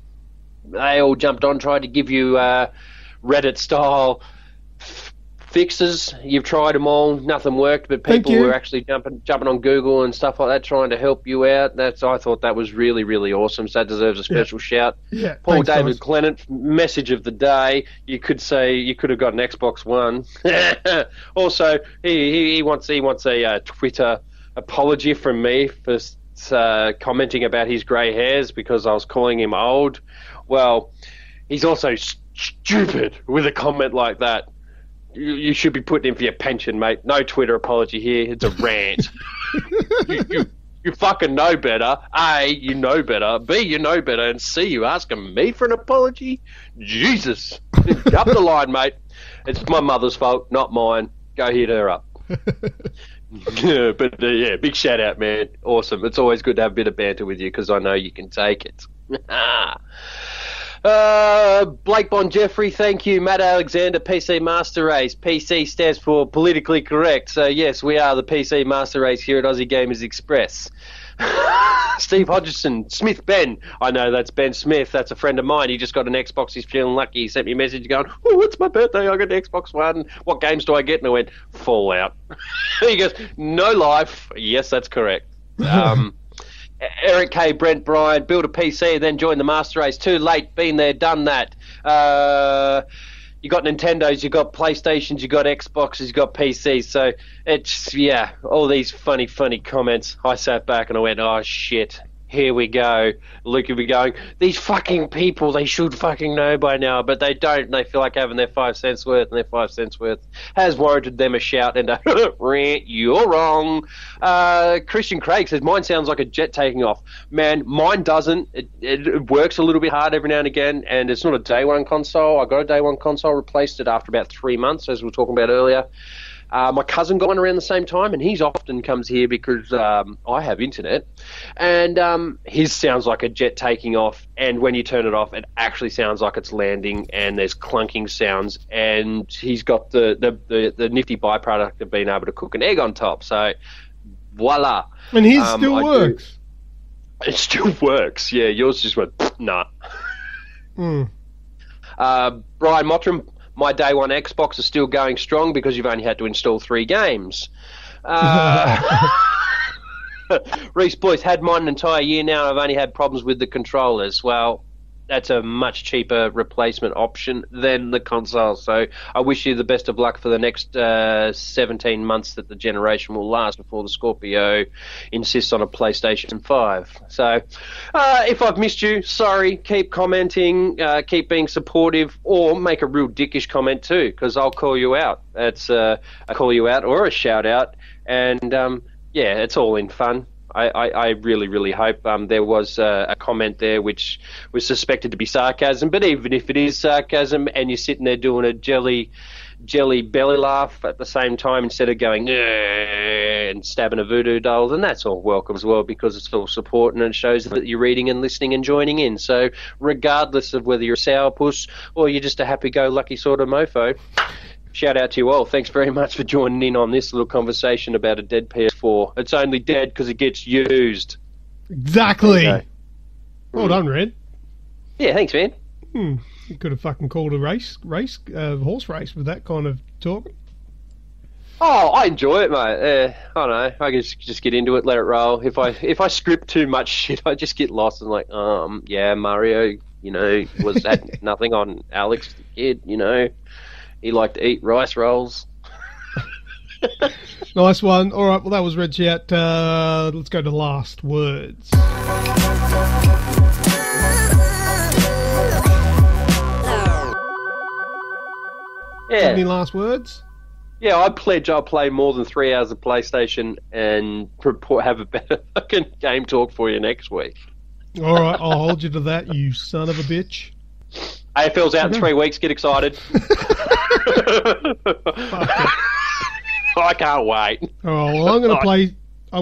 they all jumped on, tried to give you Reddit-style fixes. You've tried them all, nothing worked, but people were actually jumping on Google and stuff like that, trying to help you out. I thought that was really, really awesome, so that deserves a special shout. Yeah, Paul David Clenant, message of the day. You could say you could have got an Xbox One. Also, he wants a Twitter apology from me for commenting about his grey hairs because I was calling him old. Well, he's also stupid with a comment like that. You should be putting in for your pension, mate. No Twitter apology here. It's a rant. You fucking know better. A, you know better. B, you know better. And C, you asking me for an apology? Jesus. Up the line, mate. It's my mother's fault, not mine. Go hit her up. Yeah, big shout out, man. Awesome. It's always good to have a bit of banter with you because I know you can take it. Blake Bon Jeffrey, thank you. Matt Alexander, PC Master Race. PC stands for politically correct. So yes, we are the PC Master Race here at Aussie Gamers Express. Steve Hodgson, Smith Ben. I know that's Ben Smith. That's a friend of mine. He just got an Xbox. He's feeling lucky. He sent me a message going, "Oh, it's my birthday. I got an Xbox One. What games do I get?" And I went, "Fallout." He goes, "No life." Yes, that's correct. Eric K, Brent Bryan, build a PC and then join the Master Race. Too late, been there, done that. You got Nintendos, you got PlayStations, you got Xboxes, you got PCs. So it's, all these funny comments. I sat back and I went, oh shit, here we go. Luke will be going, these fucking people, they should fucking know by now, but they don't. And they feel like having their 5 cents worth, and their 5 cents worth has warranted them a shout and a rant. You're wrong. Christian Craig says, mine sounds like a jet taking off. Man, mine doesn't. It works a little bit hard every now and again, and it's not a day one console. I got a day one console, replaced it after about 3 months, as we were talking about earlier. My cousin got one around the same time, and he's often comes here because I have internet, and his sounds like a jet taking off, and when you turn it off, it actually sounds like it's landing, and there's clunking sounds, and he's got the nifty byproduct of being able to cook an egg on top, so voila. And his still works. It still works, yeah. Yours just went, nah. Brian Mottram, my day one Xbox is still going strong because you've only had to install 3 games. Reese Boyce, had mine an entire year now. I've only had problems with the controllers. Well, that's a much cheaper replacement option than the console. So I wish you the best of luck for the next 17 months that the generation will last before the Scorpio insists on a PlayStation 5. So if I've missed you, sorry. Keep commenting, keep being supportive, or make a real dickish comment too, because I'll call you out. It's a call you out or a shout out, and it's all in fun. I really, really hope there was a comment there which was suspected to be sarcasm, but even if it is sarcasm and you're sitting there doing a jelly belly laugh at the same time instead of going and stabbing a voodoo doll, then that's all welcome as well, because it's all support and it shows that you're reading and listening and joining in. So regardless of whether you're a sourpuss or you're just a happy-go-lucky sort of mofo, shout out to you all. Thanks very much for joining in on this little conversation about a dead PS4. It's only dead because it gets used. Exactly. Well done, Red. Yeah, thanks, man. You could have fucking called a horse race with that kind of talking. Oh, I enjoy it, mate. I don't know. I can just get into it, let it roll. If I script too much shit, I just get lost and like, Mario, had nothing on Alex the kid, He liked to eat rice rolls. Nice one. All right, well, that was Red Chat. Let's go to last words. Yeah. Any last words? Yeah, I pledge I'll play more than 3 hours of PlayStation and have a better fucking game talk for you next week. All right, I'll hold you to that, you son of a bitch. AFL's out in 3 weeks. Get excited. I can't wait. Oh, well, I'm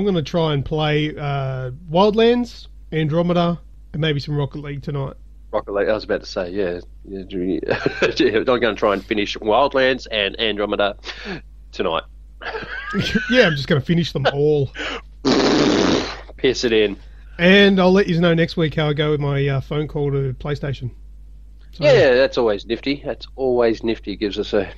going to try and play Wildlands, Andromeda, and maybe some Rocket League tonight. Rocket League, I was about to say, yeah. I'm going to try and finish Wildlands and Andromeda tonight. Yeah, I'm just going to finish them all. Piss it in. And I'll let you know next week how I go with my phone call to PlayStation. So, yeah, that's always nifty. That's always nifty. Gives us a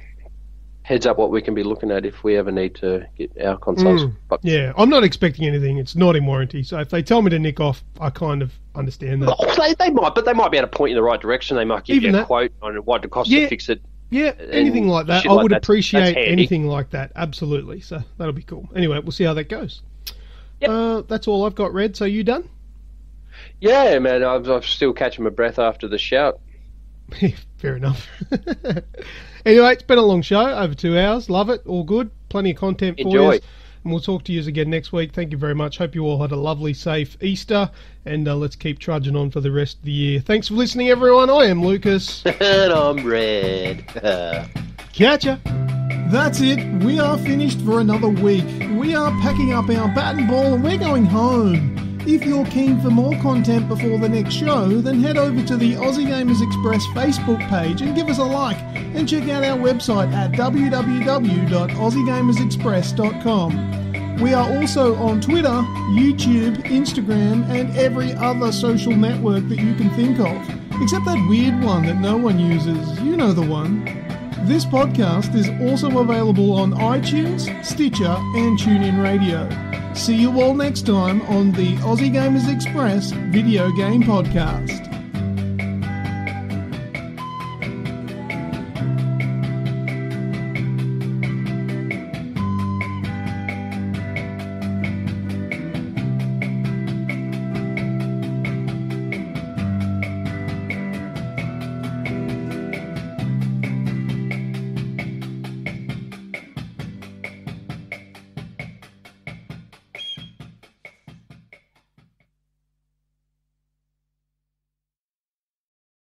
heads up what we can be looking at if we ever need to get our consoles. Yeah, I'm not expecting anything. It's not in warranty. So if they tell me to nick off, I kind of understand that. Oh, they might, but they might be able to point you in the right direction. They might give Even you a that, quote on what it costs to fix it. Yeah, anything like that. shit I like would that's appreciate handy. anything like that. Absolutely. So that'll be cool. Anyway, we'll see how that goes. Yep. That's all I've got, Red. So you done? Yeah, man. I'm still catching my breath after the shout. Fair enough. Anyway, it's been a long show, over 2 hours. Love it. All good. Plenty of content for Enjoy. you. And we'll talk to you again next week. Thank you very much. Hope you all had a lovely, safe Easter. And let's keep trudging on for the rest of the year. Thanks for listening, everyone. I am Lucas. And I'm Red. Catch ya. That's it. We are finished for another week. We are packing up our bat and ball and we're going home. If you're keen for more content before the next show, then head over to the Aussie Gamers Express Facebook page and give us a like, and check out our website at www.aussiegamersexpress.com. We are also on Twitter, YouTube, Instagram, and every other social network that you can think of, except that weird one that no one uses. You know the one. This podcast is also available on iTunes, Stitcher, and TuneIn Radio. See you all next time on the Aussie Gamers Express Video Game Podcast.